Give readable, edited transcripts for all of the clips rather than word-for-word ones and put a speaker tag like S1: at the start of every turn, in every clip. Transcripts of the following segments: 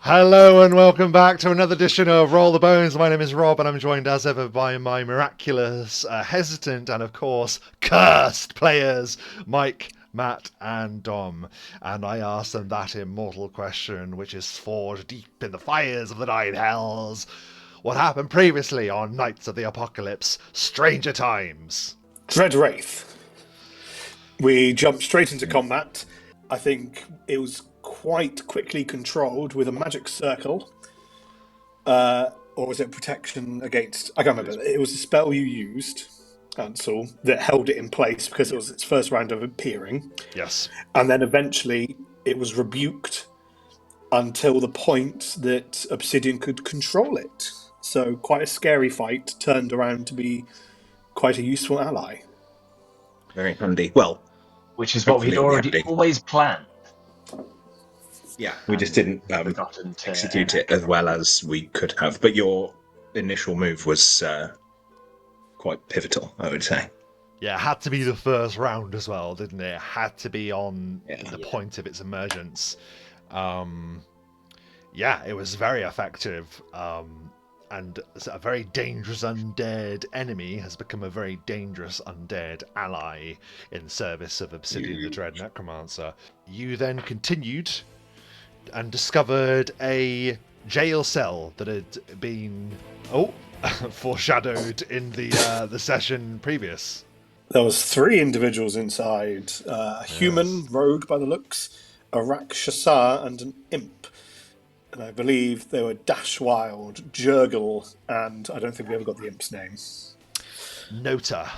S1: Hello and welcome back to another edition of Roll the Bones. My name is Rob and I'm joined as ever by my miraculous, hesitant and of course cursed players, Mike, Matt and Dom. And I ask them that immortal question which is forged deep in the fires of the Nine Hells. What happened previously on Knights of the Apocalypse, Stranger Times?
S2: Dread Wraith. We jumped straight into combat. I think it was quite quickly controlled with a magic circle. Or was it protection against... I can't remember. It was a spell you used, Ansel, that held it in place because it was its first round of appearing.
S1: Yes.
S2: And then eventually it was rebuked until the point that Obsidian could control it. So quite a scary fight turned around to be quite a useful ally.
S3: Very handy. Well,
S4: which is what we'd
S3: hopefully
S4: already
S3: handy.
S4: always planned.
S3: Yeah, we just didn't
S4: Forgotten to
S3: execute it as well as we could have. But your initial move was quite pivotal, I would say.
S1: Yeah, it had to be the first round as well, didn't it? It had to be on the
S4: Yeah.
S1: point of its emergence. Yeah, it was very effective. And a very dangerous undead enemy has become a very dangerous undead ally in service of Obsidian the Dread Necromancer. You then continued and discovered a jail cell that had been foreshadowed in the session previous.
S2: There was 3 individuals inside, a human rogue by the looks, a Rakshasa and an imp. And I believe they were Dashwild, Jurgle, and I don't think we ever got the imp's name.
S1: Nota.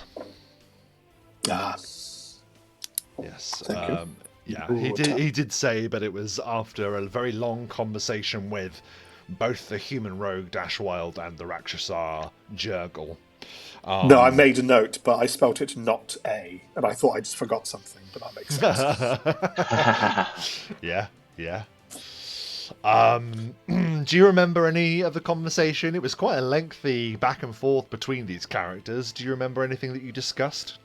S2: Ah.
S1: Yes.
S2: Thank you.
S1: Yeah, he did say, but it was after a very long conversation with both the human rogue Dashwild and the Rakshasa Jurgle.
S2: No, I made a note, but I spelt it not A, and I thought I just forgot something, but that makes sense.
S1: Yeah. Do you remember any of the conversation? It was quite a lengthy back and forth between these characters. Do you remember anything that you discussed?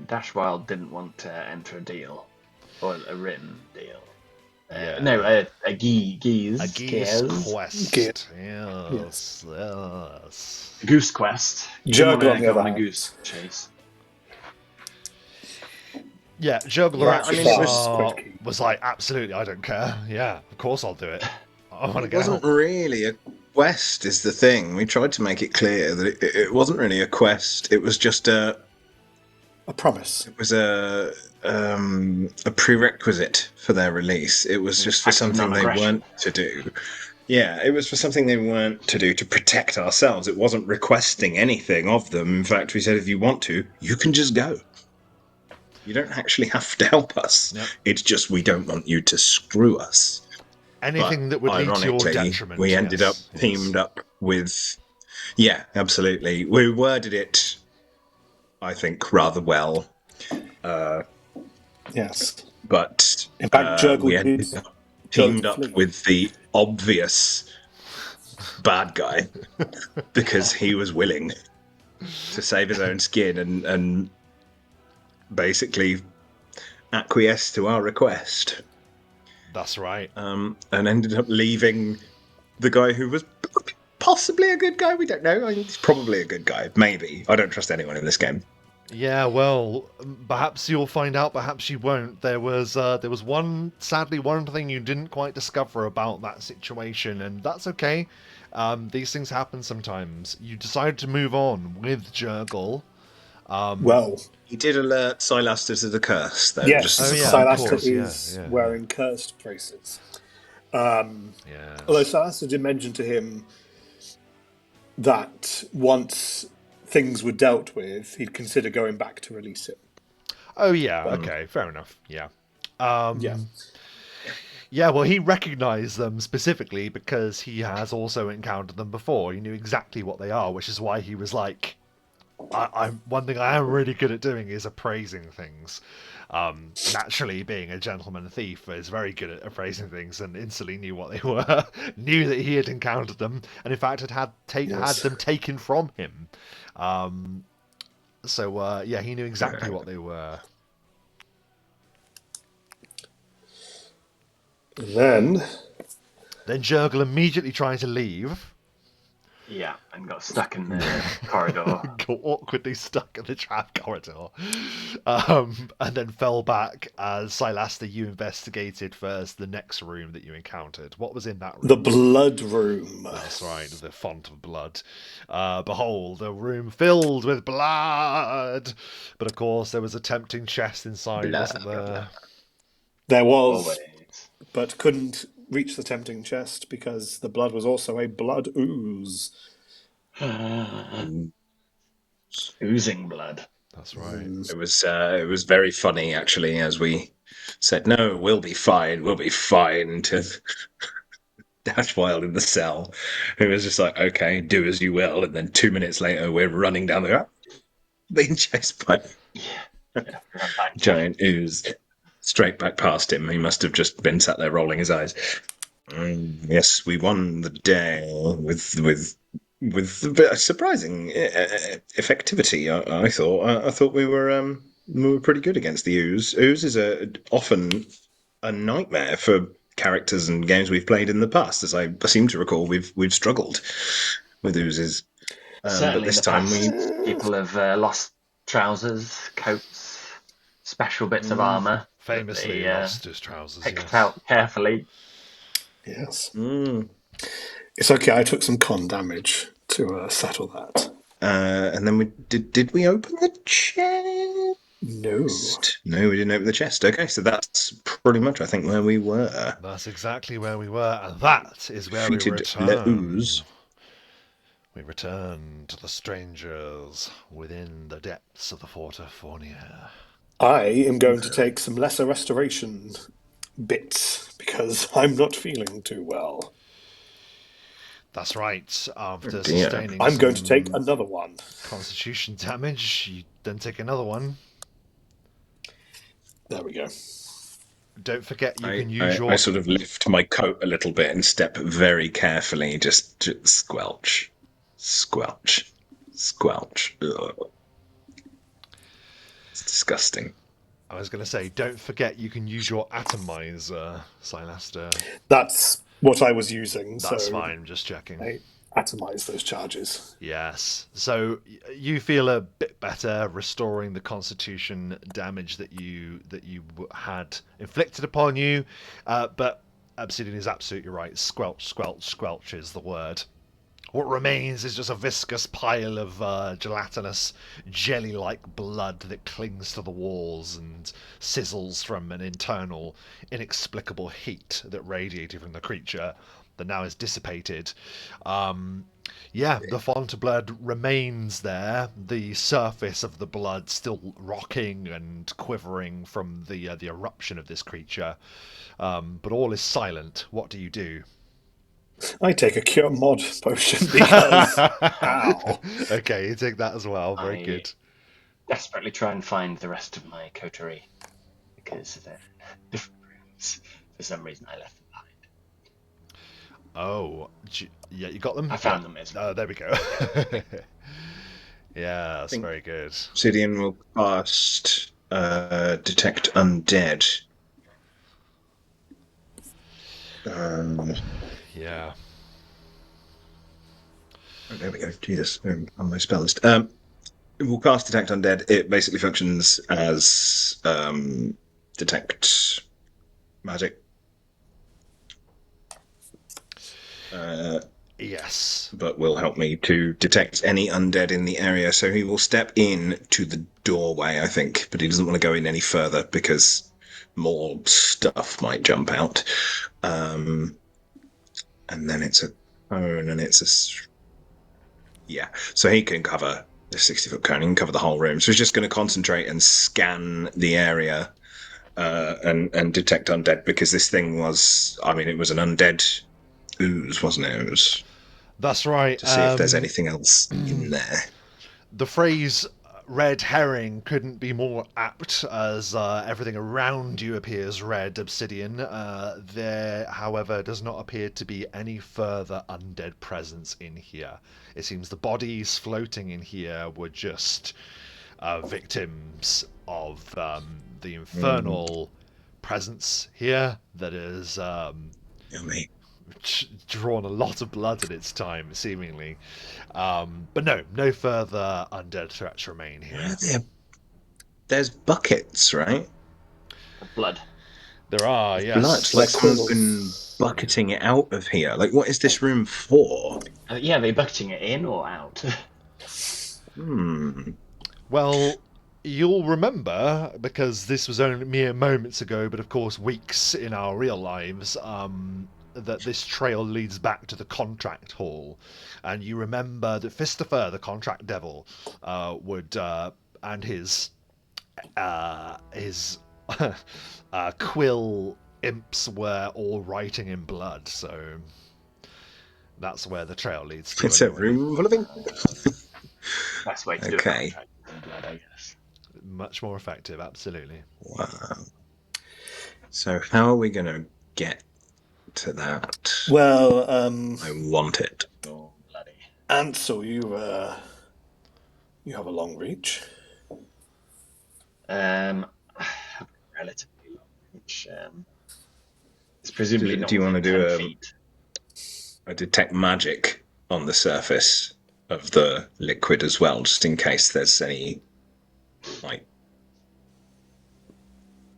S4: Dashwild didn't want to enter a deal, or a written deal.
S1: Yeah.
S4: No, a geese.
S1: A geese quest.
S2: Ge-
S1: Yes.
S4: A goose quest. You
S2: Jurgle
S4: didn't
S2: on
S4: want
S2: the
S4: to go
S2: other
S4: on a
S2: hand.
S4: goose chase.
S1: Yeah, Juggler
S3: Yeah, I mean, it
S1: was like, absolutely, I don't care. Yeah, of course I'll do it. I want to
S3: It
S1: get
S3: wasn't
S1: out.
S3: really a quest, is the thing. We tried to make it clear that it wasn't really a quest. It was just
S2: A promise.
S3: It was a prerequisite for their release. It was just for
S4: Act of
S3: something they
S4: non-aggression.
S3: weren't to do. Yeah, it was for something they weren't to do to protect ourselves. It wasn't requesting anything of them. In fact, we said if you want to, you can just go. You don't actually have to help us.
S1: Yep.
S3: It's just we don't want you to screw us.
S1: Anything
S3: But
S1: that would lead to your
S3: ironically,
S1: detriment.
S3: we ended up
S1: yes.
S3: teamed up with... Yeah, absolutely. We worded it, I think, rather well.
S2: Yes.
S3: But
S2: In fact, Jurgle
S3: we ended
S2: did
S3: up teamed
S2: go to
S3: up
S2: flee.
S3: with the obvious bad guy because he was willing to save his own skin and basically acquiesce to our request.
S1: That's right.
S3: And ended up leaving the guy who was possibly a good guy. We don't know. I think he's probably a good guy. Maybe. I don't trust anyone in this game.
S1: Yeah, well, perhaps you'll find out, perhaps you won't. There was one thing you didn't quite discover about that situation, and that's okay. These things happen sometimes. You decided to move on with Jurgle.
S2: Well,
S3: He did alert Sylaster to the curse, though.
S2: yes,
S3: Just as a
S2: Sylaster
S1: course, yeah,
S2: is
S1: yeah,
S2: wearing cursed braces. Although
S1: Yes.
S2: Sylaster did mention to him that once things were dealt with, he'd consider going back to release it.
S1: Oh yeah, okay, fair enough. Yeah.
S2: Yeah.
S1: Yeah, well, he recognised them specifically because he has also encountered them before. He knew exactly what they are, which is why he was like, one thing I am really good at doing is appraising things. Naturally, being a gentleman thief is very good at appraising things, and instantly knew what they were, knew that he had encountered them, and in fact had them taken from him. Yeah, he knew exactly what they were.
S2: Then
S1: Then Jurgle immediately trying to leave.
S4: Yeah, and got stuck in the corridor.
S1: Got awkwardly stuck in the trap corridor. And then fell back as Sylaster, you investigated first the next room that you encountered. What was in that room?
S2: the blood room.
S1: That's right, the font of blood. Behold, a room filled with blood. But of course, there was a tempting chest inside,
S3: Blah,
S1: wasn't
S3: blah,
S1: there?
S3: blah.
S2: There was,
S4: Always.
S2: but couldn't reach the tempting chest because the blood was also a blood ooze.
S4: Oozing blood.
S1: That's right.
S3: It was very funny actually as we said, "No, we'll be fine. We'll be fine." To Dash Wild in the cell, who was just like, "Okay, do as you will." And then 2 minutes later, we're running down the being chased by
S4: Run back.
S3: giant ooze straight back past him. He must have just been sat there rolling his eyes. Yes, we won the day with a bit of surprising effectivity. I thought. I thought we were pretty good against the ooze. Ooze is often a nightmare for characters and games we've played in the past. As I seem to recall, we've struggled with oozes.
S4: Certainly
S3: But this
S4: in the
S3: time
S4: past, people have lost trousers, coats, special bits of armour.
S1: Famously
S4: that they,
S1: lost his trousers.
S4: picked
S1: Yes.
S4: out carefully.
S2: Yes.
S3: we.
S2: It's okay, I took some con damage to settle that.
S3: And then we did we open the chest?
S2: No.
S3: No, we didn't open the chest. Okay, so that's pretty much, I think, where we were.
S1: That's exactly where we were, and that is where we
S3: Defeated
S1: return.
S3: Ooze.
S1: We return to the strangers within the depths of the Fort of Fornia.
S2: I am going to take some lesser restoration bits because I'm not feeling too well.
S1: That's right. After
S3: Oh, dear.
S1: sustaining
S2: I'm going to
S1: some
S2: take another one.
S1: constitution damage, you then take another one.
S2: There we go.
S1: Don't forget you can
S3: I,
S1: use your...
S3: I sort of lift my coat a little bit and step very carefully, just squelch, squelch, squelch. Ugh. It's disgusting.
S1: I was going to say, don't forget you can use your atomizer, Sylaster.
S2: That's what I was using.
S1: That's
S2: so
S1: fine, just checking.
S2: I atomize those charges.
S1: Yes. So you feel a bit better restoring the constitution damage that you had inflicted upon you, but Obsidian is absolutely right. Squelch, squelch, squelch is the word. What remains is just a viscous pile of gelatinous, jelly-like blood that clings to the walls and sizzles from an internal, inexplicable heat that radiated from the creature that now is dissipated. The font of blood remains there. The surface of the blood still rocking and quivering from the eruption of this creature. But all is silent. What do you do?
S2: I take a cure mod potion because ow.
S1: Okay, you take that as well. Very
S4: I
S1: good.
S4: desperately try and find the rest of my coterie because they're different rooms. For some reason, I left them behind.
S1: Oh, yeah, you got them?
S4: I found them. As well.
S1: Oh, there we go. Yeah, that's very good.
S3: Obsidian will cast Detect Undead.
S1: Yeah.
S3: Oh, there we go. Jesus, on my spell list. We'll cast Detect Undead. It basically functions as Detect Magic.
S1: Yes.
S3: But will help me to detect any undead in the area. So he will step in to the doorway, I think, but he doesn't want to go in any further because more stuff might jump out. And then it's a cone, and it's a... Yeah, so he can cover the 60-foot cone, he can cover the whole room. So he's just going to concentrate and scan the area and detect undead, because this thing was... I mean, it was an undead ooze, wasn't it? It was...
S1: That's right.
S3: To see if there's anything else in there.
S1: The phrase red herring couldn't be more apt, as everything around you appears red obsidian. There, however, does not appear to be any further undead presence in here. It seems the bodies floating in here were just victims of the infernal presence here that is
S3: Yummy.
S1: drawn a lot of blood in its time, seemingly. But no further undead threats remain here.
S3: There's buckets, right?
S4: Blood.
S1: There are, yes.
S3: Blood. Like someone's been
S2: Squirrels.
S3: bucketing it out of here. Like, what is this room for?
S4: Yeah, are they bucketing it in or out?
S1: Well, you'll remember, because this was only mere moments ago, but of course weeks in our real lives, that this trail leads back to the contract hall. And you remember that Fistifer, the contract devil, would and his quill imps were all writing in blood, so that's where the trail leads to.
S3: It's a
S1: anyway.
S3: room full of ink.
S4: Best way to do
S3: Okay.
S4: it. Blood, I guess.
S1: Much more effective, absolutely.
S3: Wow. So how are we going to get to that?
S2: Well,
S3: I want it.
S4: Oh, bloody.
S2: Ansel, you have a long reach.
S4: Relatively long, which is presumably not
S3: Do you want to
S4: within
S3: do
S4: 10
S3: a
S4: feet.
S3: detect magic on the surface of the liquid as well, just in case there's any like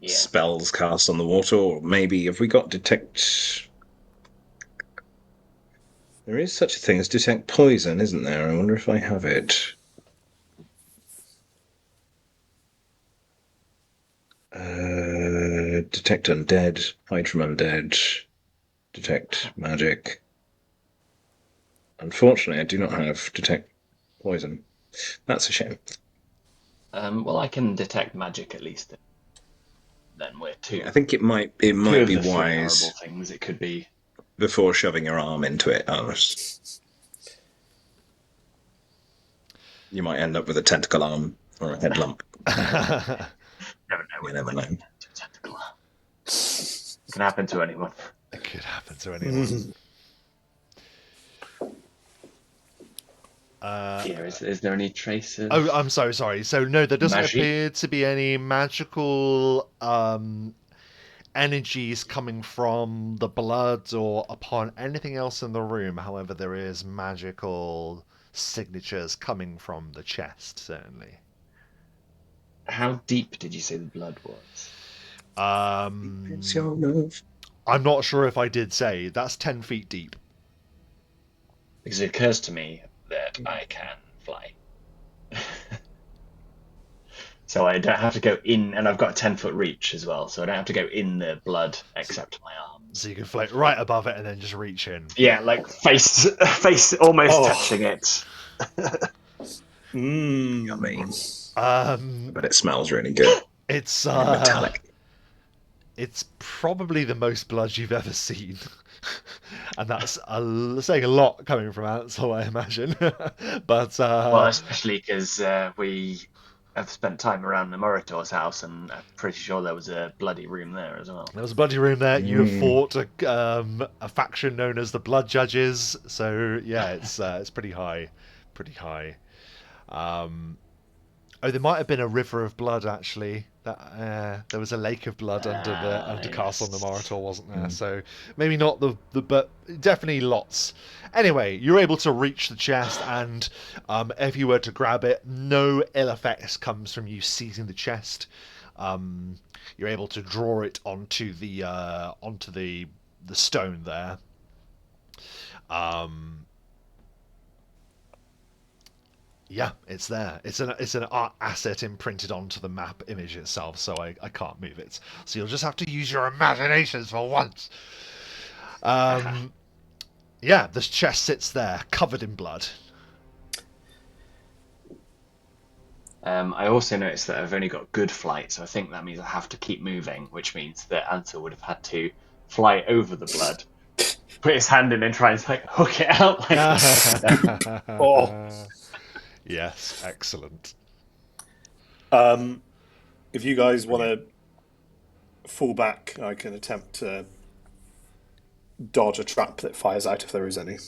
S4: Yeah.
S3: spells cast on the water, or maybe have we got detect? There is such a thing as detect poison, isn't there? I wonder if I have it. Detect undead, hide from undead, detect magic. Unfortunately, I do not have detect poison. That's a shame.
S4: Well, I can detect magic at least. Then we're two.
S3: I think it might
S4: two of
S3: be
S4: the three horrible
S3: wise
S4: things. It could be.
S3: before shoving your arm into it. You might end up with a tentacle arm or a head lump.
S4: Never know.
S3: You never know.
S4: Tentacle. It can happen to anyone.
S1: It could happen to anyone.
S4: Is there any traces?
S1: Oh, I'm so sorry. So no, there doesn't
S4: Magic?
S1: appear to be any magical energies coming from the blood or upon anything else in the room. However, there is magical signatures coming from the chest, certainly.
S4: How deep did you say the blood was?
S3: It's your move.
S1: I'm not sure if I did say. That's 10 feet deep.
S4: Because it occurs to me that I can fly. So I don't have to go in, and I've got a 10-foot reach as well, so I don't have to go in the blood except my arms.
S1: So you can float right above it and then just reach in.
S4: Yeah, like face almost touching it.
S3: Yummy. But it smells really good.
S1: It's
S3: Metallic.
S1: It's probably the most blood you've ever seen. And that's saying a lot coming from Ansel, I imagine. But
S4: Well, especially because we have spent time around the Moritor's house, and I'm pretty sure there was a bloody room there as well.
S1: there was a bloody room there. You have fought a faction known as the Blood Judges, so yeah, it's pretty high, pretty high. Oh, there might have been a river of blood actually. That there was a lake of blood under Castle on the Moritor, wasn't there? So maybe not but definitely lots. Anyway, you're able to reach the chest, and if you were to grab it, no ill effects comes from you seizing the chest. You're able to draw it onto the stone there. Yeah, it's there. It's an art asset imprinted onto the map image itself, so I can't move it. So you'll just have to use your imaginations for once. Yeah, this chest sits there, covered in blood.
S4: I also noticed that I've only got good flight, so I think that means I have to keep moving, which means that Ansel would have had to fly over the blood, put his hand in and try and like hook it out.
S2: Oh.
S1: Yes, excellent.
S2: If you guys want to fall back, I can attempt to dodge a trap that fires out if there is any.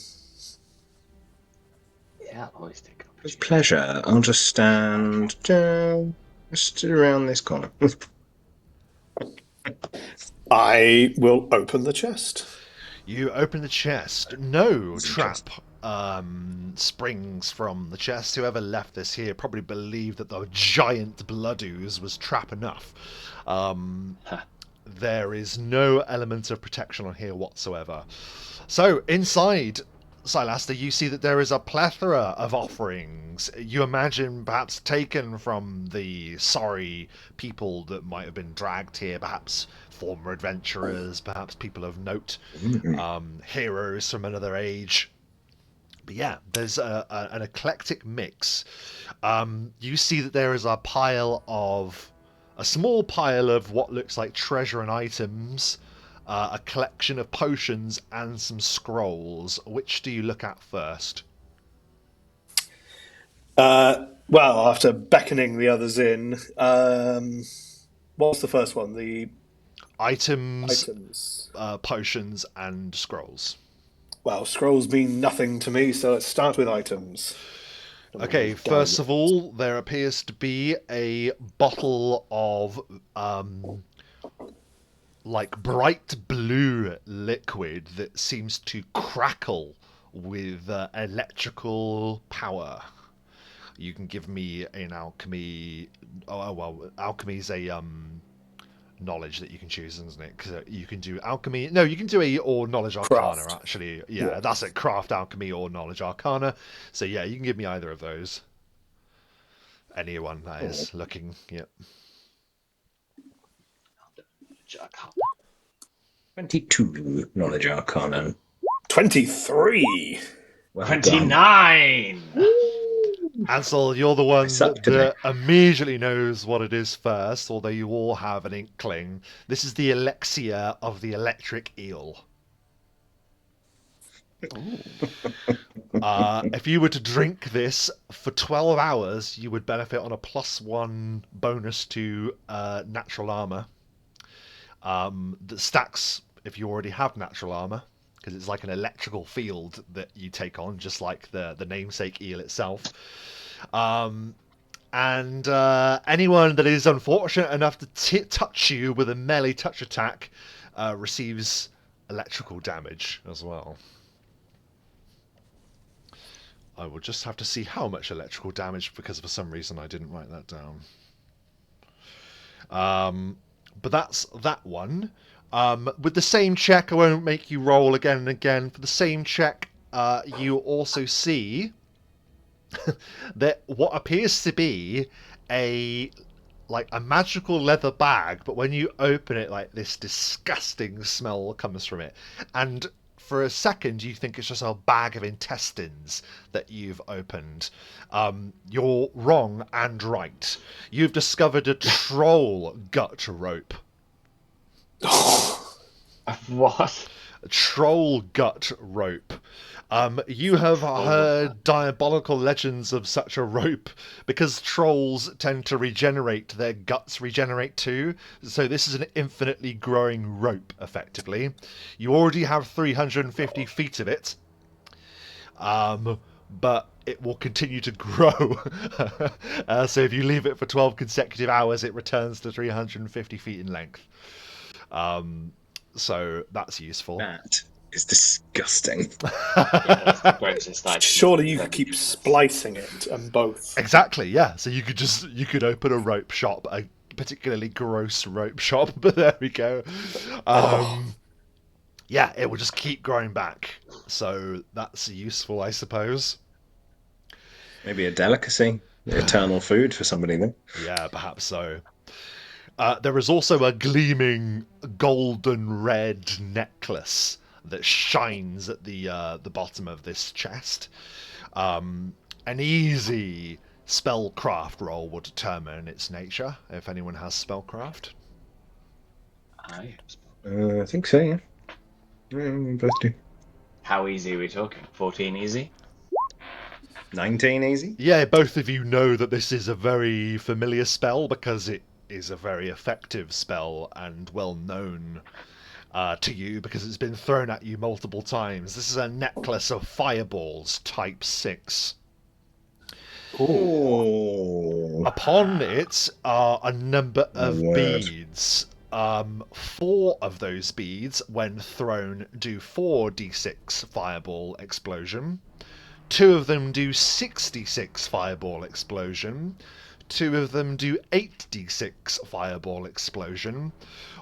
S4: Yeah, I'll always take it.
S3: With pleasure. I'll just stand just around this corner.
S2: I will open the chest.
S1: You open the chest. No
S3: It's
S1: trap springs from the chest. Whoever left this here probably believed that the giant blood ooze was trap enough. There is no element of protection on here whatsoever. So, inside Sylaster, you see that there is a plethora of offerings. You imagine perhaps taken from the sorry people that might have been dragged here, perhaps former adventurers, perhaps people of note, heroes from another age. But yeah, there's an eclectic mix. You see that there is a small pile of what looks like treasure and items, a collection of potions, and some scrolls. Which do you look at first?
S2: Well, after beckoning the others in, what was the first one? The
S1: Items,
S2: items.
S1: potions, and scrolls.
S2: Well, scrolls mean nothing to me, so let's start with items.
S1: Okay, first of all, there appears to be a bottle of like bright blue liquid that seems to crackle with electrical power. You can give me an alchemy. Oh well, alchemy's a knowledge that you can choose, isn't it? Because you can do alchemy. No, you can do a or knowledge arcana.
S2: Craft.
S1: Actually, yeah,
S2: Yeah.
S1: that's it. Craft alchemy or knowledge arcana. So yeah, you can give me either of those. Anyone that is looking. Yep.
S3: 22 knowledge arcana.
S2: 23.
S3: Well done.
S4: 29!
S1: Ansel, you're the one
S3: suck today.
S1: that immediately knows what it is first, although you all have an inkling. This is the elixir of the electric eel. If you were to drink this for 12 hours, you would benefit on a +1 bonus to natural armor. That stacks if you already have natural armor, because it's like an electrical field that you take on, just like the namesake eel itself. And anyone that is unfortunate enough to touch you with a melee touch attack receives electrical damage as well. I will just have to see how much electrical damage, because for some reason I didn't write that down. But that's that one. With the same check, I won't make you roll again and again. For the same check, you also see that what appears to be a magical leather bag, but when you open it, like this disgusting smell comes from it, and for a second you think it's just a bag of intestines that you've opened. You're wrong and right. You've discovered a troll gut rope.
S4: What?
S1: A troll gut rope. You have heard diabolical legends of such a rope, because trolls tend to regenerate, their guts regenerate too, so this is an infinitely growing rope, effectively. You already have 350 feet of it, but it will continue to grow. So if you leave it for 12 consecutive hours, it returns to 350 feet in length. So that's useful.
S3: That is disgusting.
S4: Yeah, that's the grossest item
S2: Surely you
S4: I've
S2: could
S4: ever
S2: keep
S4: used.
S2: splicing it and both.
S1: Exactly, yeah. So you could open a rope shop, a particularly gross rope shop, but there we go. Yeah, it will just keep growing back. So that's useful, I suppose.
S3: Maybe a delicacy, eternal food for somebody then.
S1: Yeah, perhaps so. There is also a gleaming golden red necklace that shines at the bottom of this chest. An easy spellcraft roll will determine its nature, if anyone has spellcraft.
S4: I
S3: think so, yeah. Both do.
S4: How easy are we talking? 14 easy?
S3: 19 easy?
S1: Yeah, both of you know that this is a very familiar spell, because it is a very effective spell and well known to you, because it's been thrown at you multiple times. This is a necklace of fireballs, type 6.
S3: Oh.
S1: Upon it are a number of
S3: My word.
S1: beads. 4 of those beads, when thrown, do 4d6 fireball explosion. 2 of them do 66 fireball explosion. 2 of them do 8d6 fireball explosion.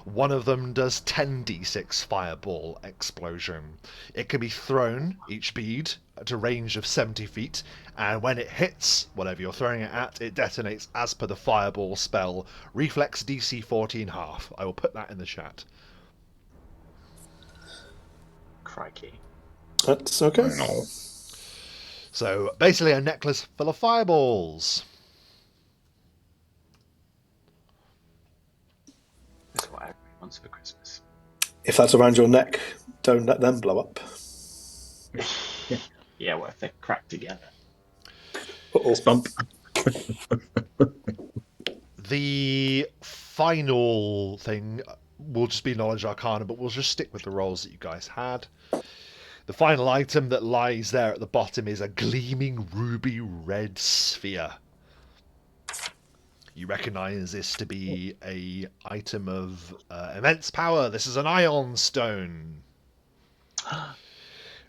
S1: 1 of them does 10d6 fireball explosion. It can be thrown, each bead, at a range of 70 feet, and when it hits whatever you're throwing it at, it detonates as per the fireball spell. Reflex DC 14.5. I will put that in the chat.
S4: Crikey.
S2: That's okay.
S3: Wow.
S1: So basically a necklace full of fireballs.
S4: That's what everyone wants for Christmas.
S2: If that's around your neck, don't let them blow up.
S4: Yeah, what if they're cracked together?
S2: Uh-oh.
S3: Fist bump.
S1: The final thing will just be Knowledge Arcana, but we'll just stick with the rolls that you guys had. The final item that lies there at the bottom is a gleaming ruby red sphere. You recognise this to be a item of immense power. This is an ion stone.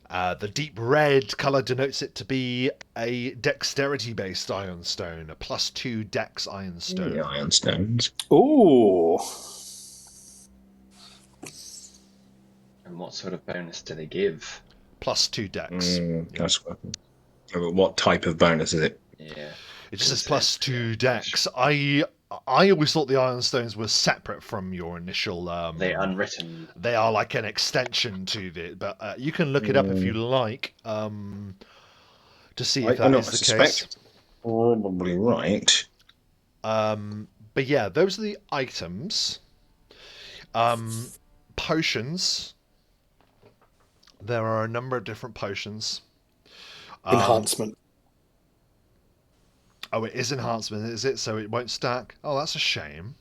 S1: The deep red colour denotes it to be a dexterity-based iron stone, a +2 dex iron stone.
S3: The iron stones.
S2: Ooh.
S4: And what sort of bonus do they give?
S1: +2 dex.
S3: That's what type of bonus is it?
S4: Yeah.
S1: It just says +2 dex. I always thought the iron stones were separate from your initial.
S4: They're unwritten.
S1: They are like an extension to it, but you can look it up if you like to see if that is the case.
S3: Probably right.
S1: But yeah, those are the items. Potions. There are a number of different potions.
S2: Enhancement.
S1: Oh, it is enhancement, is it? So it won't stack? Oh, that's a shame.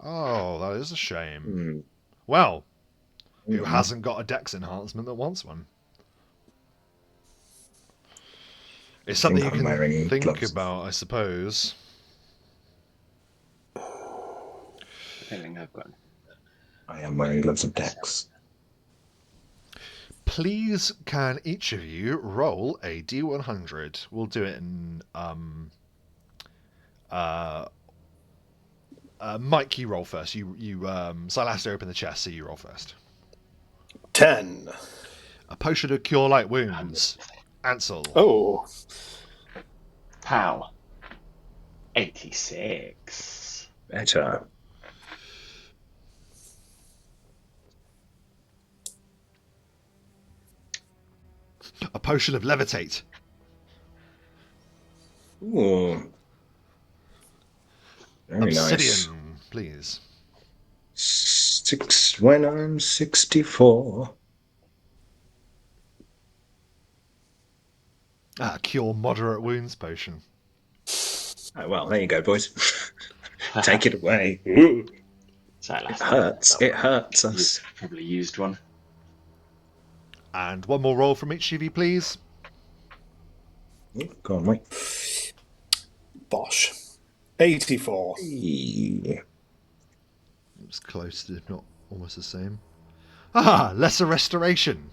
S1: Oh, that is a shame. Well, who hasn't got a dex enhancement that wants one? It's something you can think about, I suppose.
S4: I don't think I've got.
S3: I am wearing gloves of dex.
S1: Please, can each of you roll a D100? We'll do it in Mike, you roll first. You Sylaster, open the chest, so you roll first.
S2: 10.
S1: A potion to cure light wounds. Ansel.
S2: Oh.
S4: Pow. 86.
S3: Better.
S1: A potion of levitate.
S3: Ooh. Very
S1: Obsidian,
S3: nice.
S1: please.
S3: 6 when I'm 64.
S1: Cure moderate wounds potion.
S3: Oh, well, there you go, boys. Take it away. Ooh. It hurts. It hurts us.
S4: You've probably used one.
S1: And one more roll from each of you, please.
S3: Go on, mate.
S2: Bosh. 84.
S1: It was close, if not almost the same. Lesser restoration.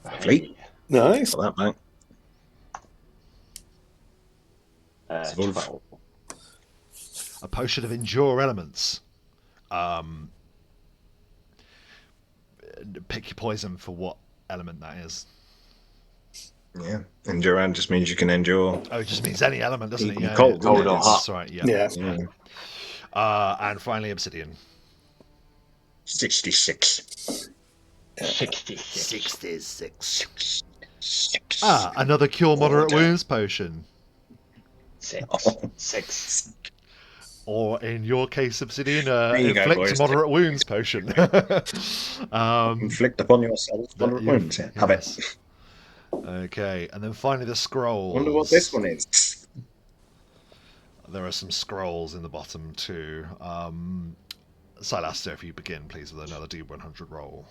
S3: Lovely.
S2: Nice.
S3: Got that, mate.
S4: 12.
S1: A potion of endure elements. Pick your poison for what element that is.
S3: Yeah. Endure just means you can endure.
S1: Oh, it just means any element, doesn't it? Yeah,
S3: Cold,
S4: Cold or hot.
S1: That's right, yeah.
S2: Yeah.
S1: And finally, obsidian.
S3: 66.
S4: 66.
S1: Another cure moderate wounds potion.
S4: 6.
S1: Or in your case, obsidian,
S3: you go,
S1: inflict
S3: boys.
S1: moderate wounds potion.
S3: Inflict upon yourself moderate wounds. Have it.
S1: Okay, and then finally the scrolls.
S3: Wonder what this one is.
S1: There are some scrolls in the bottom too. Sylaster, if you begin, please, with another D100 roll.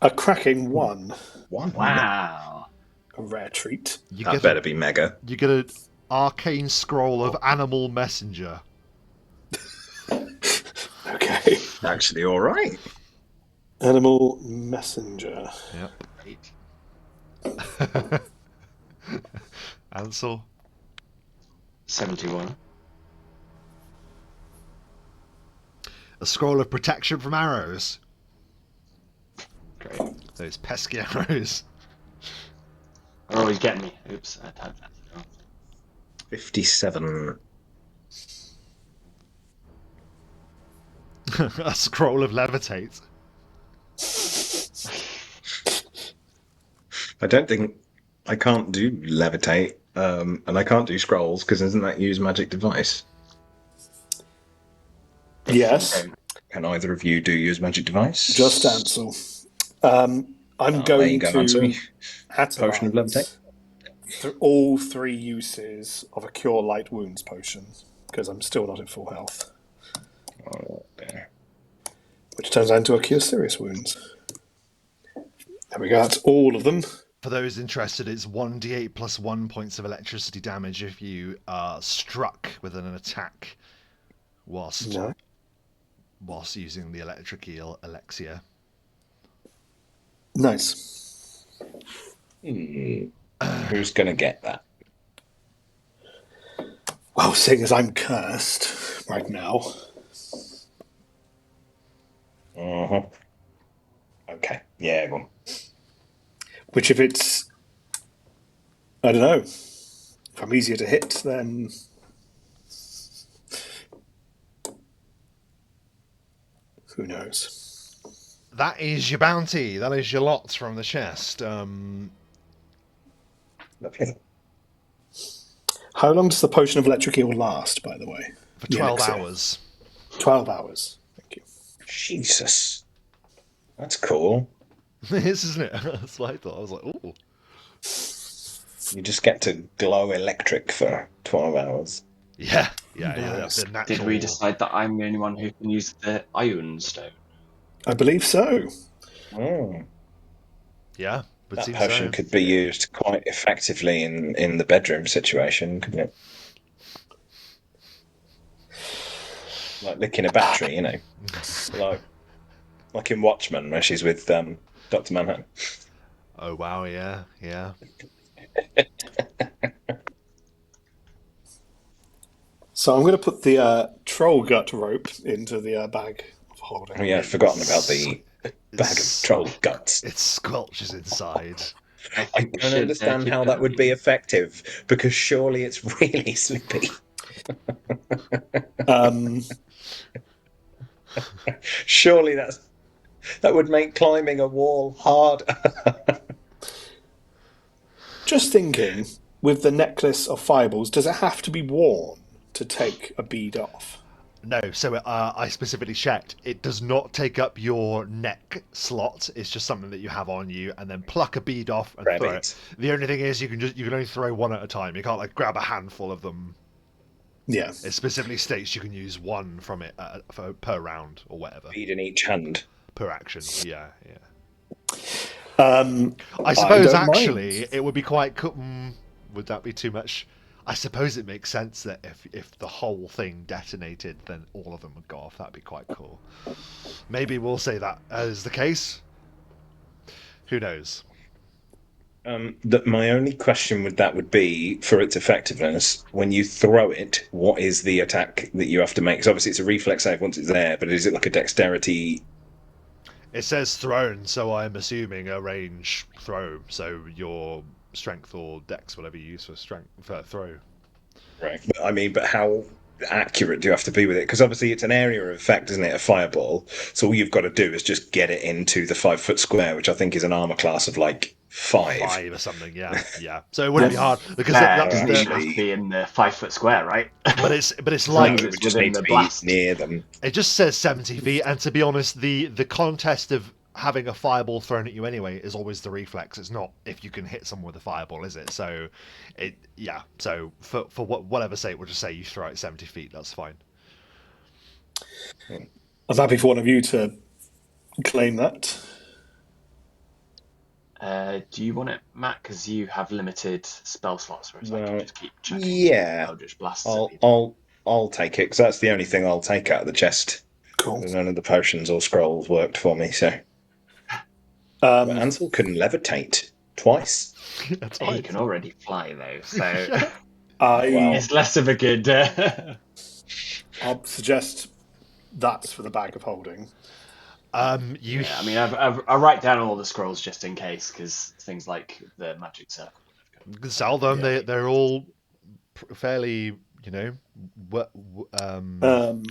S2: A cracking 1.
S4: Wow.
S2: A rare treat.
S1: You
S3: That better be mega.
S1: You get an arcane scroll of animal messenger.
S3: Actually, all right.
S2: Animal messenger.
S1: Yep.
S4: 8.
S1: Ansel.
S4: 71.
S1: A scroll of protection from arrows.
S4: Great.
S1: Those pesky arrows.
S4: Oh, he's getting me. Oops, I typed that wrong.
S3: 57.
S1: A scroll of levitate.
S3: I don't think I can't do levitate, and I can't do scrolls because doesn't that use magic device?
S2: Yes,
S3: Can either of you do use magic device?
S2: just Ansel. I'm
S3: There you
S2: going
S3: go,
S2: to
S3: Ansel. Potion of levitate.
S2: all 3 uses of a cure light wounds potion because I'm still not at full health,
S3: Oh, there.
S2: which turns out into a cure serious wounds. There we go. That's all of them.
S1: For those interested, it's 1d8 plus 1 points of electricity damage if you are struck with an attack whilst using the electric eel elixir.
S2: Nice.
S3: Who's going to get that?
S2: Well, seeing as I'm cursed right now.
S3: Uh-huh. Okay. Yeah, go on.
S2: Which, if it's, I don't know, if I'm easier to hit, then who knows?
S1: That is your bounty. That is your lot from the chest.
S3: Lovely.
S2: How long does the potion of electric eel last, by the way?
S1: For
S2: The
S1: 12
S2: elixir.
S1: hours.
S2: 12 hours. Thank you.
S3: Jesus. That's cool.
S1: It is, isn't it? That's what I thought. I was like, ooh.
S3: You just get to glow electric for 12 hours.
S1: Yeah.
S2: Nice.
S1: The natural...
S4: Did we decide that I'm the only one who can use the iron stone?
S2: I believe so.
S3: Oh.
S1: Yeah, would
S3: That
S1: seem
S3: potion
S1: so.
S3: could be used quite effectively in the bedroom situation, couldn't it? Like licking a battery, you know. Like in Watchmen, where she's with Dr. Manhattan.
S1: Oh, wow, yeah.
S2: So I'm going to put the troll gut rope into the bag of holding.
S3: Oh, yeah, I'd forgotten about the bag of troll guts.
S1: It squelches inside.
S3: I don't understand how that would be effective, because surely it's really slippy. Surely that would make climbing a wall hard.
S2: Just thinking, with the necklace of fireballs, does it have to be worn to take a bead off?
S1: No, so I specifically checked. It does not take up your neck slot. It's just something that you have on you, and then pluck a bead off and
S3: Grab
S1: throw
S3: it.
S1: it. The only thing is, you can only throw one at a time. You can't like grab a handful of them.
S2: Yeah.
S1: It specifically states you can use one from it per round or whatever.
S3: Bead in each hand.
S1: Per action. Yeah.
S2: I
S1: I suppose
S2: don't
S1: actually
S2: mind.
S1: it would be quite cool. Would that be too much? I suppose it makes sense that if the whole thing detonated, then all of them would go off. That'd be quite cool. Maybe we'll say that as the case. Who knows?
S3: My only question with that would be, for its effectiveness, when you throw it, what is the attack that you have to make? Because obviously it's a reflex save once it's there, but is it like a dexterity?
S1: It says thrown, so I'm assuming a range throw. So your strength or dex, whatever you use for throw.
S3: Right. But how accurate do you have to be with it? Because obviously it's an area of effect, isn't it? A fireball. So all you've got to do is just get it into the 5-foot square, which I think is an armor class of like 5.
S1: 5 or something, yeah. So it wouldn't be hard because
S4: It
S1: that's
S4: doesn't even have to be in the 5-foot square, right?
S1: but it's
S4: As long
S1: like
S4: as
S3: It
S4: it's
S3: would just
S4: within
S3: need
S4: the
S3: to be
S4: blast.
S3: near them.
S1: it just says 70 feet, and to be honest, the contest of having a fireball thrown at you anyway is always the reflex. It's not if you can hit someone with a fireball, is it? So so for whatever sake, we'll just say you throw it 70 feet. That's fine.
S2: I'm happy for one of you to claim that.
S4: Do you want it, Matt? Because you have limited spell slots, whereas I can just keep chucking
S3: Yeah.
S4: Eldritch blasts at people.
S3: I'll take it, because that's the only thing I'll take out of the chest.
S2: Cool.
S3: None of the potions or scrolls worked for me, so. But Ansel couldn't levitate twice.
S1: That's
S4: He
S1: right.
S4: can already fly though, so
S1: Yeah.
S4: it's less of a good.
S2: I'll suggest that's for the bag of holding.
S1: You
S4: Yeah, I mean, I write down all the scrolls just in case, because things like the magic circle would have come.
S1: can sell them.
S2: Yeah.
S1: They're all fairly,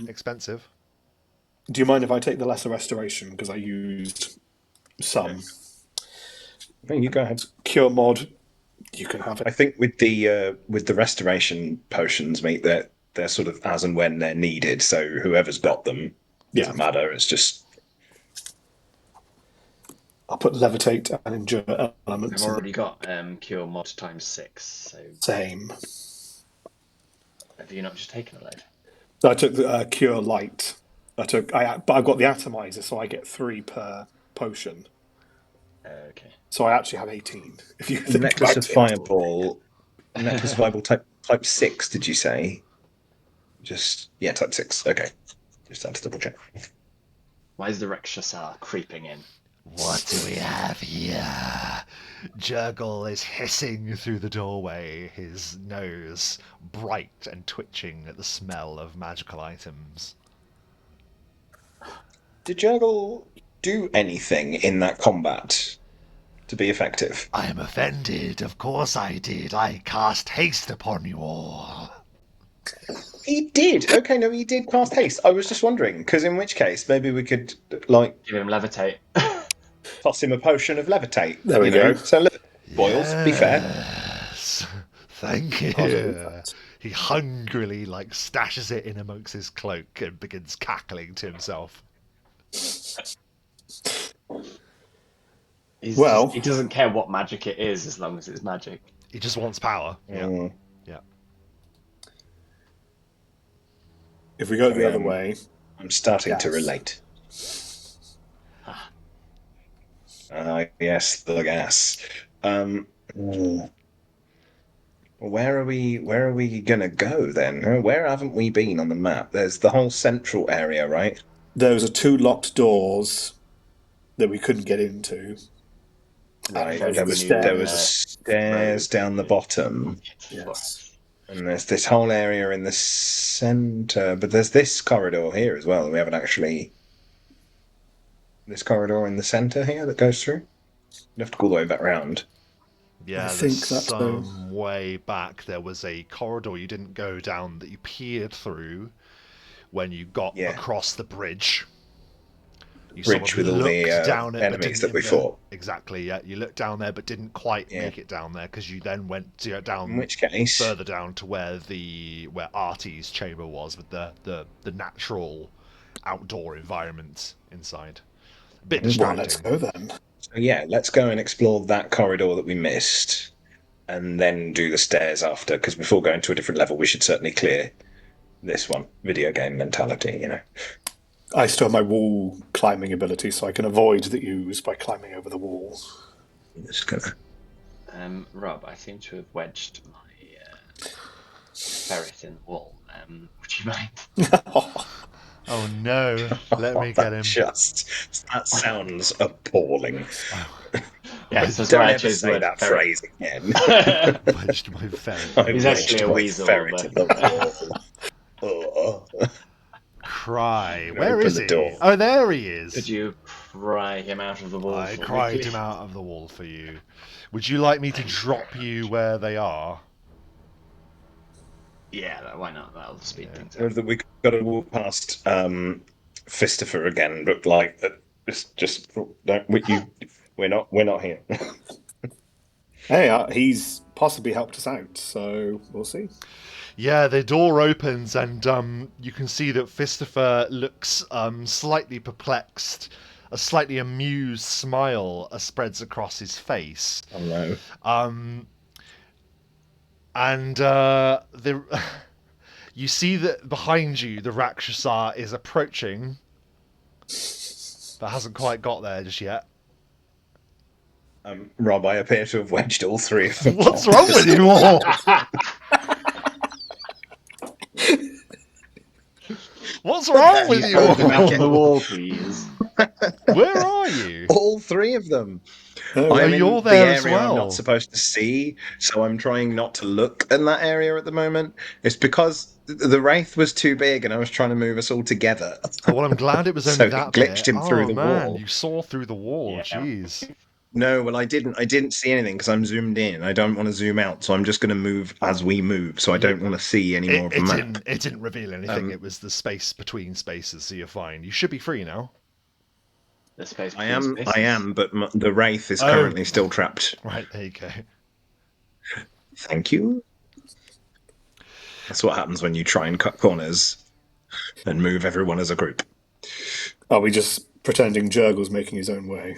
S1: expensive.
S2: Do you mind if I take the lesser restoration because I used some
S3: No, you go ahead.
S2: cure mod? You can have
S3: I
S2: it.
S3: think with the restoration potions, mate, they're sort of as and when they're needed. So whoever's got them doesn't matter. It's just
S2: I'll put levitate and endure elements.
S4: I've
S2: in
S4: already got cure mod ×6, so
S2: the same.
S4: have you not just taken a load?
S2: I took the cure light. But I've got the atomizer, so I get 3 per potion.
S4: Okay.
S2: So I actually have 18. If you think
S3: necklace
S2: about
S3: of
S2: it.
S3: fireball, necklace of fireball type 6. Did you say? Just type 6. Okay, just had to double check.
S4: Why is the Rakshasa creeping in?
S1: What do we have here? Jurgle is hissing through the doorway, his nose bright and twitching at the smell of magical items.
S3: Did Jurgle do anything in that combat to be effective?
S1: I am offended. Of course I did. I cast haste upon you all.
S3: He did. Okay, no, he did cast haste. I was just wondering, because in which case maybe we could
S4: Give him levitate.
S3: toss him a potion of levitate.
S2: There we go.
S3: So boils. Be fair.
S1: Yes. Thank you. He hungrily stashes it in amongst his cloak and begins cackling to himself.
S4: He
S2: Well-
S4: doesn't care what magic it is as long as it's magic.
S1: He just wants power. Yeah.
S2: If we go the other way,
S3: I'm starting to
S2: Gas.
S3: relate. Yes, the gas. Where are we gonna go then? Where haven't we been on the map? There's the whole central area, right?
S2: those are 2 locked doors that we couldn't get into.
S3: Right.
S2: Those
S3: There
S2: are the
S3: was
S2: stairs.
S3: stairs down the bottom,
S2: Yes.
S3: and there's this whole area in the center. But there's this corridor here as well. We haven't actually. This corridor in the center here that goes through. You have to go all the way back round.
S1: Yeah,
S2: I
S1: there's
S2: think that's
S1: some way back. There was a corridor you didn't go down that you peered through when you got across the bridge. You
S3: Bridge with all the
S1: down it,
S3: enemies that we fought.
S1: Exactly, yeah. You looked down there but didn't quite make it down there because you then went down
S3: In which case,
S1: further down to where Artie's chamber was with the natural outdoor environment inside. A bit
S2: Well,
S1: distracting.
S2: let's go then.
S3: so let's go and explore that corridor that we missed, and then do the stairs after. Because before going to a different level, we should certainly clear this one. Video game mentality,
S2: I still have my wall climbing ability, so I can avoid the ooze by climbing over the wall.
S3: Just gonna.
S4: Rob, I seem to have wedged my ferret in the wall. Would you mind?
S1: Oh no, let me get him.
S3: That sounds appalling.
S4: Yes, that's
S3: Don't
S4: why I
S3: ever
S4: chose the
S3: say
S4: word
S3: that
S4: ferret.
S3: phrase again.
S1: Wedged my ferret.
S3: I
S4: He's actually
S3: wedged
S4: a
S3: my
S4: weasel,
S3: ferret
S4: but-
S3: in the wall. Oh.
S1: Cry.
S3: Open
S1: Where is
S3: the
S1: he?
S3: door.
S1: Oh, there he is.
S4: Could you pry him out of the wall?
S1: I
S4: for me,
S1: cried
S4: please?
S1: him out of the wall for you. Would you like me to drop you where they are?
S4: Yeah, why not? That'll speed things
S3: Or
S4: up.
S3: that we got to walk past Fistifer again, but just don't. We're not here.
S2: Hey, he's possibly helped us out, so we'll see.
S1: Yeah, the door opens and you can see that Fistifer looks slightly perplexed. A slightly amused smile spreads across his face.
S3: Oh no.
S1: You see that behind you, the Rakshasa is approaching, but hasn't quite got there just yet.
S3: Rob, I appear to have wedged all 3 of them.
S1: What's wrong with you all? What's What's wrong with
S4: Hold them
S1: you?
S4: out on the wall, please.
S1: Where are you?
S3: All three of them.
S2: Oh,
S3: I'm
S1: Oh,
S2: right.
S3: in
S1: you're
S3: the
S1: there as
S3: area I'm not
S1: well.
S3: supposed to see, so I'm trying not to look in that area at the moment. It's because the wraith was too big, and I was trying to move us all together.
S1: Oh, well, I'm glad it was
S3: So
S1: only
S3: it
S1: that
S3: glitched
S1: bit.
S3: him through
S1: Oh
S3: the
S1: man,
S3: wall.
S1: you saw through the wall.
S4: Yeah.
S1: Jeez.
S3: No, well, I didn't see anything because I'm zoomed in. I don't want to zoom out, so I'm just going to move as we move. So I don't want to see any more of the map.
S1: It didn't reveal anything.
S3: Um,
S1: It was the space between spaces, so you're fine. You should be free now.
S4: The space
S3: I
S4: between spaces.
S3: am, but the wraith is
S1: Oh.
S3: currently still trapped.
S1: Right, there you go.
S3: Thank you. That's what happens when you try and cut corners and move everyone as a group.
S2: Are we just pretending Jurgle's making his own way?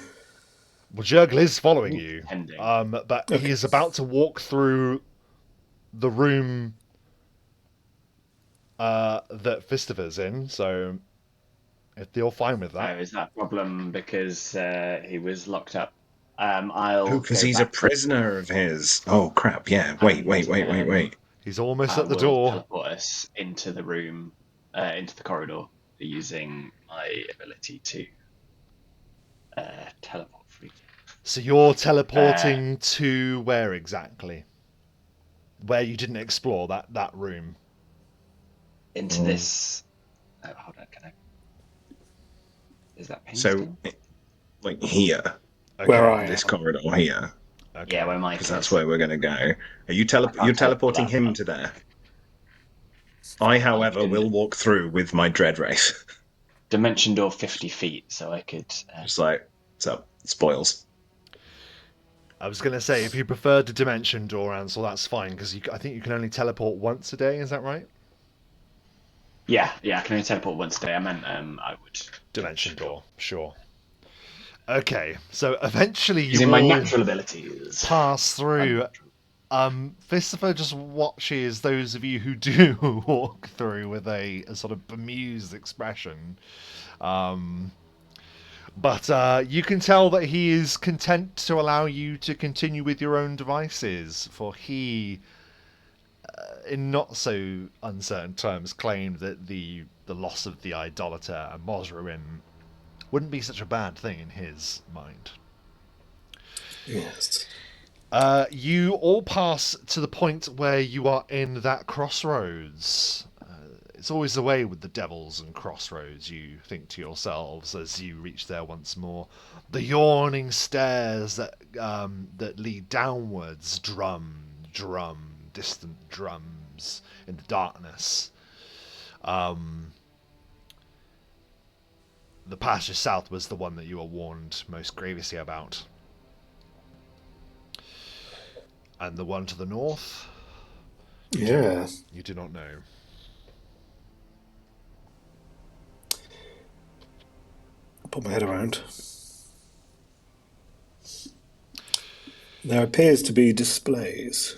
S1: Well, Jurgle is following you,
S4: Pending.
S1: but
S2: Okay.
S1: he is about to walk through the room that Fistiva's in. So, if you're fine with
S4: Oh,
S1: that,
S4: is that a problem because he was locked up?
S3: Oh,
S4: I'll
S3: because
S4: go
S3: he's a
S4: back to
S3: prisoner of his. Oh, crap. Yeah. Wait.
S1: he's almost
S4: I
S1: at the
S4: will
S1: door.
S4: teleport us into the room, into the corridor, using my ability to teleport freely.
S1: So you're teleporting to where exactly? Where you didn't explore that room.
S4: Into this. Oh, hold on, can I? Is that ping
S3: So,
S4: still?
S3: like here,
S1: Okay.
S2: Where I
S3: this
S2: am.
S3: corridor here,
S1: Okay.
S4: Yeah, where Mike
S3: because
S4: is.
S3: that's where we're going to go. Are you
S4: I can't
S3: you're
S4: teleport
S3: teleporting
S4: that
S3: him
S4: far.
S3: to there? I, however,
S4: can-
S3: will walk through with my dread wraith.
S4: Dimension door 50 feet, so I could.
S3: Just like, so spoils.
S1: I was going to say, if you prefer the dimension door, Ansel, that's fine, because I think you can only teleport once a day, is that right?
S4: Yeah, I can only teleport once a day. I meant I would.
S1: Dimension door, sure. Okay, so eventually you
S4: Using my
S1: all
S4: natural abilities.
S1: pass through. Fistifa just watches those of you who do walk through with a sort of bemused expression. But you can tell that he is content to allow you to continue with your own devices, for he, in not so uncertain terms, claimed that the loss of the idolater and Mosruin wouldn't be such a bad thing in his mind.
S2: Yes.
S1: You all pass to the point where you are in that crossroads. It's always the way with the devils and crossroads, you think to yourselves as you reach there once more. The yawning stairs that lead downwards, drum, distant drums in the darkness. The passage south was the one that you were warned most grievously about. And the one to the north,
S2: Yeah.
S1: you do not know.
S2: Put my head around. There appears to be displays.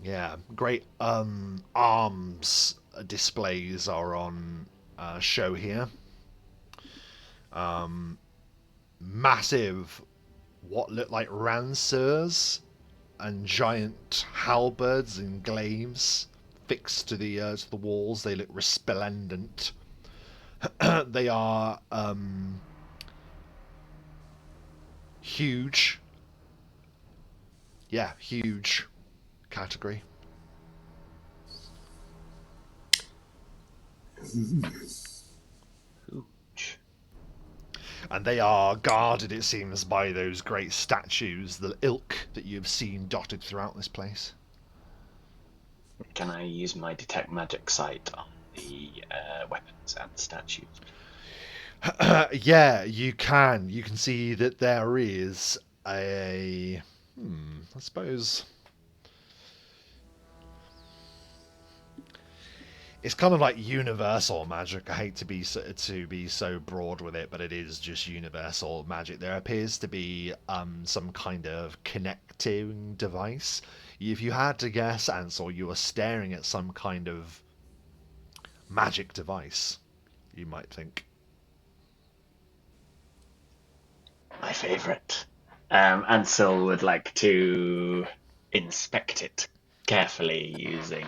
S1: Yeah, great arms displays are on show here. Massive, what look like ransers and giant halberds and glaives fixed to the walls. They look resplendent. They are huge. Yeah, huge category.
S4: Hooch.
S1: And they are guarded, it seems, by those great statues, the ilk that you've seen dotted throughout this place.
S4: Can I use my detect magic sight on the weapons and statues?
S1: Yeah, you can. You can see that there is a. I suppose. It's kind of like universal magic. I hate to be so broad with it, but it is just universal magic. There appears to be some kind of connecting device. If you had to guess, Ansel, you were staring at some kind of magic device. You might think.
S4: My favourite. Ansel would like to inspect it carefully using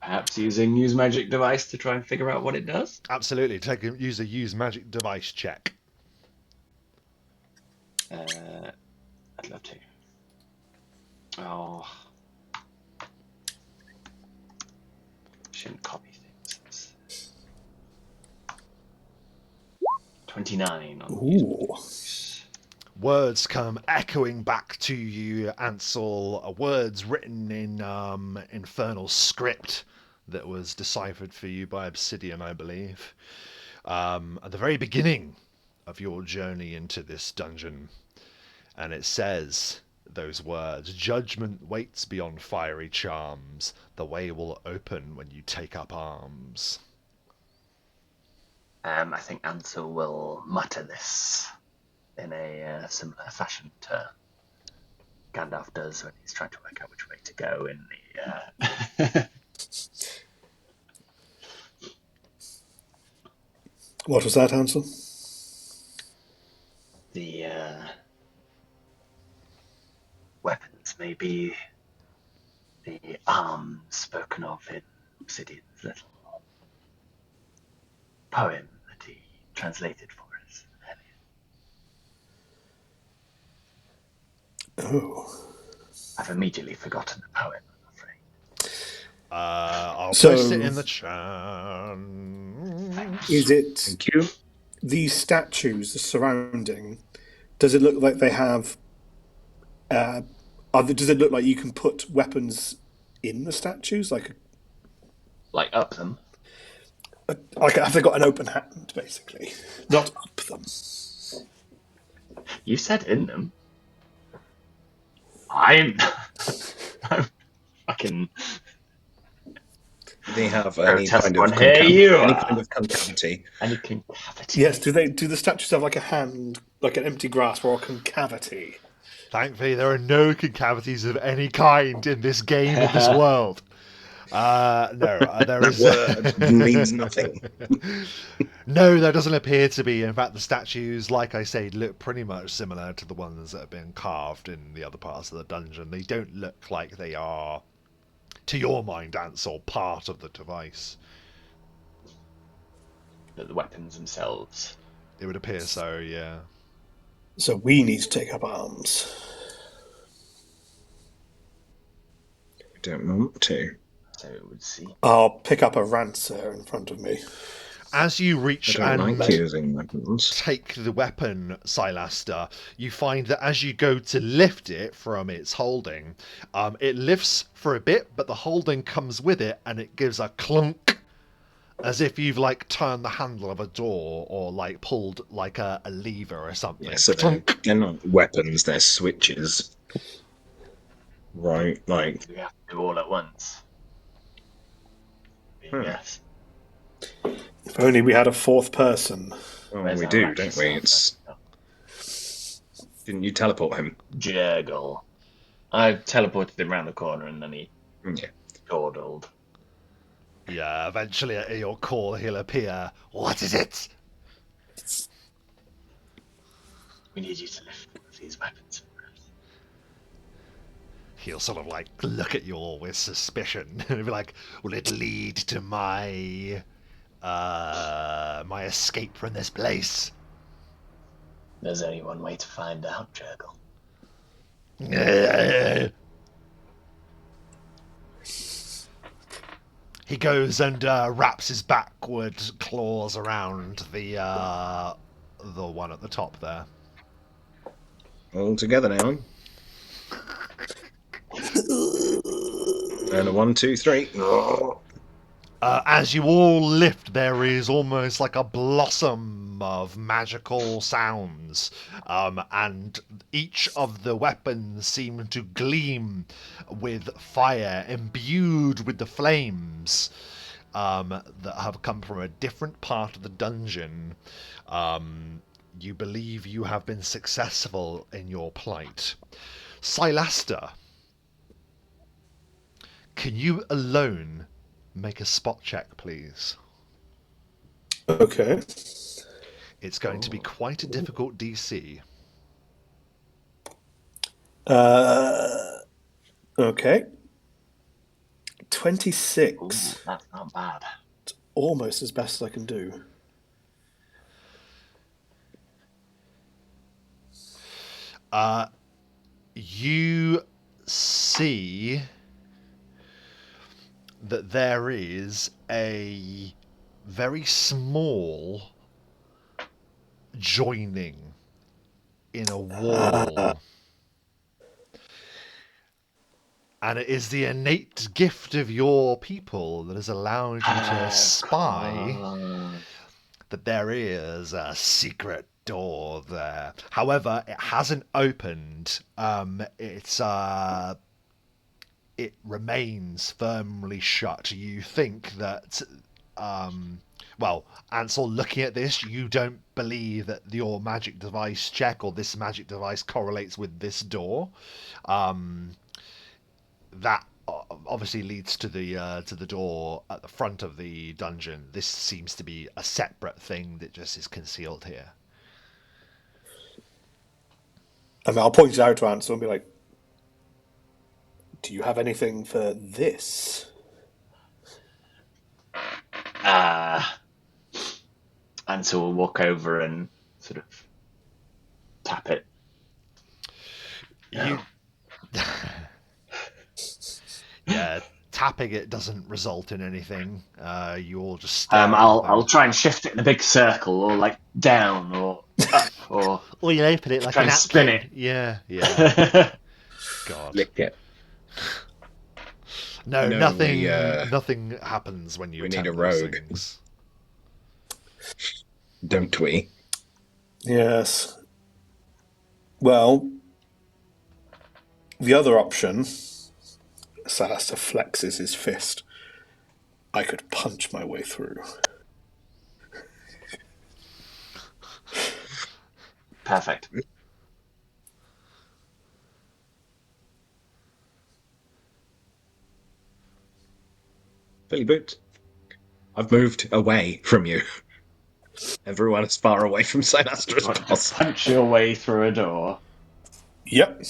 S4: Perhaps using use magic device to try and figure out what it does.
S1: Absolutely. Use magic device check.
S4: I'd love to. Oh, shouldn't copy things. 29 on
S2: Ooh.
S1: Words come echoing back to you, Ansel. Words written in infernal script that was deciphered for you by Obsidian, I believe. At the very beginning of your journey into this dungeon. And it says those words: "Judgment waits beyond fiery charms. The way will open when you take up arms."
S4: I think Ansel will mutter this in a similar fashion to Gandalf does when he's trying to work out which way to go in the.
S2: What was that, Ansel?
S4: The weapons may be the arms spoken of in Obsidian's little poem that he translated for us earlier.
S2: Oh.
S4: I've immediately forgotten the poem, I'm afraid.
S1: I'll
S2: So-
S1: post it in the chat.
S2: Is it
S3: Thank you.
S2: these statues surrounding? Does it look like they have? Does it look like you can put weapons in the statues?
S4: Like up them.
S2: Like have they got an open hand, basically? Not up them.
S4: You said in them. I'm fucking.
S3: Do they have any
S4: test
S3: kind of
S4: one here, you
S3: any
S4: are.
S3: kind of concavity?
S4: Any concavity.
S2: Yes. Do the statues have like a hand, like an empty grasp or a concavity?
S1: Thankfully, there are no concavities of any kind in this game or this world. There is.
S3: Word means nothing.
S1: No, there doesn't appear to be. In fact, the statues, like I say, look pretty much similar to the ones that have been carved in the other parts of the dungeon. They don't look like they are, to your mind, Ansel, part of the device.
S4: The weapons themselves.
S1: It would appear so, yeah.
S2: So we need to take up arms.
S3: I don't want to.
S4: So it would see.
S2: I'll pick up a rancer in front of me.
S1: As you reach
S3: I don't
S1: and
S3: like using weapons.
S1: take the weapon, Sylaster, you find that as you go to lift it from its holding, it lifts for a bit, but the holding comes with it, and it gives a clunk, as if you've like turned the handle of a door or like pulled like a lever or something.
S3: Yeah, so they're not weapons, they're switches. Right, like...
S4: Do we have to do all at once? Yes.
S2: If only we had a fourth person.
S3: Well,
S4: Where's
S3: we
S4: our
S3: do,
S4: actual
S3: don't we? It's... Didn't you teleport him?
S4: Jurgle. I teleported him around the corner and then he
S3: Yeah.
S4: dawdled.
S1: Yeah, eventually at your call he'll appear. What is it?
S4: We need you to lift one of these weapons for us.
S1: He'll sort of like look at you all with suspicion and be like, "Will it lead to my my escape from this place?"
S4: There's only one way to find out, Jurgle.
S1: He goes and wraps his backward claws around the one at the top there.
S3: All together now. And a 1, 2, 3.
S1: As you all lift, there is almost like a blossom of magical sounds, and each of the weapons seem to gleam with fire, imbued with the flames that have come from a different part of the dungeon. You believe you have been successful in your plight. Sylaster, can you alone make a spot check, please?
S2: Okay.
S1: It's going to be quite a difficult DC.
S2: Okay. 26.
S4: That's not bad.
S2: Almost as best as I can do.
S1: You see that there is a very small joining in a wall. And it is the innate gift of your people that has allowed you to spy that there is a secret door there. However, it hasn't opened. It remains firmly shut. You think that, Ansel, looking at this, you don't believe that your magic device check or this magic device correlates with this door. That obviously leads to the door at the front of the dungeon. This seems to be a separate thing that just is concealed here.
S2: I mean, I'll point it out to Ansel and be like, do you have anything for this?
S4: Ansel will walk over and sort of tap it.
S1: You... Yeah, tapping it doesn't result in anything. You all just stare at
S4: I'll try and shift it in a big circle, or like down, or up, or
S1: you open it like
S4: try
S1: an
S4: and spin
S1: napkin.
S4: it.
S1: Yeah. God.
S3: Lick it.
S1: No,
S3: No,
S1: nothing.
S3: we,
S1: Nothing happens when you
S3: we
S1: attempt
S3: need a
S1: those
S3: rogue.
S1: things.
S3: Don't we?
S2: Yes. Well, the other option, Sylaster flexes his fist. I could punch my way through.
S4: Perfect.
S3: Billy Boot, I've moved away from you. Everyone as far away from Sylaster as
S4: You want to
S3: possible.
S4: punch your way through a door.
S2: Yep.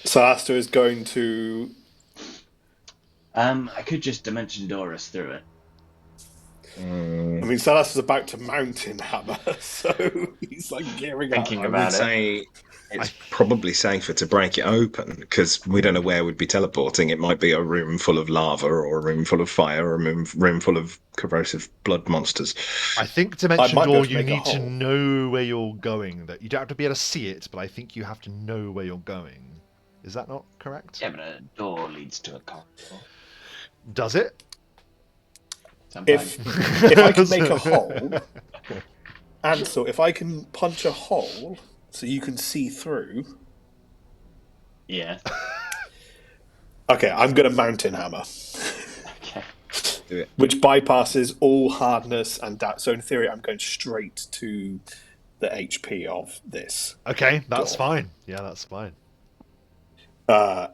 S2: Sylaster is going to...
S4: I could just Dimension Door us through it.
S2: I mean, Sylaster's about to mountain hammer, so he's like gearing
S4: Thinking
S2: up.
S3: I
S4: about
S3: would
S4: it.
S3: say it's probably safer to break it open because we don't know where we'd be teleporting. It might be a room full of lava or a room full of fire or a room full of corrosive blood monsters.
S1: I think
S2: I
S1: Dimension
S2: might be
S1: Door,
S2: able to
S1: you
S2: make a
S1: need to
S2: hole.
S1: know where you're going. That you don't have to be able to see it, but I think you have to know where you're going. Is that not correct?
S4: Yeah, but a door leads to a corridor.
S1: Does it?
S4: Sometimes.
S2: If I can make a hole, Ansel, if I can punch a hole so you can see through...
S4: Yeah.
S2: Okay, I'm going to mountain hammer.
S4: Okay.
S3: Do it.
S2: Which bypasses all hardness and doubt. So in theory, I'm going straight to the HP of this.
S1: Okay, that's
S2: door.
S1: fine. Yeah, that's fine.
S2: So...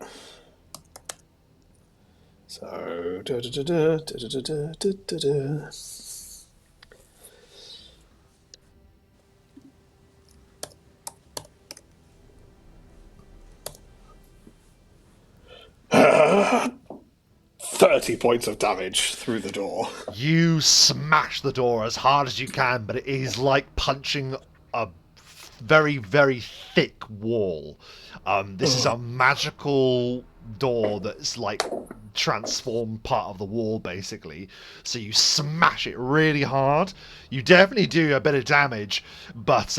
S2: 30 points of damage through the door.
S1: You smash the door as hard as you can, but it is like punching a very, very thick wall. This is a magical door that's like transformed part of the wall, basically. So you smash it really hard. You definitely do a bit of damage, but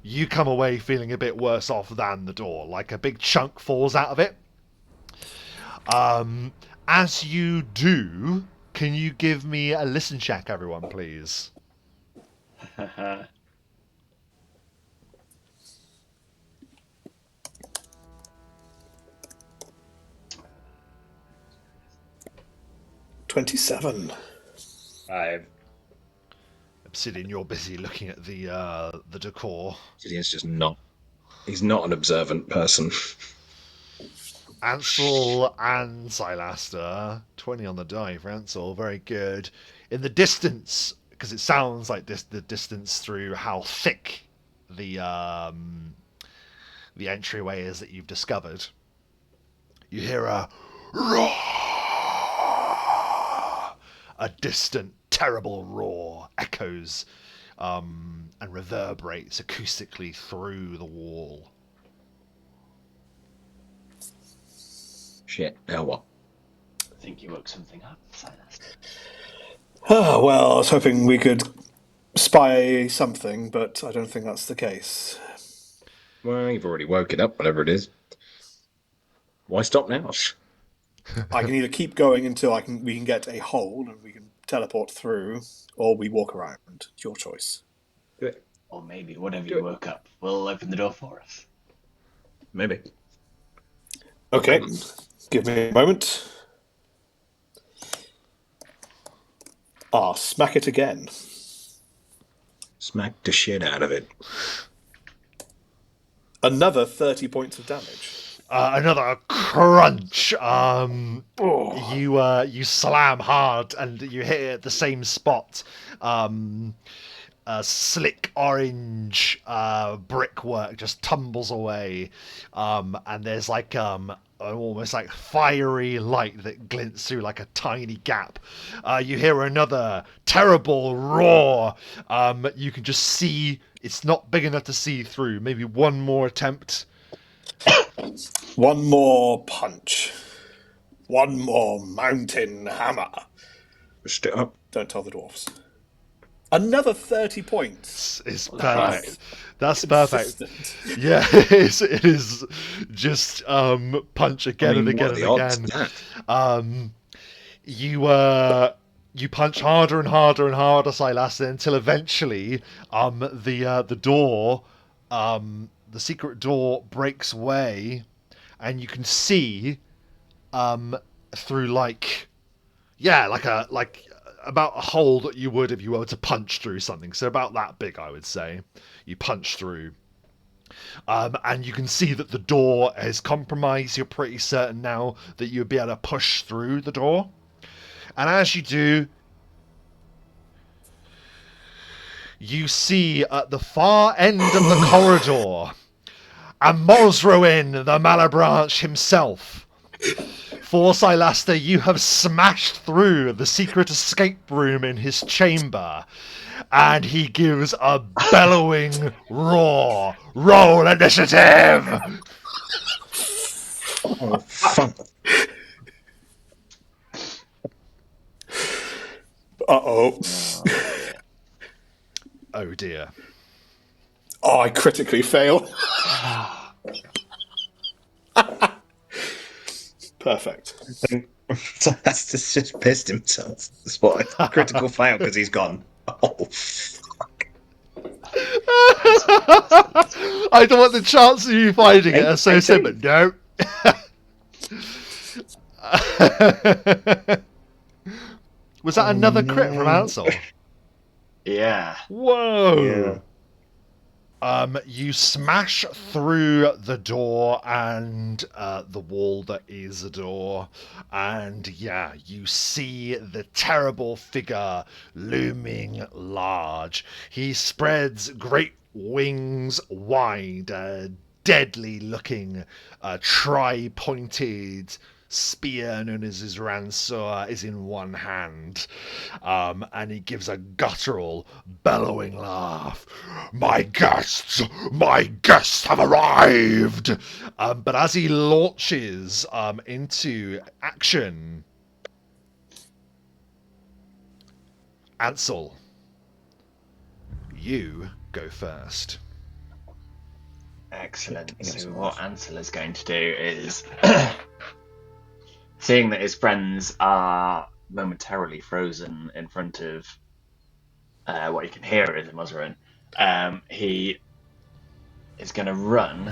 S1: you come away feeling a bit worse off than the door. Like a big chunk falls out of it. As you do, can you give me a listen check, everyone, please?
S2: 27.
S3: 5.
S1: Obsidian, you're busy looking at the decor.
S3: Obsidian's just not. He's not an observant person.
S1: Ansel and Sylaster, 20 on the die for Ansel, very good. In the distance, because it sounds like the distance through how thick the the entryway is that you've discovered, you hear a roar, a distant, terrible roar echoes and reverberates acoustically through the wall.
S3: Shit, now what?
S4: I think you woke something up, Sylaster.
S2: Oh, well, I was hoping we could spy something, but I don't think that's the case.
S3: Well, you've already woken up, whatever it is. Why stop now?
S2: I can either keep going until we can get a hole and we can teleport through, or we walk around. It's your choice.
S3: Do it.
S4: Or maybe whatever
S3: Do
S4: you
S3: it.
S4: woke up will open the door for us.
S3: Maybe.
S2: Okay, give me a moment. Smack it again.
S3: Smack the shit out of it.
S2: Another 30 points of damage.
S1: Another crunch. You slam hard and you hit it at the same spot. Slick orange brickwork just tumbles away, and there's like almost like fiery light that glints through like a tiny gap. You hear another terrible roar. You can just see it's not big enough to see through. Maybe one more attempt.
S2: One more punch. One more mountain hammer.
S3: Push it up.
S2: Don't tell the dwarves. Another 30 points.
S1: It's
S4: Nice.
S1: perfect. That's perfect.
S2: Consistent.
S1: Yeah, it is just punch again and again
S3: what
S1: and
S3: are the odds
S1: again.
S3: of that?
S1: You punch harder and harder and harder, Sylaster, until eventually the door, the secret door breaks away, and you can see through like about a hole that you would if you were to punch through something. So about that big, I would say. You punch through. And you can see that the door is compromised. You're pretty certain now that you'll be able to push through the door. And as you do, you see at the far end of the corridor a Mosroin, the Malabranche himself. For Sylaster, you have smashed through the secret escape room in his chamber, and he gives a bellowing roar. Roll initiative!
S3: Oh, fuck.
S2: Uh-oh.
S1: Oh dear.
S2: Oh, I critically fail. Perfect.
S3: That's just pissed himself. That's what critical fail because he's gone. Oh, fuck.
S1: I don't want the chance of you finding it are so
S3: 18.
S1: simple. No. Was that another crit from Ansel?
S4: Yeah.
S1: Whoa! You smash through the door and the wall that is the door, and yeah, you see the terrible figure looming large. He spreads great wings wide, deadly-looking, tri-pointed spear known as his ransor is in one hand, and he gives a guttural, bellowing laugh. My guests have arrived! But as he launches into action, Ansel, you go first.
S4: Excellent. So what Ansel is going to do is, seeing that his friends are momentarily frozen in front of what you can hear is a Muzzarin, he is going to run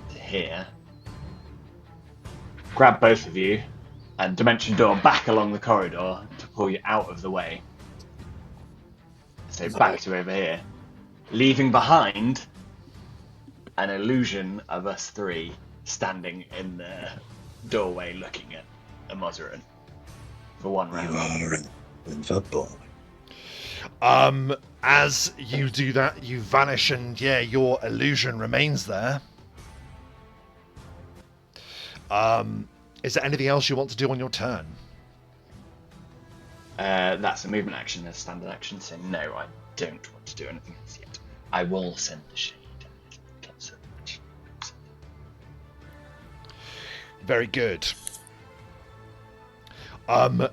S4: to here, grab both of you, and dimension door back along the corridor to pull you out of the way. So back to over here, leaving behind an illusion of us three standing in the doorway looking at a Muzzarin for one round.
S3: You are a boy.
S1: As you do that, you vanish, and yeah, your illusion remains there. Is there anything else you want to do on your turn?
S4: That's a movement action, a standard action, so no, I don't want to do anything else yet. I will send the shade a little closer.
S1: Very good.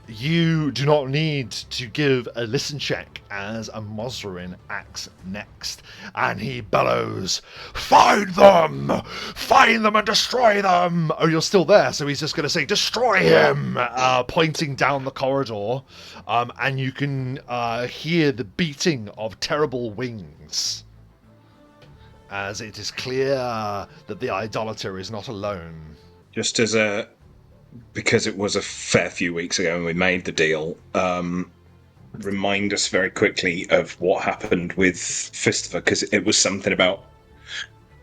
S1: You do not need to give a listen check as a Mosrin acts next, and he bellows, "Find them! Find them and destroy them!" Oh, you're still there, so he's just going to say, "Destroy him!" Pointing down the corridor, and you can hear the beating of terrible wings, as it is clear that the idolater is not alone.
S3: Just as because it was a fair few weeks ago when we made the deal, remind us very quickly of what happened with Fistifer, because it was something about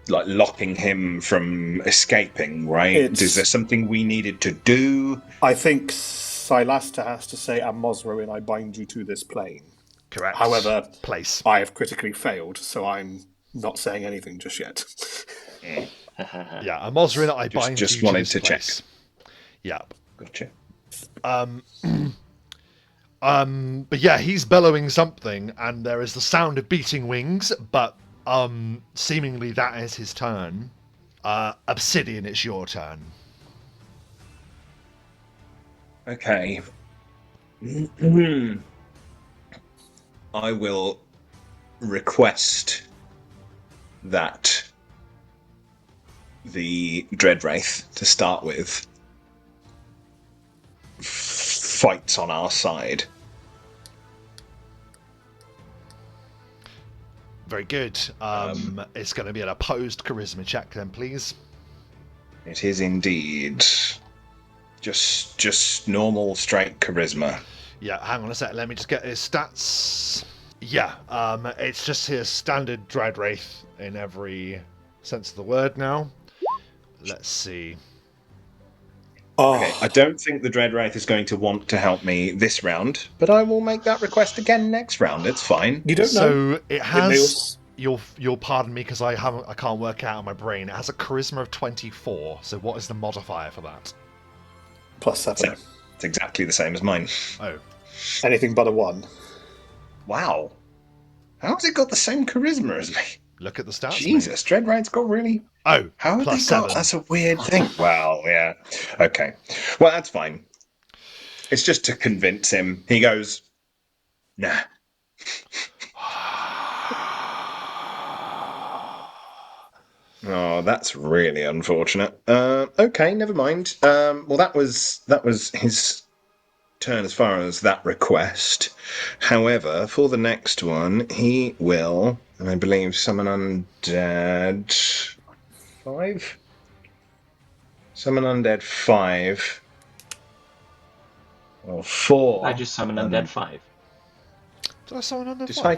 S3: like locking him from escaping, right? Is there something we needed to do?
S2: I think Sylaster has to say, "Amosroin, I bind you to this plane."
S1: Correct.
S2: However,
S1: place.
S2: I have critically failed, so I'm not saying anything just yet.
S1: Yeah, a Mosrin, I bind
S3: just
S1: you to
S3: wanted
S1: this
S3: to
S1: place.
S3: check.
S1: Yep.
S3: Gotcha.
S1: But yeah, he's bellowing something, and there is the sound of beating wings, but seemingly that is his turn. Obsidian, it's your turn.
S3: Okay. I will request that the Dreadwraith, to start with, fights on our side.
S1: Very good. It's going to be an opposed charisma check then, please.
S3: It is indeed. Just normal straight charisma.
S1: Yeah, hang on a sec. Let me just get his stats. Yeah, it's just his standard Dreadwraith in every sense of the word now. Let's see.
S3: Okay, I don't think the Dreadwraith is going to want to help me this round, but I will make that request again next round. It's fine.
S2: You don't know.
S1: So it has. You'll pardon me because I can't work it out in my brain. It has a charisma of 24. So what is the modifier for that?
S2: +7.
S3: It's exactly the same as mine.
S1: Oh,
S2: Anything but a 1.
S3: Wow. How has it got the same charisma as me?
S1: look at the stats.
S3: Jesus, Dreadwright's got really...
S1: Oh,
S3: How have they
S1: +7.
S3: got... That's a weird thing. Well, yeah. Okay. Well, that's fine. It's just to convince him. He goes, nah. Oh, that's really unfortunate. Okay, never mind. Well, that was his turn as far as that request. However, for the next one, he will, I believe, summon undead 5. Summon undead 5. Or 4.
S4: I just summoned Undead 5.
S1: Did I summon under
S3: Did
S1: 5?
S3: I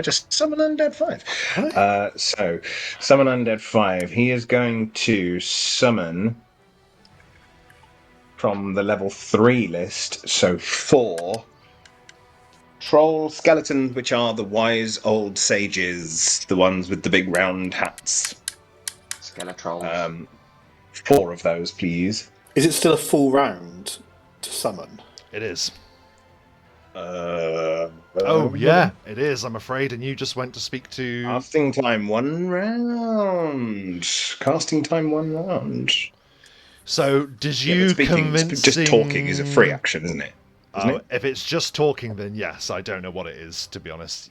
S3: just summon undead 5? So summon undead 5. He is going to summon from the level 3 list, so 4 troll skeletons, which are the wise old sages, the ones with the big round hats.
S4: Skeletrolls.
S3: 4 of those, please.
S2: Is it still a full round to summon?
S1: It is.
S3: Oh,
S1: Yeah, it is, I'm afraid. And you just went to speak to...
S3: Casting time 1 round. Casting time 1 round.
S1: So, did you convince...
S3: Just talking is a free action, isn't it?
S1: If it's just talking, then yes. I don't know what it is, to be honest.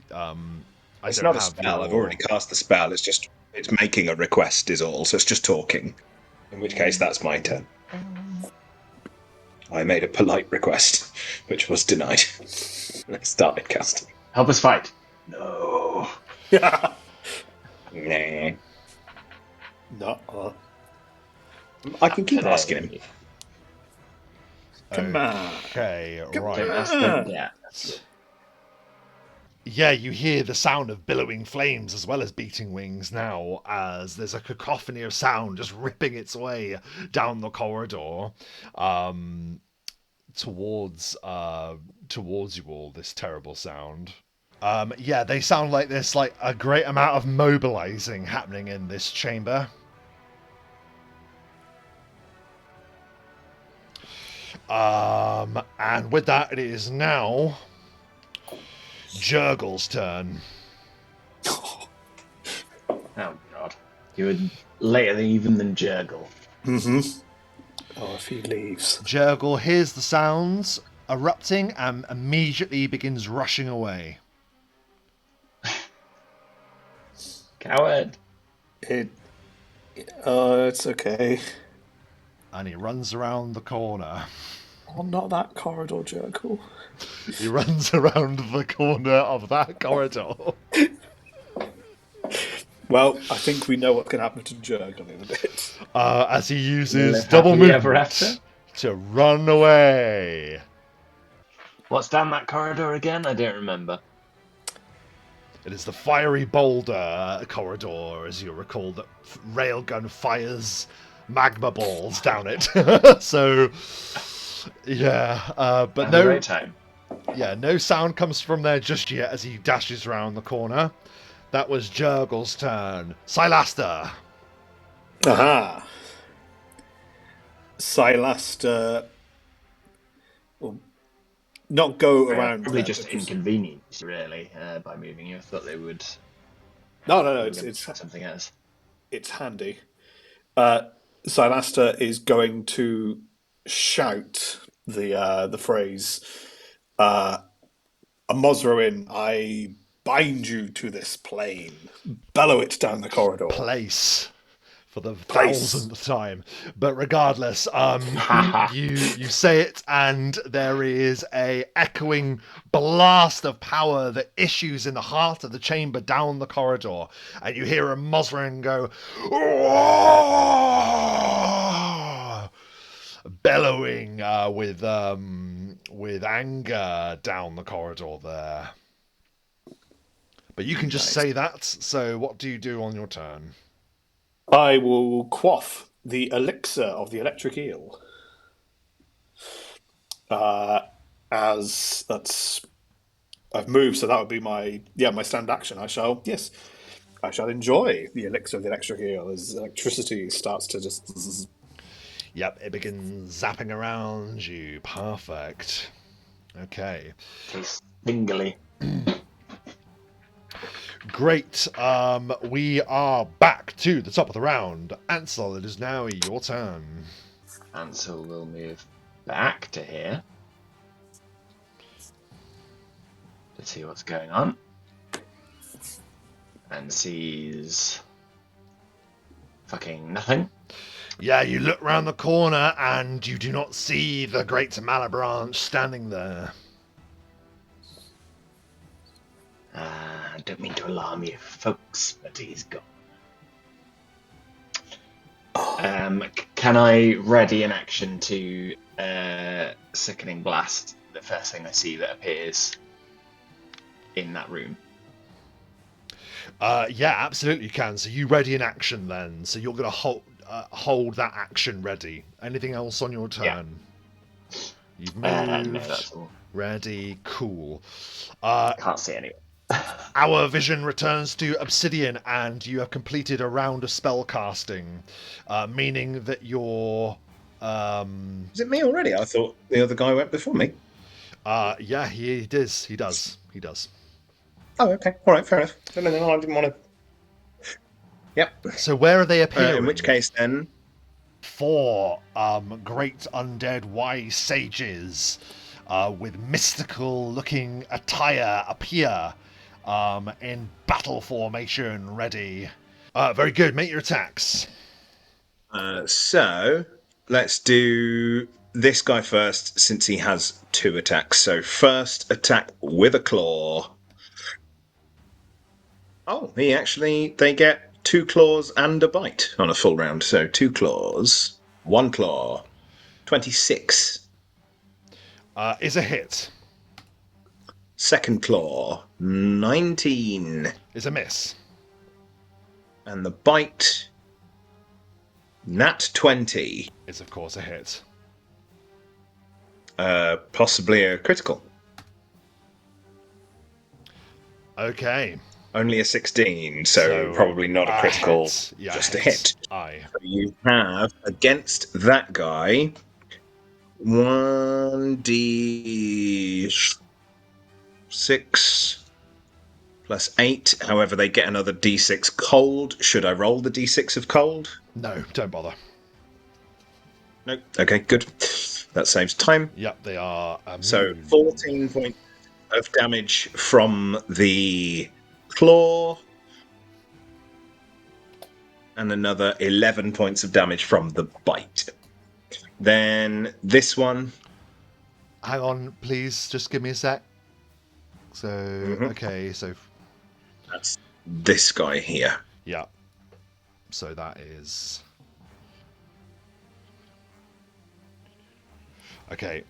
S3: It's not a spell. I've already cast the spell. It's making a request is all. So it's just talking. In which case, that's my turn. I made a polite request, which was denied. I started casting.
S4: Help us fight. No.
S3: Nah.
S2: No.
S3: I can keep asking him.
S2: Come on.
S1: Okay,
S2: Come
S1: right.
S2: on.
S4: Yeah.
S1: Yeah, you hear the sound of billowing flames as well as beating wings now, as there's a cacophony of sound just ripping its way down the corridor towards you all, this terrible sound. Yeah, they sound like there's like a great amount of mobilizing happening in this chamber. And with that, it is now Jurgle's turn.
S4: Oh god. You were later even than Jurgle.
S2: Mm-hmm. Oh, if he leaves.
S1: Jurgle hears the sounds erupting and immediately begins rushing away.
S4: Coward.
S2: It's okay.
S1: And he runs around the corner.
S2: Oh, not that corridor, Jurgle.
S1: He runs around the corner of that corridor.
S2: Well, I think we know what's going to happen to Jurgle in a bit.
S1: As he uses
S4: Live
S1: double
S4: happily ever
S1: movement
S4: after?
S1: to run away.
S4: What's down that corridor again? I don't remember.
S1: It is the fiery boulder corridor, as you recall, that Railgun fires magma balls down it. So, yeah, but
S4: Have a
S1: no,
S4: great time.
S1: yeah, no sound comes from there just yet as he dashes around the corner. That was Jurgle's turn. Sylaster.
S2: Aha! Sylaster will not go around.
S4: Probably
S2: there,
S4: just
S2: because-
S4: inconvenienced, really, by moving you. I thought they would.
S2: No.
S4: It's
S2: It's
S4: something else.
S2: it's handy. Sylaster is going to shout the phrase, Amosroin, I bind you to this plane. Bellow it down the corridor.
S1: Place. For the
S2: Place.
S1: 1000th time. But regardless, you say it, and there is a echoing blast of power that issues in the heart of the chamber down the corridor, and you hear a Mosrin go, "Roar!" bellowing with anger down the corridor there. But you can just say that. So what do you do on your turn?
S2: I will quaff the elixir of the electric eel. As that's I've moved, so that would be my stand action. I shall enjoy the elixir of the electric eel as electricity starts to just.
S1: Yep, it begins zapping around you. Perfect. Okay.
S4: Tastes tingly.
S1: Great. We are back to the top of the round. Ansel, it is now your turn.
S4: Ansel will move back to here to see what's going on, and sees fucking nothing.
S1: Yeah, you look round the corner and you do not see the great Malabranche standing there.
S4: I don't mean to alarm you, folks, but he's gone. Can I ready an action to Sickening Blast the first thing I see that appears in that room?
S1: Yeah, absolutely you can. So you ready in action then. So you're going to hold that action ready. Anything else on your turn?
S4: Yeah.
S1: You've moved.
S4: No, that's all.
S1: Ready. Cool.
S4: Can't see anyone.
S1: Our vision returns to Obsidian, and you have completed a round of spell casting, meaning that you're...
S3: Is it me already? I thought the other guy went before me.
S1: Yeah, he does. He does.
S3: Oh, okay. All right, fair enough. No, I didn't want to. Yep.
S1: So where are they appearing?
S3: In which case, then...
S1: 4 great undead wise sages with mystical-looking attire appear in battle formation, ready. Very good. Make your attacks.
S3: So, let's do this guy first, since he has 2 attacks. So, first attack with a claw. Oh, they get 2 claws and a bite on a full round. So, 2 claws, 1 claw, 26.
S1: Is a hit.
S3: Second claw, 19.
S1: Is a miss.
S3: And the bite, nat 20.
S1: Is of course a hit.
S3: Possibly a critical.
S1: Okay.
S3: Only a 16, so probably not a critical,
S1: hit. Yeah,
S3: just a hit.
S1: Aye.
S3: So you have against that guy 1d6 plus 8. However, they get another d6 cold. Should I roll the d6 of cold?
S1: No, don't bother.
S3: Nope. Okay, good. That saves time.
S1: Yep, they are immune.
S3: So 14 points of damage from the claw, and another 11 points of damage from the bite. Then this one.
S1: Hang on, please. Just give me a sec. So, okay, so...
S3: That's this guy here.
S1: Yeah. So that is... Okay.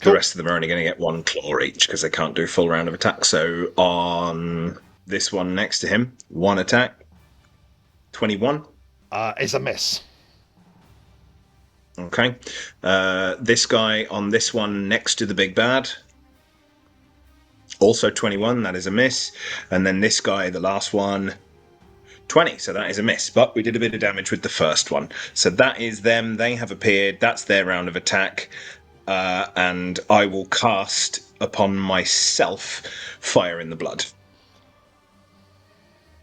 S3: The rest of them are only going to get one claw each because they can't do a full round of attack. So on this one next to him, one attack. 21.
S1: Is a miss.
S3: Okay. This guy on this one next to the big bad. Also 21, that is a miss. And then this guy, the last one, 20, so that is a miss. But we did a bit of damage with the first one. So that is them. They have appeared. That's their round of attack. And I will cast upon myself Fire in the Blood.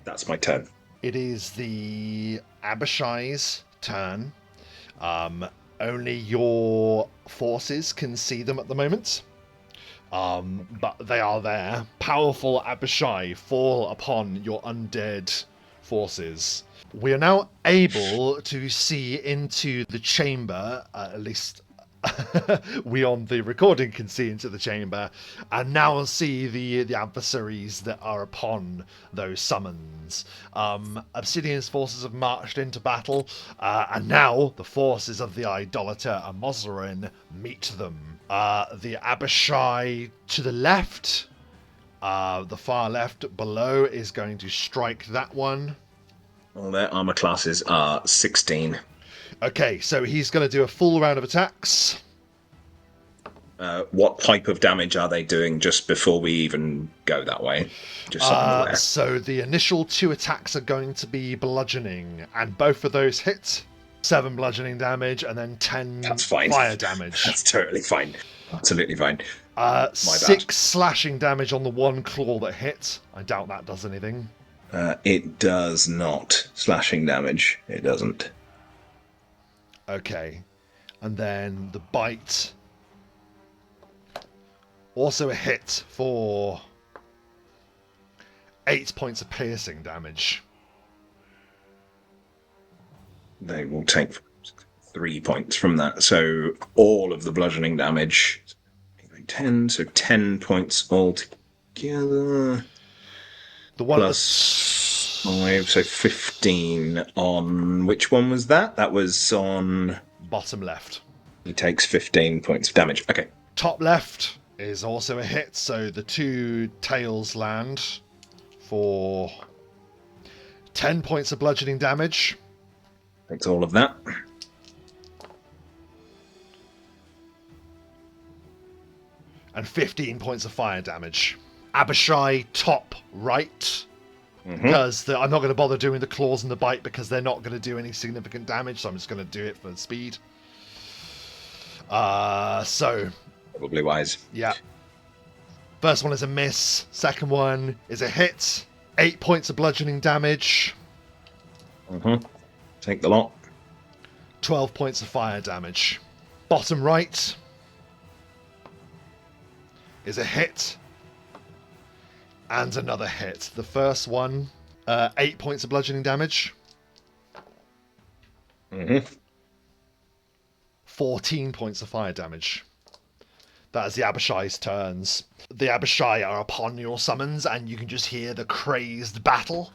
S3: That's my turn.
S1: It is the Abishai's turn. Only your forces can see them at the moment. But they are there. Powerful Abishai fall upon your undead forces. We are now able to see into the chamber, at least we on the recording can see into the chamber, and now see the adversaries that are upon those summons. Obsidian's forces have marched into battle, and now the forces of the idolater Amozarin meet them. The Abishai to the left, the far left below, is going to strike that one.
S3: All their armor classes are 16.
S1: Okay, so he's going to do a full round of attacks.
S3: What type of damage are they doing just before we even go that way? Just so I'm aware.
S1: So the initial 2 attacks are going to be bludgeoning, and both of those hit. 7 bludgeoning damage, and then 10
S3: That's fine.
S1: fire damage.
S3: That's totally fine. Absolutely fine.
S1: 6 slashing damage on the one claw that hit. I doubt that does anything.
S3: It does not. Slashing damage. It doesn't.
S1: Okay. And then the bite. Also a hit for 8 points of piercing damage.
S3: They will take 3 points from that. So all of the bludgeoning damage. 10, so 10 points altogether.
S1: The one
S3: plus 5, so 15 on... Which one was that? That was on...
S1: Bottom left.
S3: He takes 15 points of damage. Okay.
S1: Top left is also a hit, so the 2 tails land for 10 points of bludgeoning damage.
S3: Takes all of that.
S1: And 15 points of fire damage. Abishai top right. Because I'm not going to bother doing the claws and the bite because they're not going to do any significant damage, so I'm just going to do it for speed. So...
S3: Probably wise.
S1: Yeah. First one is a miss. Second one is a hit. 8 points of bludgeoning damage.
S3: Take the lot.
S1: 12 points of fire damage. Bottom right is a hit. And another hit. The first one, 8 points of bludgeoning damage. 14 points of fire damage. That is the Abishai's turns. The Abishai are upon your summons, and you can just hear the crazed battle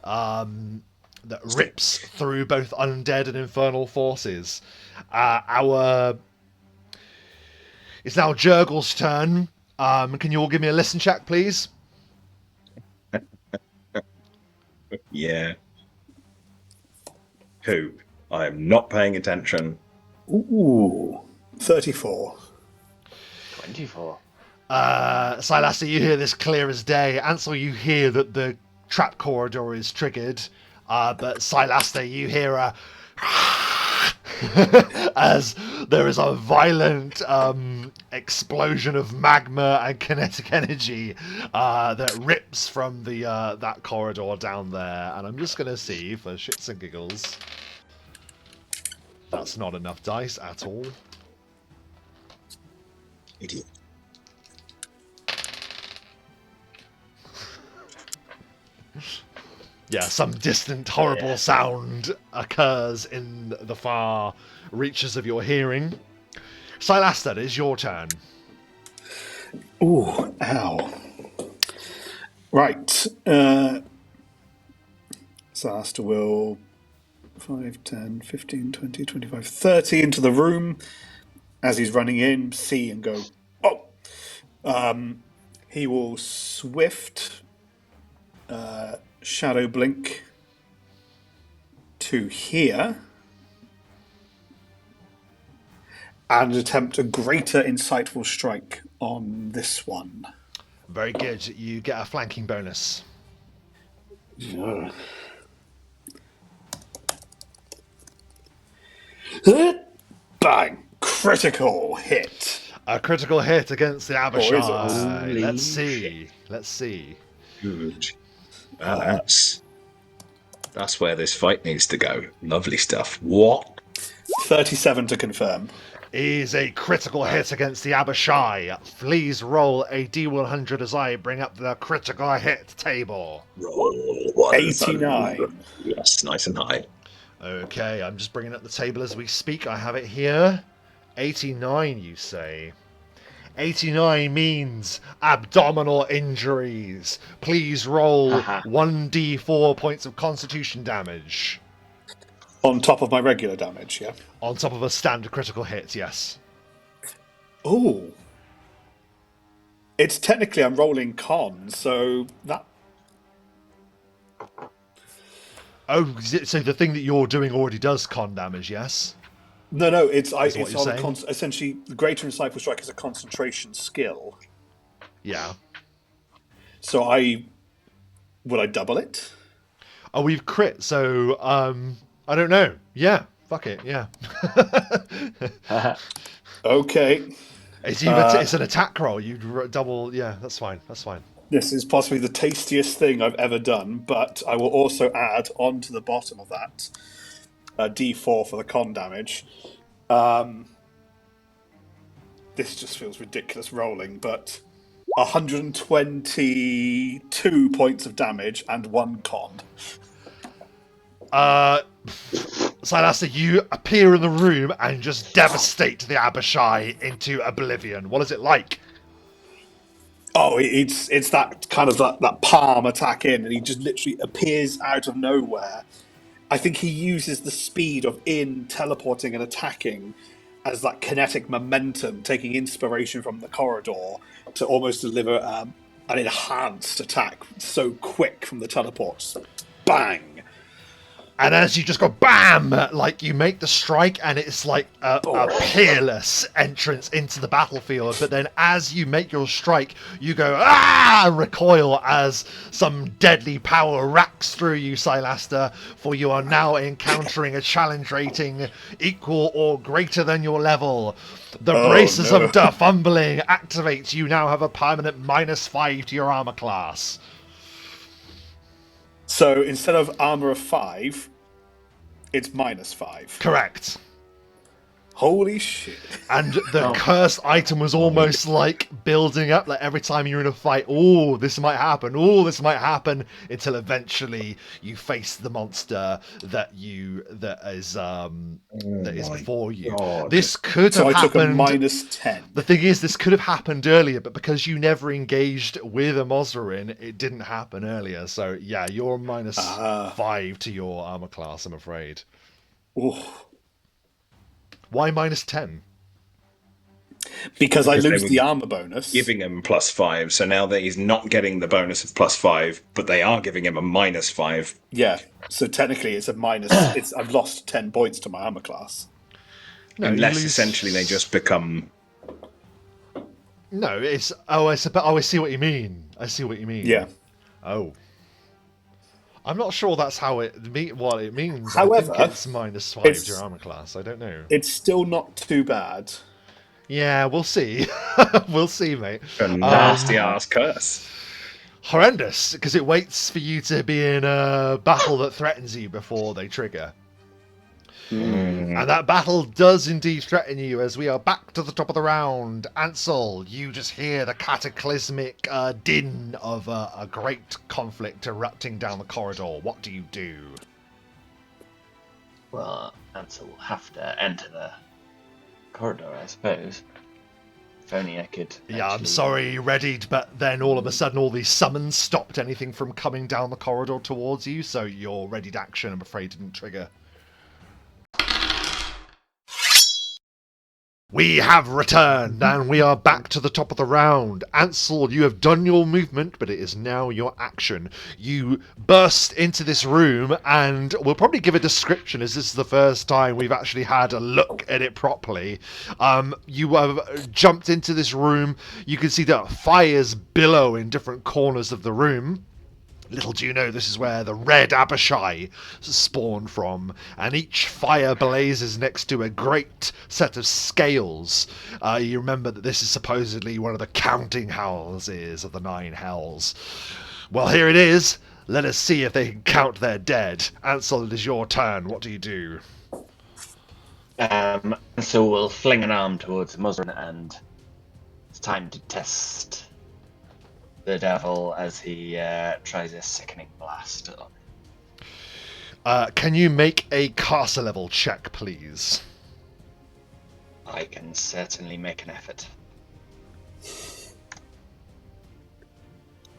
S1: that rips through both undead and infernal forces. It's now Jurgle's turn. Can you all give me a listen check, please?
S3: Yeah. Who? I am not paying attention.
S2: Ooh, 34.
S4: 24.
S1: Sylaster, you hear this clear as day. Ansel, you hear that the trap corridor is triggered. But Sylaster, you hear a as there is a violent explosion of magma and kinetic energy that rips from the that corridor down there. And I'm just going to see for shits and giggles. That's not enough dice at all.
S3: Idiot.
S1: Yeah, some distant, horrible sound occurs in the far reaches of your hearing. Sylaster, it is your turn.
S2: Ooh, ow. Right. Sylaster will 5, 10, 15, 20, 25, 30 into the room as he's running in, see and go, oh! He will swift shadow blink to here and attempt a greater insightful strike on this one.
S1: Very good. You get a flanking bonus.
S2: Yeah. Bang! Critical hit.
S1: A critical hit against the Abishai.
S2: Holy
S1: Let's see. Let's see.
S3: Good. That's where this fight needs to go. Lovely stuff. What?
S2: 37 to confirm.
S1: Is a critical hit against the Abishai. Please roll a D100 as I bring up the critical hit table.
S3: Roll 1.
S2: 89.
S3: Yes, nice and high.
S1: Okay, I'm just bringing up the table as we speak. I have it here. 89, you say. 89 means abdominal injuries. Please roll 1d4 points of constitution damage.
S2: On top of my regular damage, yeah?
S1: On top of a standard critical hit, yes.
S2: Oh. It's technically I'm rolling con, so that...
S1: Oh, so the thing that you're doing already does con damage, yes?
S2: No, it's
S1: what
S2: it's
S1: you're
S2: on
S1: saying?
S2: essentially the greater insightful strike is a concentration skill.
S1: Yeah.
S2: So would I double it?
S1: Oh, we've crit, so I don't know. Yeah, fuck it, yeah.
S2: Okay.
S1: It's an attack roll. You double, yeah, that's fine. That's fine.
S2: This is possibly the tastiest thing I've ever done, but I will also add onto the bottom of that a D4 for the con damage. This just feels ridiculous rolling, but 122 points of damage and 1 con.
S1: Sylaster, you appear in the room and just devastate the Abishai into oblivion. What is it like?
S2: Oh, it's that kind of that palm attack in, and he just literally appears out of nowhere. I think he uses the speed of teleporting and attacking as that kinetic momentum, taking inspiration from the corridor to almost deliver an enhanced attack so quick from the teleports. Bang!
S1: And as you just go BAM! Like you make the strike and it's like a peerless entrance into the battlefield. But then as you make your strike, you go ah! Recoil as some deadly power racks through you, Sylaster, for you are now encountering a challenge rating equal or greater than your level. The braces of fumbling activates. You now have a permanent -5 to your armor class.
S2: So instead of armor of 5, it's -5.
S1: Correct.
S2: Holy shit.
S1: And the cursed item was almost like building up, like every time you're in a fight, oh, this might happen, until eventually you face the monster that is before you.
S3: God.
S1: This could have
S2: So I took a
S1: happened.
S2: -10.
S1: The thing is, this could have happened earlier, but because you never engaged with a Mosrin, it didn't happen earlier. So yeah, you're -5 to your armor class, I'm afraid.
S2: Ooh.
S1: Why -10?
S2: Because I
S3: Because they
S2: lose
S3: were
S2: the armor bonus.
S3: Giving him +5, so now that he's not getting the bonus of +5, but they are giving him a -5.
S2: Yeah. So technically, it's a minus. I've lost 10 points to my armor class.
S1: No,
S3: Unless
S1: you lose...
S3: essentially they just become
S1: No, it's... Oh, I see what you mean. I see what you mean.
S2: Yeah.
S1: Oh. I'm not sure that's how what it means.
S2: However,
S1: I think it's -5 to
S2: it's
S1: your armor class. I don't know.
S2: it's still not too bad.
S1: Yeah, we'll see. We'll see, mate.
S3: A nasty ass curse.
S1: Horrendous, because it waits for you to be in a battle that threatens you before they trigger. And that battle does indeed threaten you as we are back to the top of the round. Ansel, you just hear the cataclysmic din of a great conflict erupting down the corridor. What do you do?
S4: Well, Ansel will have to enter the corridor, I suppose. If only I could.
S1: Yeah, I'm
S4: actually-
S1: sorry, readied, but then all of a sudden all these summons stopped anything from coming down the corridor towards you, so your readied action, I'm afraid, didn't trigger. We have returned, and we are back to the top of the round. Ansel, you have done your movement, but it is now your action. You burst into this room, and we'll probably give a description, as this is the first time we've actually had a look at it properly. You have jumped into this room. You can see that fires billow in different corners of the room. Little do you know, this is where the red Abishai spawned from, and each fire blazes next to a great set of scales. You remember that this is supposedly one of the counting houses of the 9 hells. Well, here it is. Let us see if they can count their dead. Ansel, it is your turn. What do you do?
S4: Ansel will fling an arm towards Musrin, and it's time to test the devil as he tries a sickening blast.
S1: Can you make a caster level check, please?
S4: I can certainly make an effort.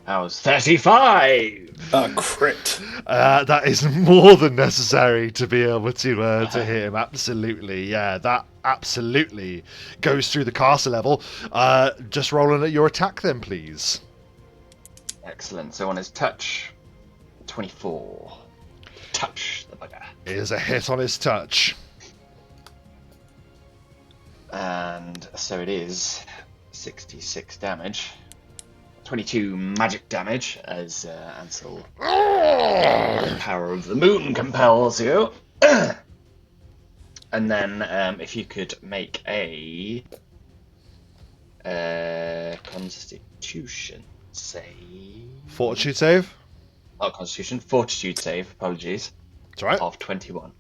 S4: That was 35!
S2: A crit.
S1: That is more than necessary to be able to hit him. Absolutely, yeah, that absolutely goes through the caster level. Just rolling at your attack then, please.
S4: Excellent. So on his touch, 24. Touch the bugger.
S1: Is a hit on his touch.
S4: And so it is 66 damage. 22 magic damage as Ansel, the power of the moon compels you. And then if you could make a constitution save.
S1: Fortitude save.
S4: Oh, constitution. Fortitude save, apologies.
S1: That's right.
S4: Of 21.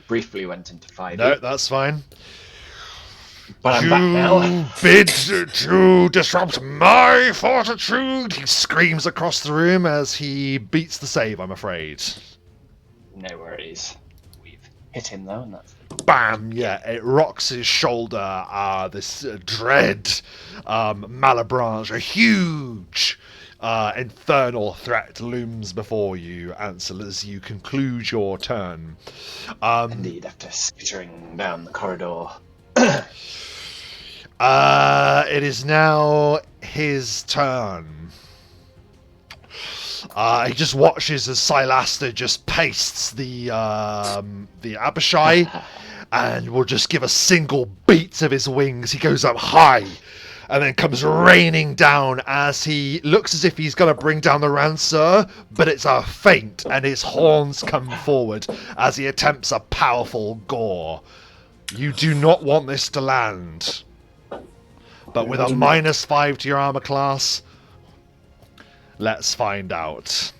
S4: Briefly went into 5.
S1: No, that's fine.
S4: But I'm back now.
S1: You bid to disrupt my fortitude! He screams across the room as he beats the save, I'm afraid.
S4: No worries. We've hit him though, and that's
S1: Bam! Yeah, it rocks his shoulder. This dread Malebranche, a huge infernal threat looms before you, Ansel, as you conclude your turn.
S4: indeed after skittering down the corridor.
S1: It is now his turn. He just watches as Sylaster just pastes the Abishai, and will just give a single beat of his wings. He goes up high, and then comes raining down as he looks as if he's going to bring down the Rancer, but it's a feint, and his horns come forward as he attempts a powerful gore. You do not want this to land. But with a -5 to your armor class, let's find out.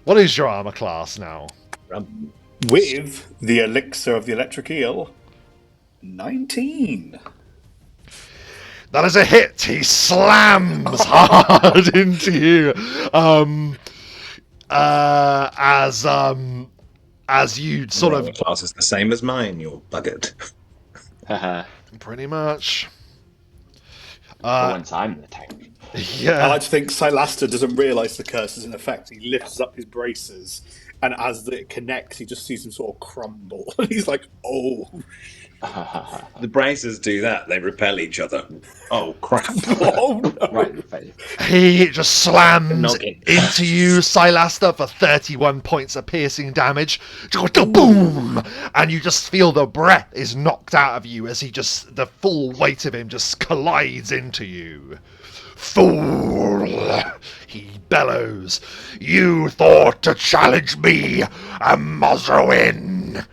S1: What is your armor class now?
S2: With the elixir of the electric eel, 19.
S1: That is a hit. He slams hard into you. As you sort of
S3: class is the same as mine. You're buggered.
S1: pretty much.
S4: For once I'm the tank.
S2: I
S1: Yeah.
S2: like to think Sylaster doesn't realise the curse is in effect. He lifts up his braces and as it connects, he just sees him sort of crumble. And he's like, "Oh,
S3: The bracers do that. They repel each other. Oh, crap.
S2: oh no!"
S4: Right in the face.
S1: He just slams
S3: Noggin.
S1: into you, Sylaster, for 31 points of piercing damage. Boom! And you just feel the breath is knocked out of you as the full weight of him just collides into you. Fool! He bellows. You thought to challenge me, a Mosrowin!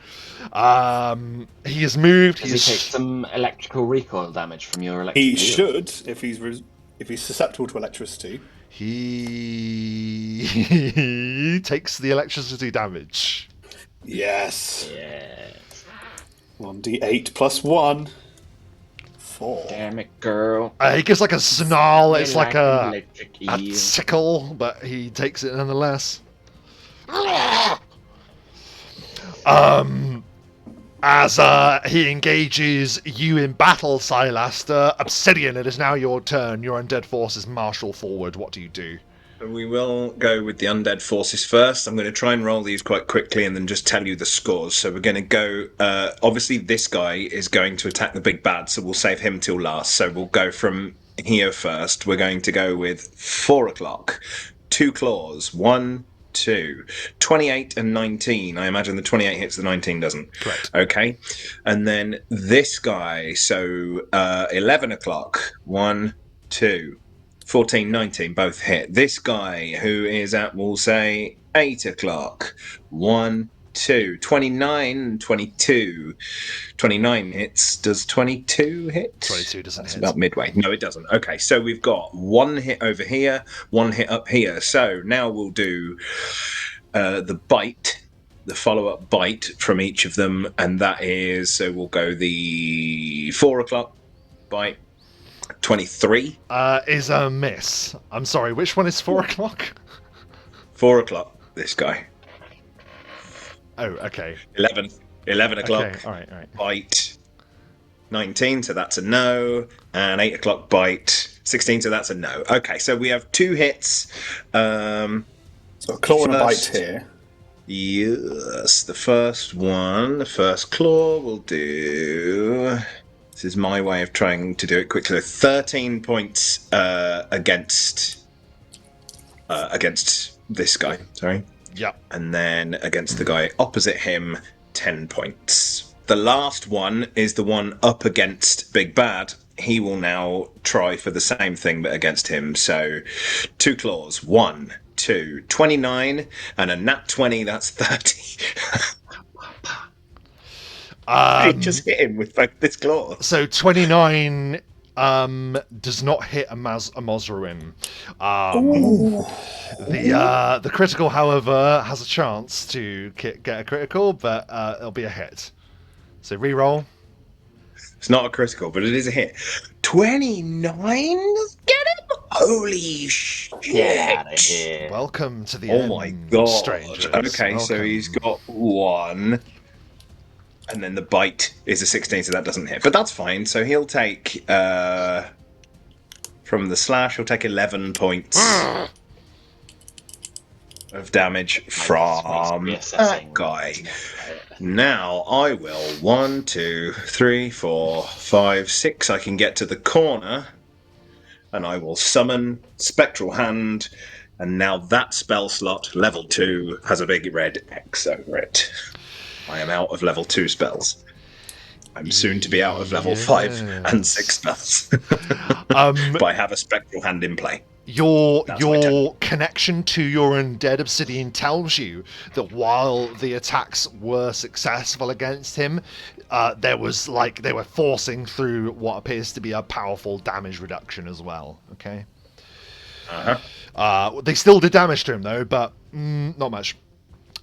S1: He has moved.
S4: Does he take some electrical recoil damage from your electric?
S2: He should if he's susceptible to electricity.
S1: He takes the electricity damage.
S2: Yes.
S4: Yes.
S2: 1d8 plus 1. 4.
S4: Damn it, girl.
S1: He gives like a snarl. It's like a
S4: electric eel.
S1: tickle, but he takes it nonetheless. As he engages you in battle, Sylaster, Obsidian, it is now your turn. Your undead forces marshal forward. What do you do?
S3: We will go with the undead forces first. I'm going to try and roll these quite quickly and then just tell you the scores. So we're going to go... obviously, this guy is going to attack the big bad, so we'll save him till last. So we'll go from here first. We're going to go with 4 o'clock. 2 claws. 1, 2. 28 and 19. I imagine the 28 hits, the 19 doesn't.
S1: Correct.
S3: Okay. And then this guy. So 11 o'clock. 1, 2... 14, 19, both hit. This guy, who is at, we'll say, 8 o'clock. 1, 2, 29, 22. 29 hits. Does 22 hit?
S1: 22 doesn't
S3: That's
S1: hit.
S3: about midway. No, it doesn't. Okay, so we've got 1 hit over here, 1 hit up here. So now we'll do the bite, the follow-up bite from each of them, and that is, so we'll go the 4 o'clock bite. 23.
S1: Is a miss. I'm sorry, which one is 4 o'clock?
S3: 4 o'clock, this guy.
S1: Oh, okay.
S3: 11 o'clock.
S1: Okay, alright.
S3: Bite. 19, so that's a no. And 8 o'clock bite. 16, so that's a no. Okay, so we have 2 hits.
S2: So a claw and a bite here.
S3: Yes, the first claw will do... This is my way of trying to do it quickly. 13 points against this guy. Sorry.
S1: Yep.
S3: And then against the guy opposite him, 10 points. The last one is the one up against Big Bad. He will now try for the same thing, but against him. So 2 claws. 1, 2, 29, and a nat 20. That's 30. He just hit him with both his claws.
S1: So 29 does not hit a Mosrowin. The critical, however, has a chance to get a critical, but it'll be a hit. So re-roll.
S3: It's not a critical, but it is a hit. 29? Get him! Holy shit!
S4: Get out of here.
S1: Welcome to the
S3: Oh
S1: end,
S3: my god.
S1: strangers.
S3: Okay, so
S1: Welcome.
S3: he's got 1. And then the bite is a 16, so that doesn't hit. But that's fine. So he'll take, from the slash, he'll take 11 points of damage from that guy. Now I will 1, 2, 3, 4, 5, 6. I can get to the corner, and I will summon Spectral Hand. And now that spell slot, level 2, has a big red X over it. I am out of level 2 spells. I'm soon to be out of level 5 and 6 spells. But I have a Spectral Hand in play.
S1: Your connection to your undead Obsidian tells you that while the attacks were successful against him, there was they were forcing through what appears to be a powerful damage reduction as well. Okay. They still did damage to him though, but not much.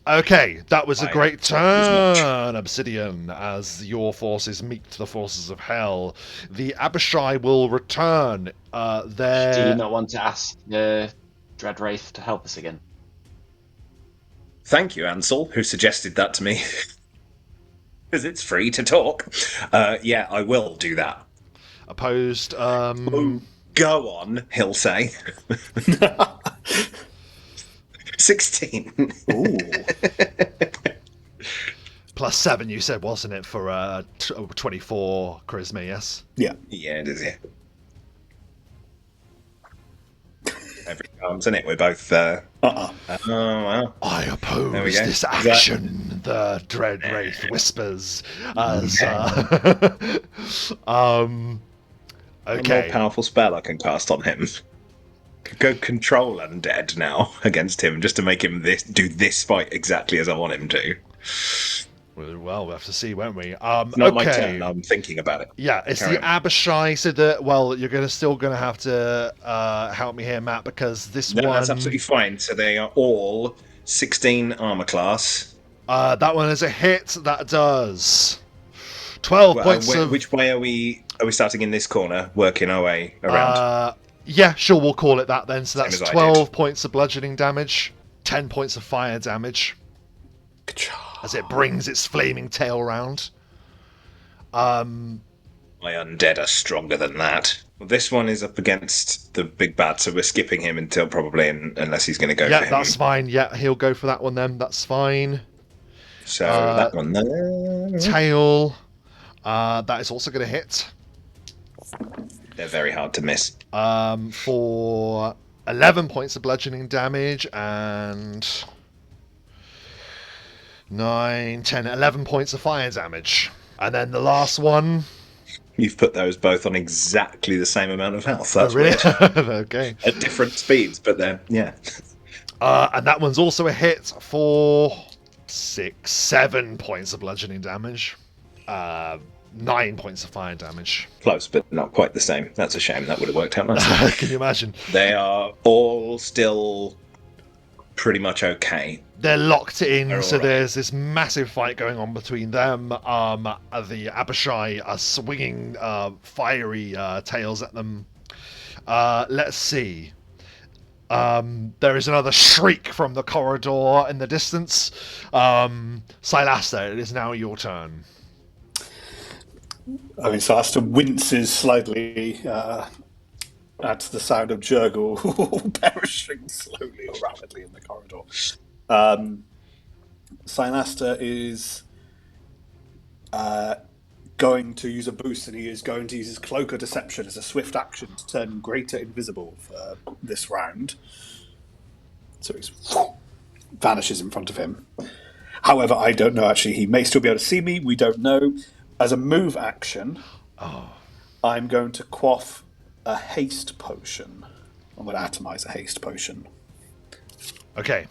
S1: Okay, that was a great turn, Obsidian, as your forces meet the forces of hell. The Abishai will return.
S4: Do you not want to ask the Dread Wraith to help us again?
S3: Thank you, Ansel, who suggested that to me. Because it's free to talk. Yeah, I will do that.
S1: Opposed,
S3: Oh, go on, he'll say. 16.
S2: Ooh.
S1: Plus 7, you said, wasn't it, for 24 charisma? Yes.
S2: Yeah.
S3: Yeah, it is, yeah. Every time's in it. We're both. Oh, wow.
S1: I
S3: There we
S1: oppose
S3: go.
S1: this
S3: Is that-
S1: action, the dread wraith whispers as
S3: A more
S1: okay.
S3: powerful spell I can cast on him. Could go control undead now against him just to make him do this fight exactly as I want him to.
S1: Well, we'll have to see, won't we?
S3: It's not my
S1: Okay.
S3: turn. I'm thinking about it.
S1: Yeah, it's
S3: Carry
S1: the
S3: on.
S1: Abishai, so that, well, you're still gonna have to help me here, Matt, because this
S3: No,
S1: one
S3: that's absolutely fine. So they are all 16 armor class.
S1: that one is a hit. That does 12 points of.
S3: Which way are we? Are we starting in this corner, working our way around?
S1: Yeah, sure, we'll call it that then. So
S3: Same
S1: that's
S3: as I
S1: 12
S3: did.
S1: points of bludgeoning damage, 10 points of fire damage as it brings its flaming tail round.
S3: My undead are stronger than that. Well, this one is up against the big bad, so we're skipping him until probably, unless he's going to go
S1: Yeah,
S3: for him.
S1: that's fine. Yeah, he'll go for that one then. That's fine.
S3: So that one there.
S1: Tail. That is also going to hit.
S3: They're very hard to miss.
S1: For 11 points of bludgeoning damage and 9, 10, 11 points of fire damage. And then the last one.
S3: You've put those both on exactly the same amount of health. That's
S1: Oh, really?
S3: weird.
S1: Okay.
S3: At different speeds, but they're, yeah.
S1: And that one's also a hit for 6, 7 points of bludgeoning damage. 9 points of fire damage.
S3: Close, but not quite the same. That's a shame. That would have worked out nicely.
S1: Can you imagine?
S3: They are all still pretty much okay.
S1: They're locked in,
S3: They're
S1: so
S3: all right.
S1: there's this massive fight going on between them. The Abishai are swinging fiery tails at them. Let's see. There is another shriek from the corridor in the distance. Sylaster, it is now your turn.
S2: I mean, Sylaster winces slightly at the sound of Jurgle perishing slowly or rapidly in the corridor. Sylaster is going to use a boost, and he is going to use his Cloak of Deception as a swift action to turn greater invisible for this round. So he vanishes in front of him. However, I don't know, actually. He may still be able to see me. We don't know. As a move action, I'm going to quaff a haste potion. I'm going to atomize a haste potion.
S1: Okay.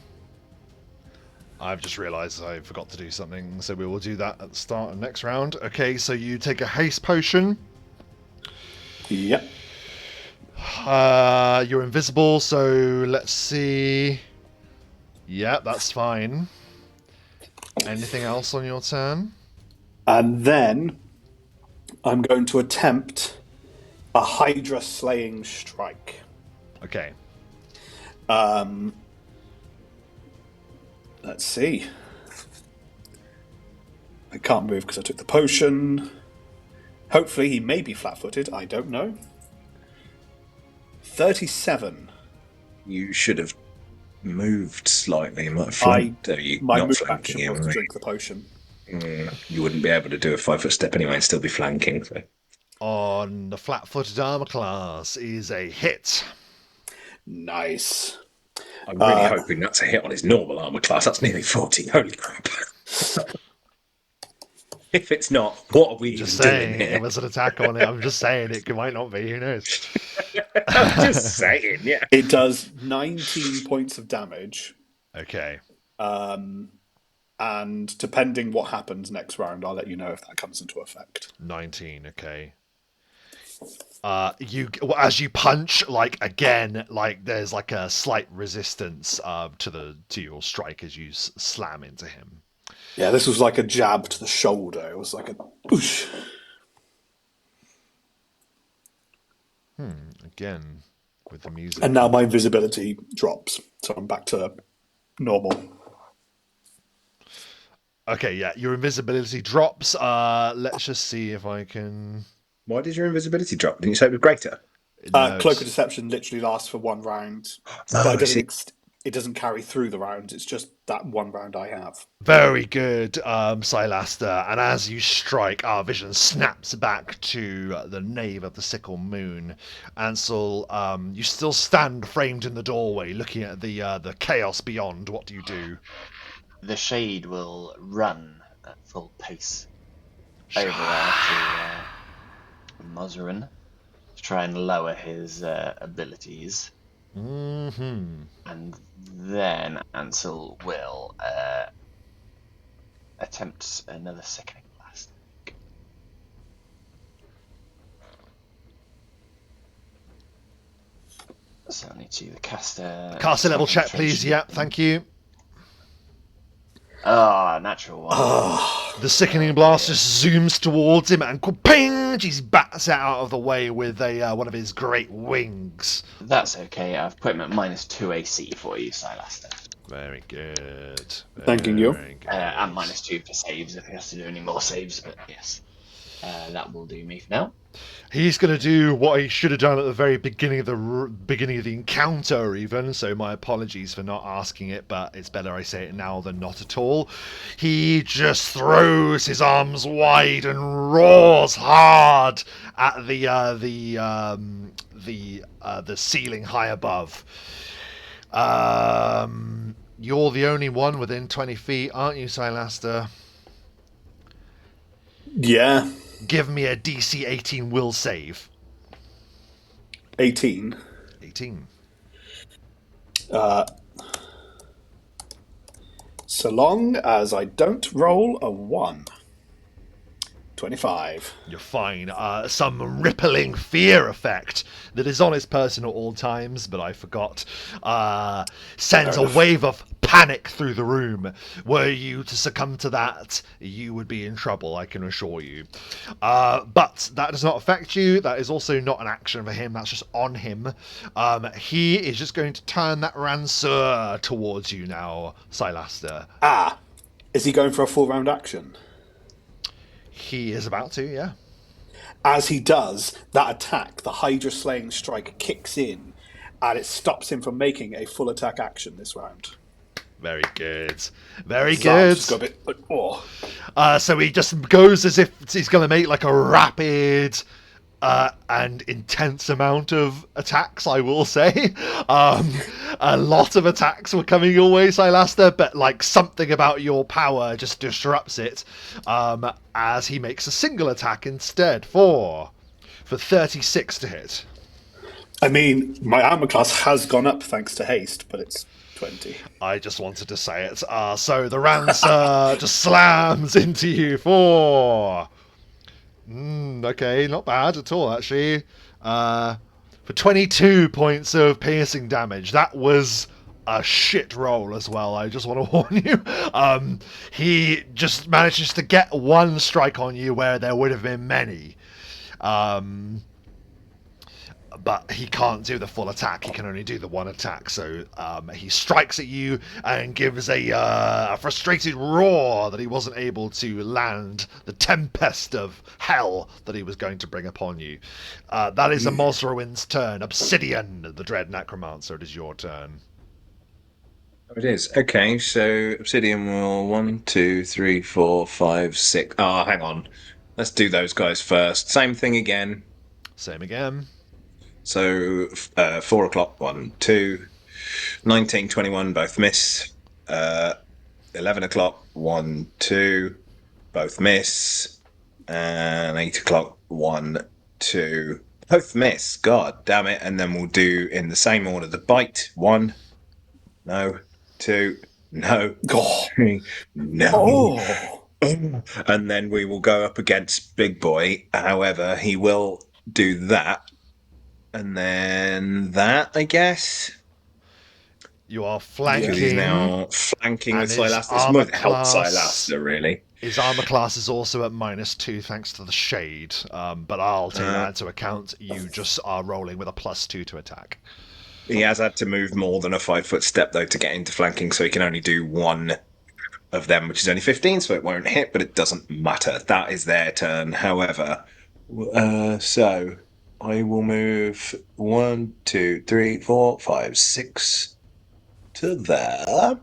S1: I've just realised I forgot to do something, so we will do that at the start of next round. Okay, so you take a haste potion.
S2: Yep.
S1: You're invisible, so let's see. Yeah, that's fine. Anything else on your turn?
S2: And then I'm going to attempt a Hydra slaying strike.
S1: Okay.
S2: Let's see. I can't move because I took the potion. Hopefully he may be flat-footed. I don't know. 37.
S3: You should have moved slightly. You might have flanked.
S2: My
S3: not
S2: move
S3: flanking
S2: action was
S3: him.
S2: to drink the potion.
S3: You wouldn't be able to do a 5-foot step anyway and still be flanking. So.
S1: On the flat-footed armor class is a hit.
S2: Nice.
S3: I'm really hoping that's a hit on his normal armor class. That's nearly 40. Holy crap. If it's not, what are we
S1: Just
S3: doing
S1: saying,
S3: here?
S1: it was an attack on it. I'm just saying it might not be. Who knows?
S3: I'm just saying, yeah.
S2: It does 19 points of damage.
S1: Okay.
S2: And depending what happens next round, I'll let you know if that comes into effect.
S1: 19. Okay. As you punch, again, there's a slight resistance to your strike as you slam into him.
S2: Yeah, this was like a jab to the shoulder. It was like a whoosh.
S1: Again, with the music.
S2: And now my invisibility drops, so I'm back to normal.
S1: Okay, yeah, your invisibility drops. Let's just see if I can.
S3: Why did your invisibility drop? Didn't you say it was greater?
S1: No,
S2: Cloak of Deception literally lasts for one round.
S3: Oh,
S2: But it
S3: I see.
S2: it doesn't carry through the rounds. It's just that one round I have.
S1: Very good, Sylaster. And as you strike, our vision snaps back to the nave of the sickle moon. Ansel, you still stand framed in the doorway, looking at the chaos beyond. What do you do?
S4: The Shade will run at full pace over there to Muzrin to try and lower his abilities.
S1: Mm-hmm.
S4: And then Ansel will attempt another sickening blast. So I need to the caster.
S1: Caster level check, please. Yep, thank you.
S4: Ah, natural one.
S1: The sickening blast just zooms towards him and ping! He bats it out of the way with one of his great wings.
S4: That's okay. I've put him at -2 AC for you, Sylaster.
S1: Very good.
S2: Thanking you.
S4: And -2 for saves if he has to do any more saves, but yes. That will do me for now.
S1: He's going to do what he should have done at the very beginning of the encounter, even. So my apologies for not asking it, but it's better I say it now than not at all. He just throws his arms wide and roars hard at the ceiling high above. You're the only one within 20 feet, aren't you, Sylaster?
S2: Yeah.
S1: Give me a DC 18 will save.
S2: 18.
S1: 18.
S2: So long as I don't roll a 1. 25.
S1: You're fine. Some rippling fear effect that is on his person at all times, but I forgot, sends a wave of panic through the room. Were you to succumb to that, you would be in trouble, I can assure you. But that does not affect you. That is also not an action for him. That's just on him. He is just going to turn that Ranseur towards you now, Sylaster.
S2: Is he going for a full round action?
S1: He is about to, yeah.
S2: As he does, that attack, the Hydra Slaying Strike, kicks in, and it stops him from making a full attack action this round.
S1: Very good. Very good.
S2: Just got a bit,
S1: so he just goes as if he's going to make like a rapid and intense amount of attacks, I will say. A lot of attacks were coming your way, Sylaster, but like something about your power just disrupts it as he makes a single attack instead for 36 to hit.
S2: I mean, my armor class has gone up thanks to haste, but it's 20.
S1: I just wanted to say it. So the Rancer just slams into you for... okay, not bad at all, actually. For 22 points of piercing damage. That was a shit roll as well, I just want to warn you. He just manages to get one strike on you where there would have been many. But he can't do the full attack. He can only do the one attack. So he strikes at you and gives a frustrated roar that he wasn't able to land the tempest of hell that he was going to bring upon you. That is a Mosrowin's turn. Obsidian, the Dread Necromancer, it is your turn.
S3: It is. Okay, so Obsidian will 1, 2, 3, 4, 5, 6. Oh, hang on. Let's do those guys first. Same thing again.
S1: Same again.
S3: So 4 o'clock, 1, 2, 19, 21, both miss. 11 o'clock, 1, 2, both miss. And 8 o'clock, 1, 2, both miss. God damn it. And then we'll do in the same order the bite. 1, no, 2, no, 3, no. And then we will go up against Big Boy. However, he will do that. And then that, I guess.
S1: You are flanking.
S3: He's now flanking with Sylaster. This might help Sylaster, really.
S1: His armor class is also at -2 thanks to the shade. But I'll take that into account. You just are rolling with a +2 to attack.
S3: He has had to move more than a 5-foot step, though, to get into flanking, so he can only do one of them, which is only 15, so it won't hit, but it doesn't matter. That is their turn. However, so I will move 1, 2, 3, 4, 5, 6, to there.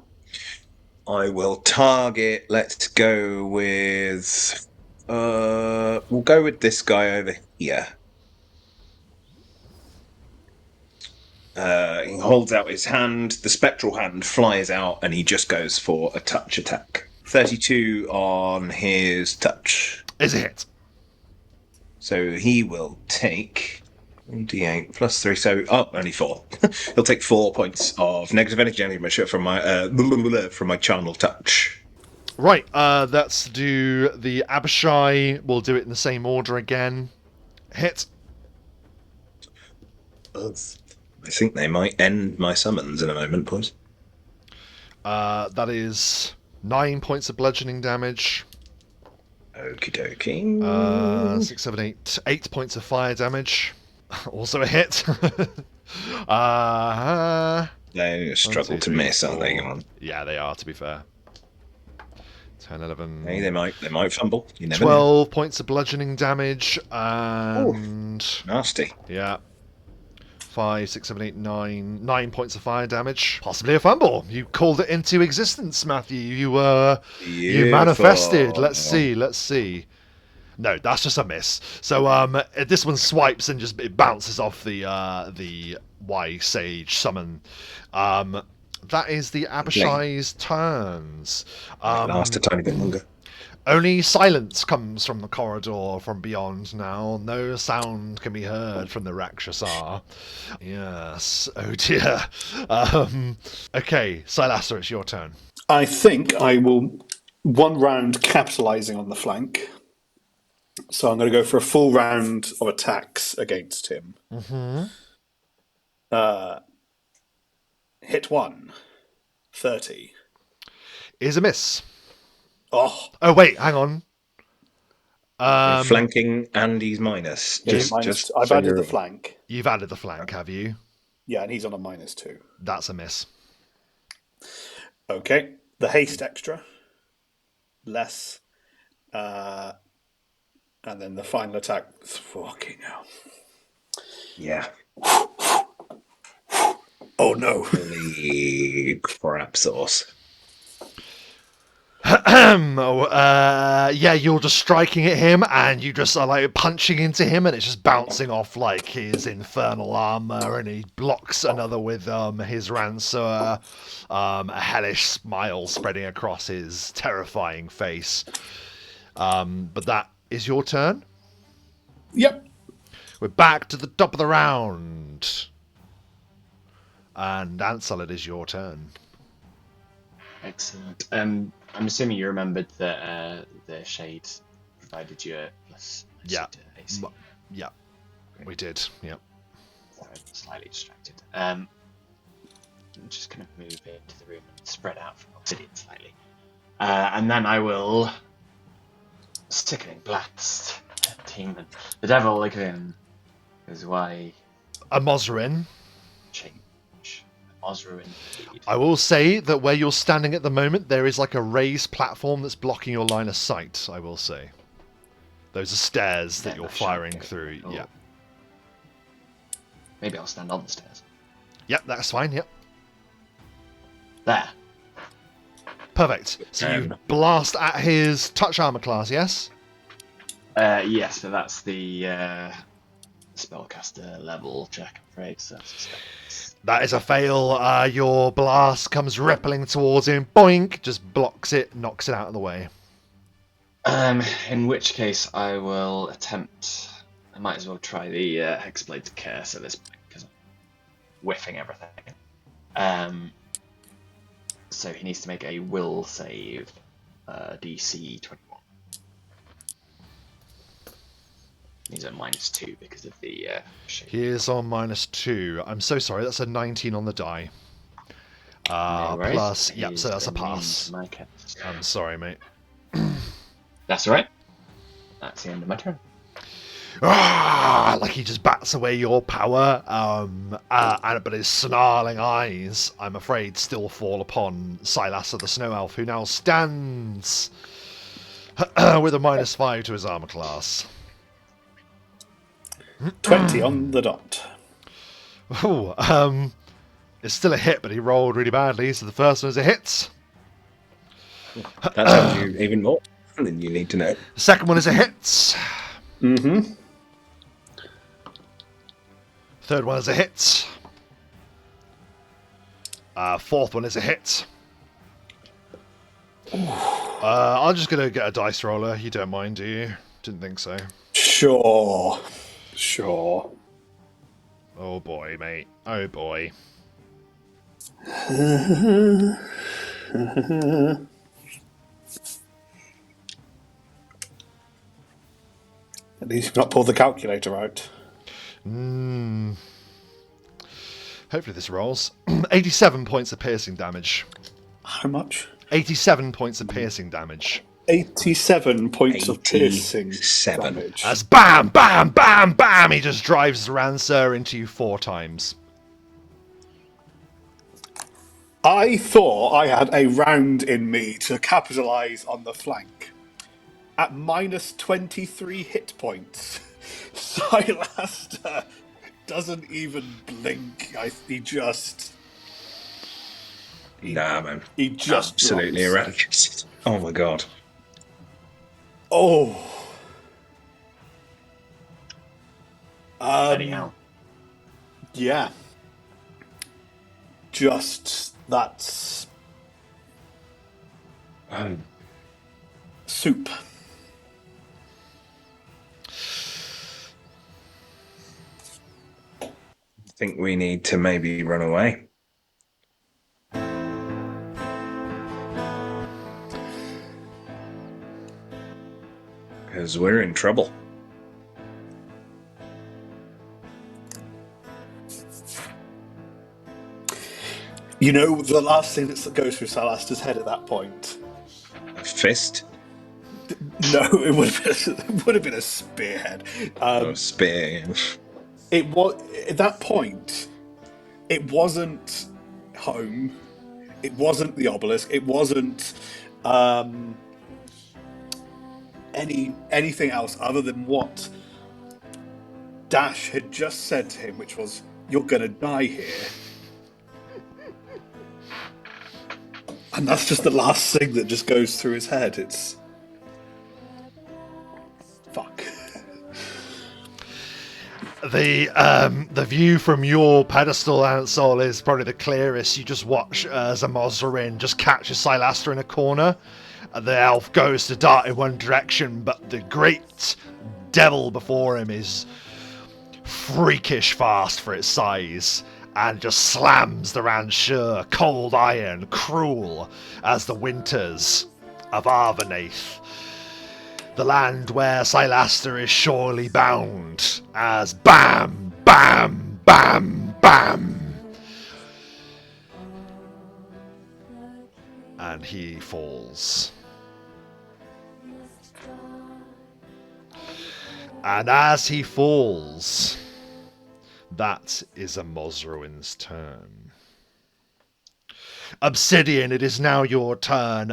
S3: I will target. Let's go with. We'll go with this guy over here. He holds out his hand. The spectral hand flies out, and he just goes for a touch attack. 32 on his touch.
S1: Is a hit.
S3: So he will take d8 plus 3. So only 4. He'll take 4 points of negative energy damage from my charnel touch.
S1: Right. Let's do the Abishai. We'll do it in the same order again. Hit.
S3: I think they might end my summons in a moment, boys.
S1: That is 9 points of bludgeoning damage.
S3: Okie dokie.
S1: 6, 7, 8. 8 points of fire damage. Also a hit.
S3: They struggle
S1: 1, 2,
S3: to
S1: 3,
S3: miss, aren't they?
S1: 4.
S3: Come on.
S1: Yeah, they are, to be fair. 10, 11.
S3: Hey, they might fumble. You never know.
S1: 12 points of bludgeoning damage. And.
S3: Nasty.
S1: Yeah. 5, 6, 7, 8, 9. 9 points of fire damage. Possibly a fumble. You called it into existence, Matthew. You manifested. Let's see. No, that's just a miss. So this one swipes and just it bounces off the Y Sage summon. That is the Abishai's turns.
S3: Last a tiny bit longer.
S1: Only silence comes from the corridor from beyond now. No sound can be heard from the Rakshasa. Yes. Oh dear. Okay, Sylaster, it's your turn.
S2: I think I will one round capitalizing on the flank. So I'm going to go for a full round of attacks against him.
S1: Mm-hmm.
S2: Hit 1. 30.
S1: Is a miss.
S2: Oh,
S1: Wait, hang on.
S3: Flanking and he's minus.
S2: I've added the flank.
S1: You've added the flank, have you?
S2: Yeah, and he's on a -2.
S1: That's a miss.
S2: Okay. The haste extra. Less. And then the final attack. Fucking hell.
S3: Yeah.
S2: Oh no.
S3: Holy crap sauce.
S1: Yeah, you're just striking at him, and you just are like punching into him, and it's just bouncing off like his infernal armor, and he blocks another with his ransor, a hellish smile spreading across his terrifying face. But that is your turn.
S2: Yep.
S1: We're back to the top of the round, and Ansel, it is your turn.
S4: Excellent. I'm assuming you remembered that the shade provided you a plus
S1: Yeah.
S4: to AC.
S1: Yeah, we did. Yeah.
S4: So I'm slightly distracted. I'm just going to move into the room and spread out from Obsidian slightly. And then I will sickening blast demon. The devil again is why
S1: A Mosrin.
S4: change. Osruin.
S1: I will say that where you're standing at the moment, there is like a raised platform that's blocking your line of sight, I will say. Those are stairs that
S4: Then
S1: you're
S4: I shall
S1: firing
S4: go.
S1: through.
S4: Oh.
S1: Yeah.
S4: Maybe I'll stand on the stairs.
S1: Yep, that's fine. Yep.
S4: There.
S1: Perfect. So you blast at his touch armor class, yes?
S4: Yes, so that's the spellcaster level check, I'm afraid. So that's
S1: That is a fail. Your blast comes rippling towards him. Boink! Just blocks it, knocks it out of the way.
S4: in which case I will attempt. I might as well try the Hexblade to Curse at this point because I'm whiffing everything. So he needs to make a will save, DC 21. He's at -2 because of the shape.
S1: He is on -2. I'm so sorry, that's a 19 on the die.
S4: No worries.
S1: Plus, yep,
S4: He's
S1: so that's a
S4: immune
S1: pass.
S4: to my cast.
S1: I'm sorry, mate.
S4: That's all right. That's the end of my turn.
S1: Like he just bats away your power, but his snarling eyes, I'm afraid, still fall upon Sylaster the Snow Elf, who now stands with a -5 to his armor class.
S2: 20 on the dot.
S1: Ooh, It's still a hit, but he rolled really badly, so the first one is a hit.
S3: That tells you even more than you need to know.
S1: The second one is a hit.
S2: Mm-hmm.
S1: Third one is a hit. Fourth one is a hit. I'm just going to get a dice roller. You don't mind, do you? Didn't think so.
S2: Sure.
S1: Oh boy, mate. Oh boy.
S2: At least you've not pulled the calculator out.
S1: Hopefully this rolls. 87 points of piercing damage.
S2: How much?
S1: 87 points of piercing damage.
S2: 87 points of piercing
S3: 87.
S2: damage.
S1: As bam, bam, bam, bam, he just drives the Rancer into you 4 times.
S2: I thought I had a round in me to capitalise on the flank. At minus 23 hit points, Sylaster doesn't even blink.
S3: Nah, man.
S2: He just
S3: absolutely
S2: drops.
S3: eradicated. Oh my god.
S2: Oh.
S4: Anyhow.
S2: Yeah. Just that's soup.
S3: I think we need to maybe run away. Because we're in trouble.
S2: You know the last thing that goes through Sylaster's head at that point?
S3: A fist?
S2: No, it would have been a spearhead.
S3: Or a spear?
S2: It was at that point. It wasn't home. It wasn't the obelisk. It wasn't anything else other than what Dash had just said to him, which was, "You're gonna die here." And that's just the last thing that just goes through his head. It's fuck.
S1: The view from your pedestal, Ansel, is probably the clearest. You just watch as a Mozarin just catches Sylaster in a corner. The elf goes to dart in one direction, but the great devil before him is freakish fast for its size and just slams the Rancher, cold iron, cruel as the winters of Arvenath, the land where Sylaster is surely bound, as bam, bam, bam, bam. And he falls. And as he falls, that is a Mosruin's turn. Obsidian, it is now your turn.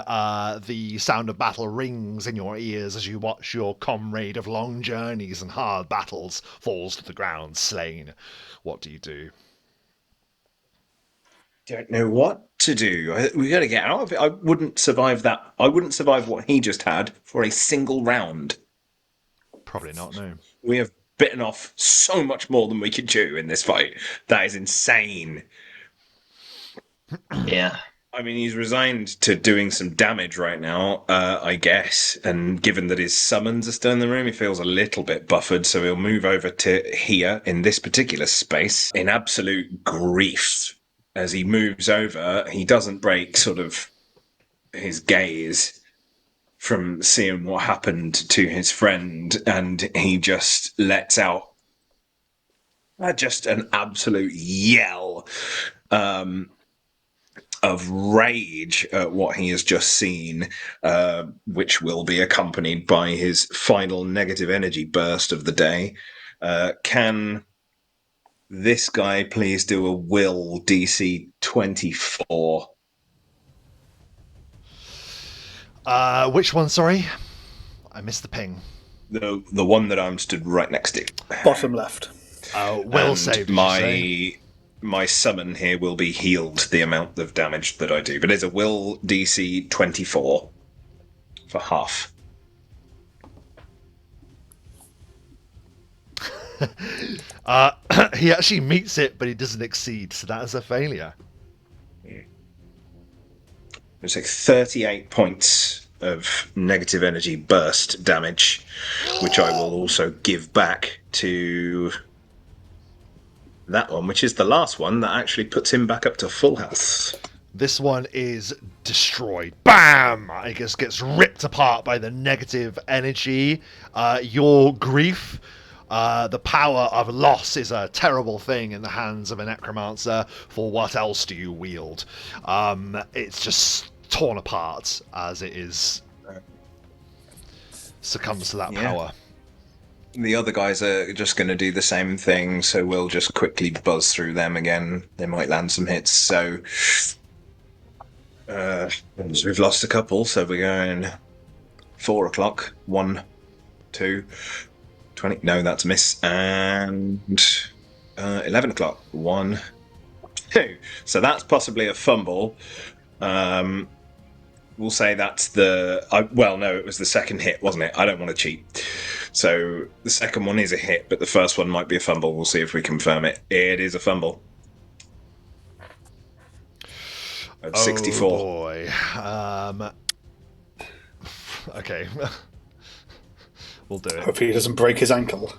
S1: The sound of battle rings in your ears as you watch your comrade of long journeys and hard battles falls to the ground, slain. What do you do?
S3: Don't know what to do. We got to get out of it. I wouldn't survive that. I wouldn't survive what he just had for a single round.
S1: Probably not, no.
S3: We have bitten off so much more than we could chew in this fight. That is insane.
S4: Yeah.
S3: I mean, he's resigned to doing some damage right now, I guess. And given that his summons are still in the room, he feels a little bit buffered. So he'll move over to here in this particular space in absolute grief. As he moves over, he doesn't break sort of his gaze from seeing what happened to his friend. And he just lets out just an absolute yell. Of rage at what he has just seen, which will be accompanied by his final negative energy burst of the day. Can this guy please do a will DC 24?
S1: Which one, sorry? I missed the ping.
S3: The one that I'm stood right next to.
S2: Bottom left.
S1: Will
S3: And
S1: save, did you say?
S3: my summon here will be healed the amount of damage that I do. But it's a will DC 24 for half.
S1: He actually meets it, but he doesn't exceed, so that is a failure.
S3: It's like 38 points of negative energy burst damage, which I will also give back to that one, which is the last one that actually puts him back up to full health.
S1: This one is destroyed. Bam! It just gets ripped apart by the negative energy. Your grief, the power of loss is a terrible thing in the hands of a necromancer. For what else do you wield? It's just torn apart as it is succumbs to that power.
S3: The other guys are just going to do the same thing, so we'll just quickly buzz through them again. They might land some hits, so we've lost a couple, so we're going 4 o'clock, 1, 2, 20, no, that's a miss, and 11 o'clock, 1, 2. So that's possibly a fumble. We'll say that's no, it was the second hit, wasn't it? I don't want to cheat. So the second one is a hit, but the first one might be a fumble. We'll see if we confirm it. It is a fumble. 64.
S1: Oh boy. Okay. We'll do it.
S2: Hopefully he doesn't break his ankle.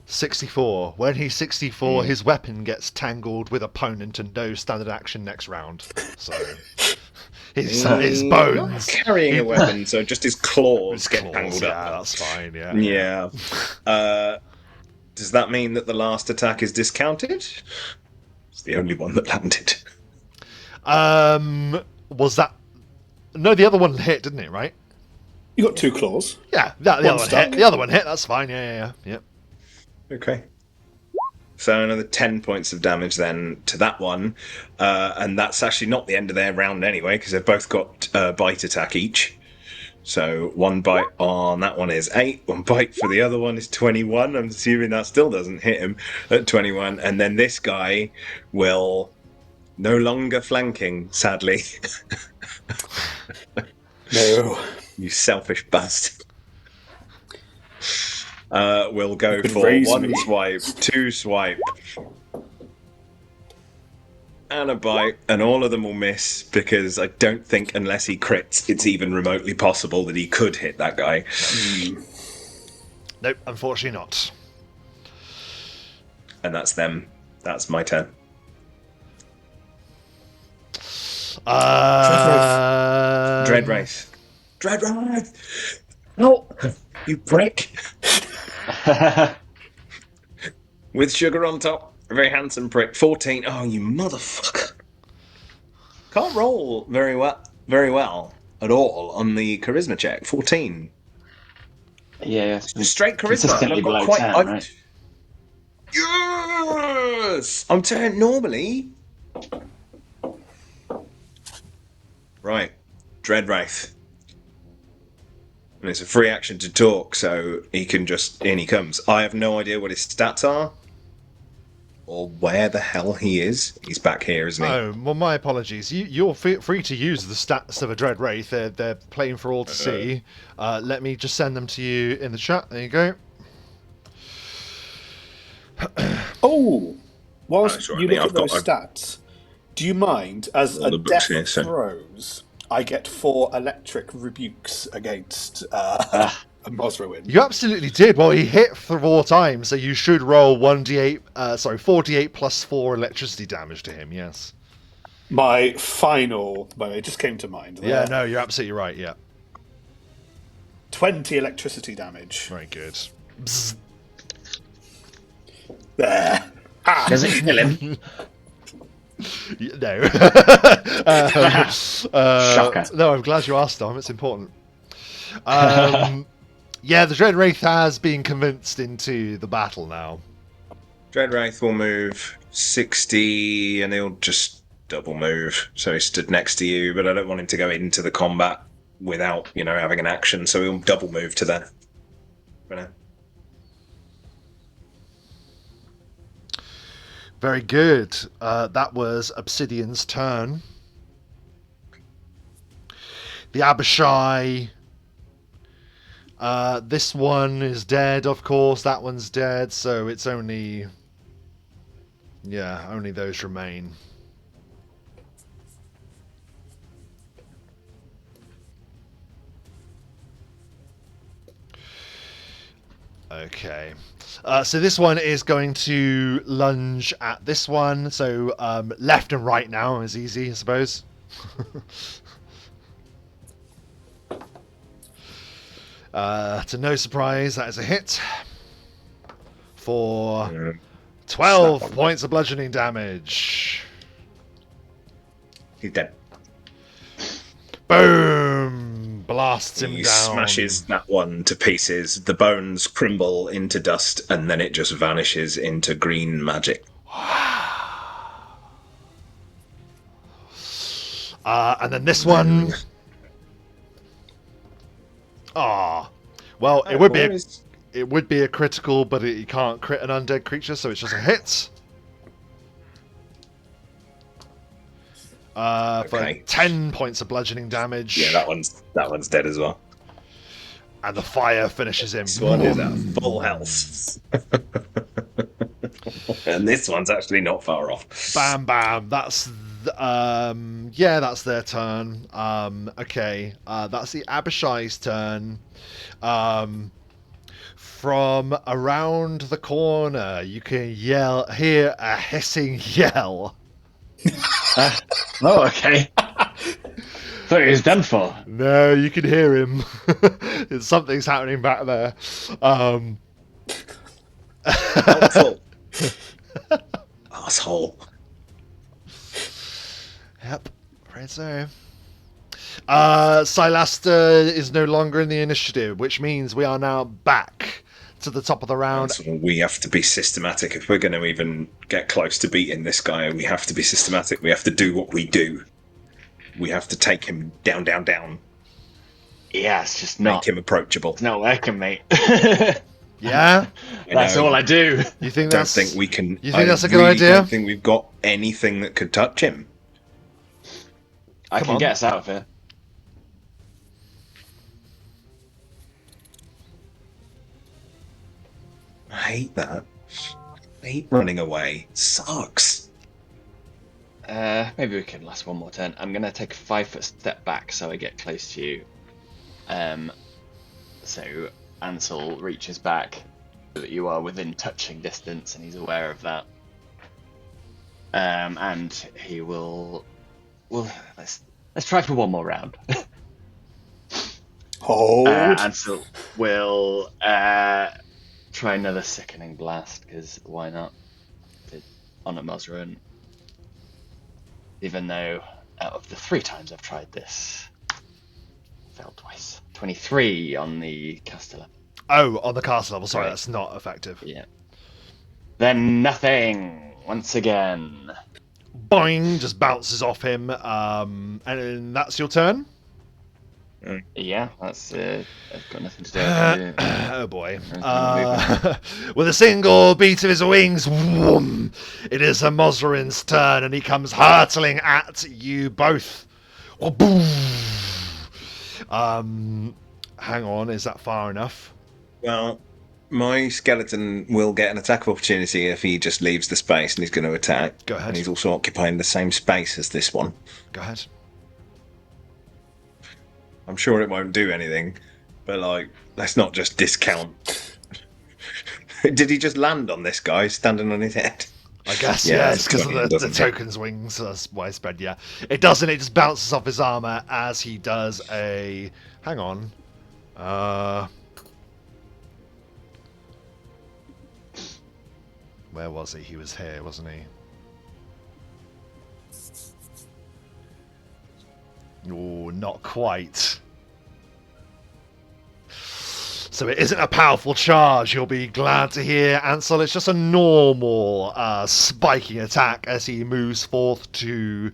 S1: 64. When he's 64, his weapon gets tangled with opponent and no standard action next round. So his bones
S3: carrying a weapon, so just his claws get tangled up.
S1: Yeah, that's fine. Yeah.
S3: Yeah. Does that mean that the last attack is discounted? It's the only one that landed.
S1: Was that? No, the other one hit, didn't it? Right?
S2: You got 2 claws.
S1: Yeah, the other one hit. The other one hit. That's fine. Yeah.
S3: Okay. So another 10 points of damage then to that one, and that's actually not the end of their round anyway, because they've both got a bite attack each. So 1 bite on that one is 8, 1 bite for the other one is 21. I'm assuming that still doesn't hit him at 21, and then this guy will no longer flanking, sadly.
S2: No.
S3: You selfish bastard. We'll go for
S2: raise
S3: 1
S2: me.
S3: swipe, 2 swipe, and a bite, and all of them will miss because I don't think, unless he crits, it's even remotely possible that he could hit that guy.
S1: Nope, unfortunately not.
S3: And that's them. That's my turn. Dreadwraith. Dreadwraith! No! You prick! With sugar on top. A very handsome prick. 14. Oh, you motherfucker. Can't roll very well at all on the charisma check. 14.
S4: Yeah,
S3: Straight charisma.
S4: consistently
S3: And I've got
S4: below
S3: quite
S4: 10, right?
S3: Yes! I'm turning normally. Right. Dreadwraith. And it's a free action to talk, so he can just... In he comes. I have no idea what his stats are. Or where the hell he is. He's back here, isn't he?
S1: Oh, well, my apologies. You're free to use the stats of a Dread Wraith. They're plain for all to see. Let me just send them to you in the chat. There you go.
S2: Oh! Whilst
S3: That's right,
S2: you
S3: mate,
S2: look at
S3: I've
S2: those
S3: got-
S2: stats, do you mind, as
S3: all
S2: a
S3: the books
S2: death
S3: here, so-
S2: throws, I get 4 electric rebukes against Mosrowin?
S1: You absolutely did. Well, he hit 4 times, so you should roll 4d8 plus 4 electricity damage to him, yes.
S2: My final... Well, it just came to mind.
S1: Yeah, no, you're absolutely right, yeah.
S2: 20 electricity damage.
S1: Very good. Bzz.
S2: There.
S4: Does it kill him?
S1: No.
S4: Shocker.
S1: No, I'm glad you asked, Dom. It's important. Yeah, the Dread Wraith has been convinced into the battle now.
S3: Dreadwraith will move 60, and he'll just double move. So he stood next to you, but I don't want him to go into the combat without, having an action. So he'll double move to there. For now.
S1: Very good. That was Obsidian's turn. The Abishai. This one is dead, of course. That one's dead, so it's only... Yeah, only those remain. Okay. So this one is going to lunge at this one. So left and right now is easy, I suppose. To no surprise, that is a hit for 12 points of bludgeoning damage.
S3: He's dead.
S1: Boom! Blasts him
S3: He
S1: down.
S3: smashes that one to pieces. The bones crumble into dust, and then it just vanishes into green magic.
S1: And then this one. Ah, well, it would be a critical, but you can't crit an undead creature, so it's just a hit. For 10 points of bludgeoning damage.
S3: Yeah, that one's dead as well.
S1: And the fire finishes him.
S3: This one is at full health. And this one's actually not far off.
S1: Bam, bam. That's yeah, that's their turn. Okay, that's the Abishai's turn. From around the corner, you can hear a hissing yell.
S4: Oh, okay. Thought he was done for.
S1: No, you can hear him. Something's happening back there.
S3: Helpful. Asshole.
S1: Yep, right so. Sylaster is no longer in the initiative, which means we are now back to the top of the round.
S3: We have to be systematic. If we're going to even get close to beating this guy, we have to be systematic. We have to do what we do. We have to take him down, down, down.
S4: Yeah, it's just
S3: Make
S4: not.
S3: him approachable.
S4: It's not working, mate.
S1: Yeah?
S4: That's all I do.
S1: You think
S3: I don't
S1: that's...
S3: think we can.
S1: You think that's a good idea?
S3: I don't think we've got anything that could touch him.
S4: I
S1: Come
S4: can
S1: on.
S4: get us out of here.
S3: I hate that. I hate running away. It sucks.
S4: Maybe we can last one more turn. I'm gonna take a 5-foot step back so I get close to you. So Ansel reaches back so that you are within touching distance, and he's aware of that. And he will. Well, let's try for one more round.
S2: Hold.
S4: Ansel will try another sickening blast, because why not? On a Mosrin. Even though out of the 3 times I've tried this, failed twice. 23 on the caster level.
S1: Oh, on the caster level. Sorry,
S4: Right.
S1: that's not effective.
S4: Yeah. Then nothing once again.
S1: Boing! Just bounces off him. And that's your turn?
S4: Yeah, that's I've got nothing to do. I can do.
S1: Oh boy.
S4: Everything
S1: With a single beat of his wings, whoom, it is a Mosrin's turn, and he comes hurtling at you both. Boom. Hang on, is that far enough?
S3: Well, my skeleton will get an attack opportunity if he just leaves the space, and he's going to attack.
S1: Go ahead.
S3: And he's also occupying the same space as this one.
S1: Go ahead.
S3: I'm sure it won't do anything, but let's not just discount. Did he just land on this guy standing on his head?
S1: I guess,
S3: Yeah,
S1: yeah,
S3: that's
S1: it's because of
S3: 20,
S1: the
S3: doesn't it?
S1: token's wings. That's widespread, yeah. It doesn't, it just bounces off his armor as he does a... Hang on. Where was he? He was here, wasn't he? Oh, not quite. So it isn't a powerful charge, you'll be glad to hear, Ansel. It's just a normal spiking attack as he moves forth to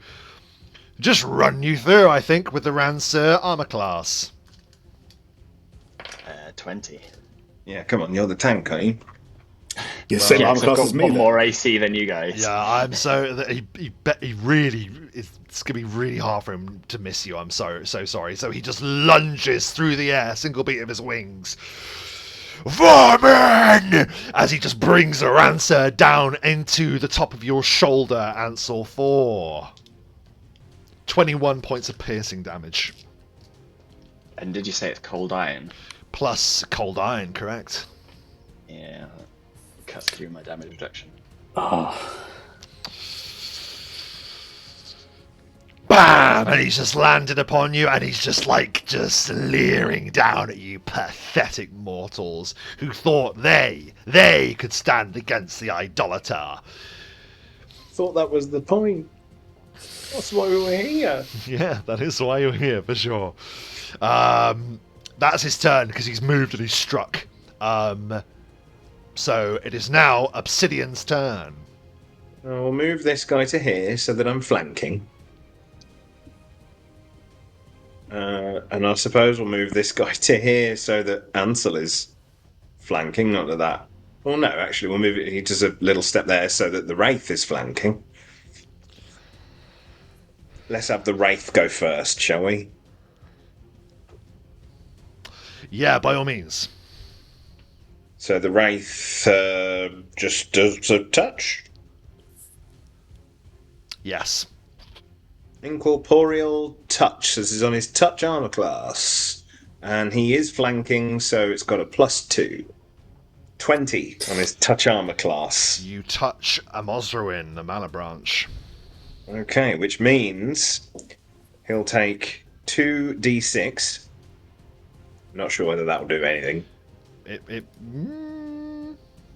S1: just run you through, I think, with the Ransir armor class.
S4: 20.
S3: Yeah, come on, you're the tank, aren't you?
S2: Yeah, same
S4: Yeah,
S2: armor
S4: 'cause I've
S2: class
S4: got
S2: as me.
S4: one
S2: Then.
S4: more AC than you guys.
S1: Yeah, I'm so that he really it's gonna be really hard for him to miss you. I'm so sorry. So he just lunges through the air, single beat of his wings. Vermin! As he just brings the rancer down into the top of your shoulder, Ansel, for 21 points of piercing damage.
S4: And did you say it's cold iron?
S1: Plus cold iron, correct?
S4: Yeah, that cuts through my damage reduction.
S2: Oh.
S1: Bam! And he's just landed upon you, and he's just leering down at you, pathetic mortals who thought they could stand against the idolater.
S3: Thought that was the point. That's why we were here.
S1: Yeah, that is why you're here for sure. That's his turn because he's moved and he's struck. So it is now Obsidian's turn.
S3: I'll move this guy to here so that I'm flanking. And I suppose we'll move this guy to here so that Ansel is flanking. Not that. Well, no, actually, we'll move it. He does a little step there so that the Wraith is flanking. Let's have the Wraith go first, shall we?
S1: Yeah, by all means.
S3: So the Wraith just does a touch.
S1: Yes.
S3: Incorporeal touch. This is on his touch armor class. And he is flanking, so it's got a +2. 20 on his touch armor class.
S1: You touch a Mosruin, the mana branch.
S3: Okay, which means he'll take 2d6. Not sure whether that will do anything.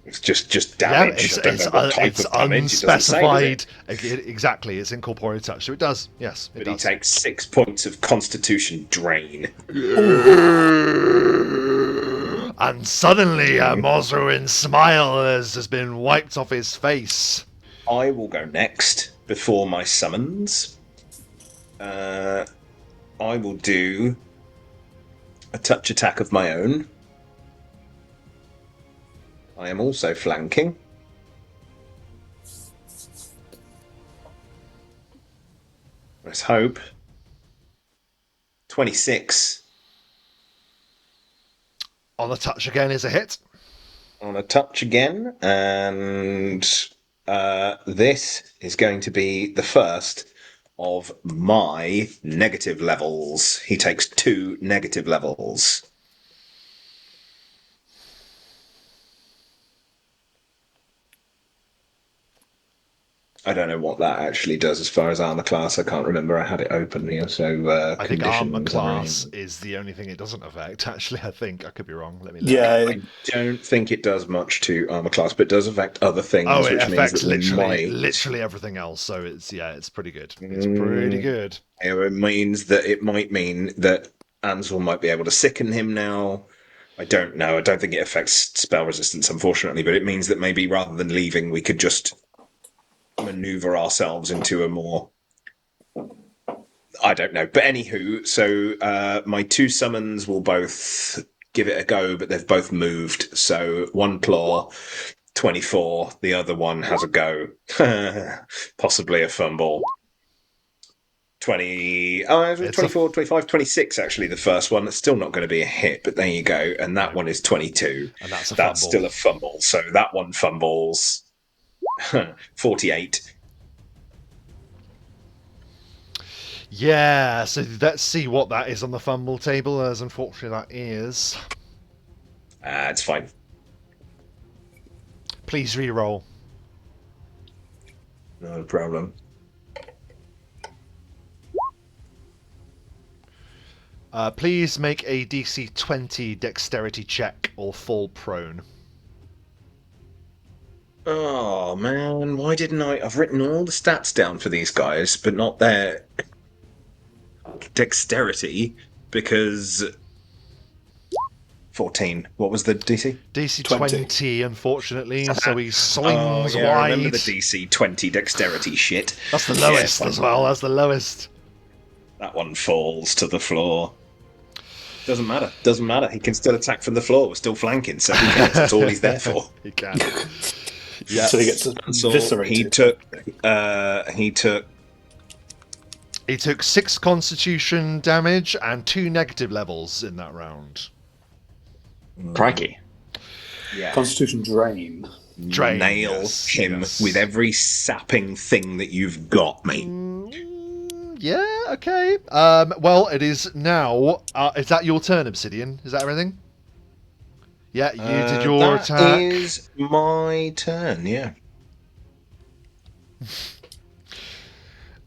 S3: It's just damage.
S1: Yeah,
S3: I don't know what type of damage. It doesn't say, does it?
S1: unspecified. Exactly, it's incorporeal touch, so it does. Yes, it
S3: But
S1: does.
S3: he takes 6 points of Constitution drain.
S1: And suddenly, Mosruin's smile has been wiped off his face.
S3: I will go next before my summons. I will do a touch attack of my own. I am also flanking. Let's hope. 26.
S1: On the touch again is a hit.
S3: On a touch again, and this is going to be the first of my negative levels. He takes 2 negative levels. I don't know what that actually does as far as armor class. I can't remember. I had it open here, so
S1: I think armor
S3: conditions,
S1: class is the only thing it doesn't affect. Actually, I think I could be wrong. Let me look.
S2: Yeah,
S3: I don't think it does much to armor class, but it does affect other things.
S1: Oh, it
S3: which
S1: affects
S3: means that
S1: literally everything else. So it's pretty good. It's pretty good.
S3: It means that it might mean that Ansel might be able to sicken him now. I don't know. I don't think it affects spell resistance, unfortunately, but it means that maybe rather than leaving, we could just maneuver ourselves into a more... I don't know. But anywho, so my 2 summons will both give it a go, but they've both moved. So one claw, 24. The other one has a go. Possibly a fumble. 24, 25, 26 actually, the first one. It's still not going to be a hit, but there you go. And that one is 22.
S1: And that's
S3: That's
S1: fumble.
S3: still a fumble. So that one fumbles 48.
S1: Yeah, so let's see what that is on the fumble table, as unfortunately that is.
S3: It's fine.
S1: Please re-roll.
S3: No problem.
S1: Please make a DC 20 dexterity check or fall prone.
S3: Oh man, why didn't I? I've written all the stats down for these guys, but not their dexterity, because 14. What was the DC?
S1: DC
S2: 20.
S1: 20, unfortunately, so he swings
S3: I
S1: wide.
S3: remember the DC 20 dexterity shit.
S1: That's the lowest
S3: Yeah,
S1: as well, that's the lowest.
S3: That one falls to the floor. Doesn't matter. Doesn't matter. He can still attack from the floor. We're still flanking, so he cares. That's all he's there for.
S1: He can. Yeah.
S2: So he gets
S3: So
S2: eviscerated.
S1: He took 6 Constitution damage and 2 negative levels in that round.
S4: Crikey. Yeah.
S2: Constitution drain.
S1: Drain,
S3: Nail
S1: yes,
S3: him
S1: yes.
S3: with every sapping thing that you've got, mate.
S1: Yeah, okay. Well, it is now. Is that your turn, Obsidian? Is that everything? Yeah, you did your attack.
S3: That is my turn, yeah.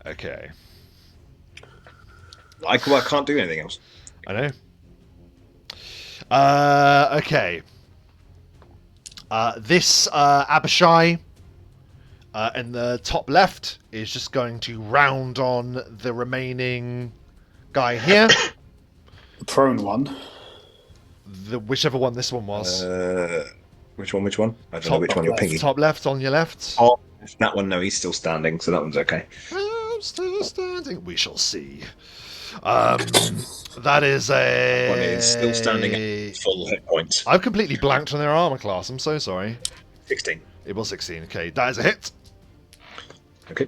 S1: Okay.
S3: I can't do anything else.
S1: I know. Okay. This Abishai in the top left is just going to round on the remaining guy here.
S2: The prone one.
S1: Whichever one this one was.
S3: Which one? I don't know which one you're picking.
S1: Top left, on your left.
S3: Oh, that one, no, he's still standing, so that one's okay.
S1: I'm still standing. We shall see. That is a...
S3: One is still standing at full hit points.
S1: I've completely blanked on their armor class. I'm so sorry.
S3: 16.
S1: It was 16. Okay, that is a hit.
S3: Okay.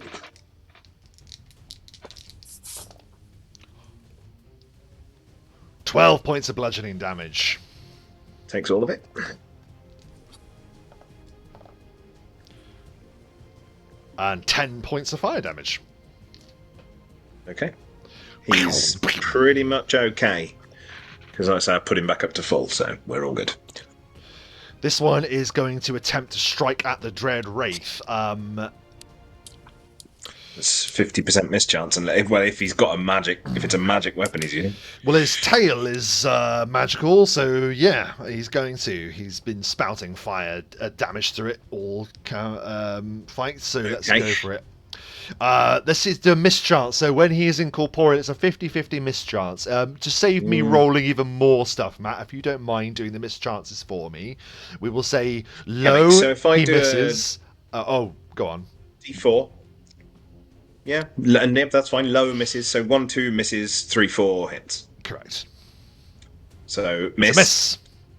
S1: $12 points of bludgeoning damage.
S3: Takes all of it.
S1: And 10 points of fire damage.
S3: Okay. He's pretty much okay. Because like I say, I put him back up to full, so we're all good.
S1: This one is going to attempt to strike at the Dread Wraith.
S3: It's 50% mischance, and if he's got a magic, if it's a magic weapon he's using.
S1: Well, his tail is magical, so yeah, he's going to. He's been spouting fire damage through it all fights, so let's go for it. This is the mischance, so when he is incorporeal, it's a 50-50 mischance. To save me rolling even more stuff, Matt, if you don't mind doing the mischances for me, we will say low,
S3: so if I
S1: he
S3: do
S1: misses. Oh, go on.
S3: D4. Yeah, and that's fine. Low misses, so 1, 2 misses, 3, 4 hits.
S1: Correct.
S3: So
S1: It's a miss.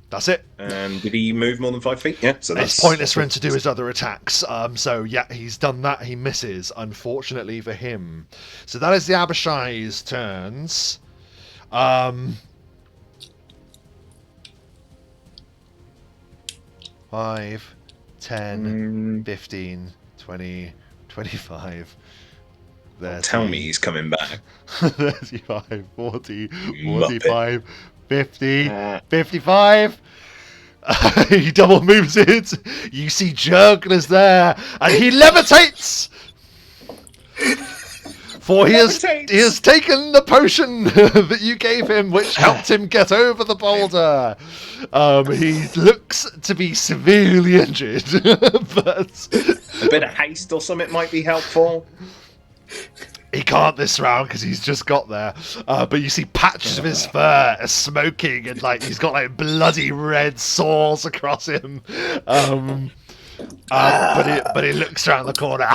S1: That's it.
S3: And did he move more than 5 feet? Yeah, so that's
S1: It's pointless for him to do his other attacks. So yeah, he's done that. He misses, unfortunately for him. So that is the Abishai's turns. 5, 10, 15, 20, 25.
S3: Tell me he's coming back.
S1: 35, 40,
S3: Muppet.
S1: 45, 50, 55. He double moves it. You see Jurgner's there, and he levitates. For he has taken the potion that you gave him, which helped him get over the boulder. He looks to be severely injured, but
S3: A bit of haste or something might be helpful.
S1: he can't this round because he's just got there. But you see patches of his fur are smoking, and like he's got like bloody red sores across him. But he looks around the corner.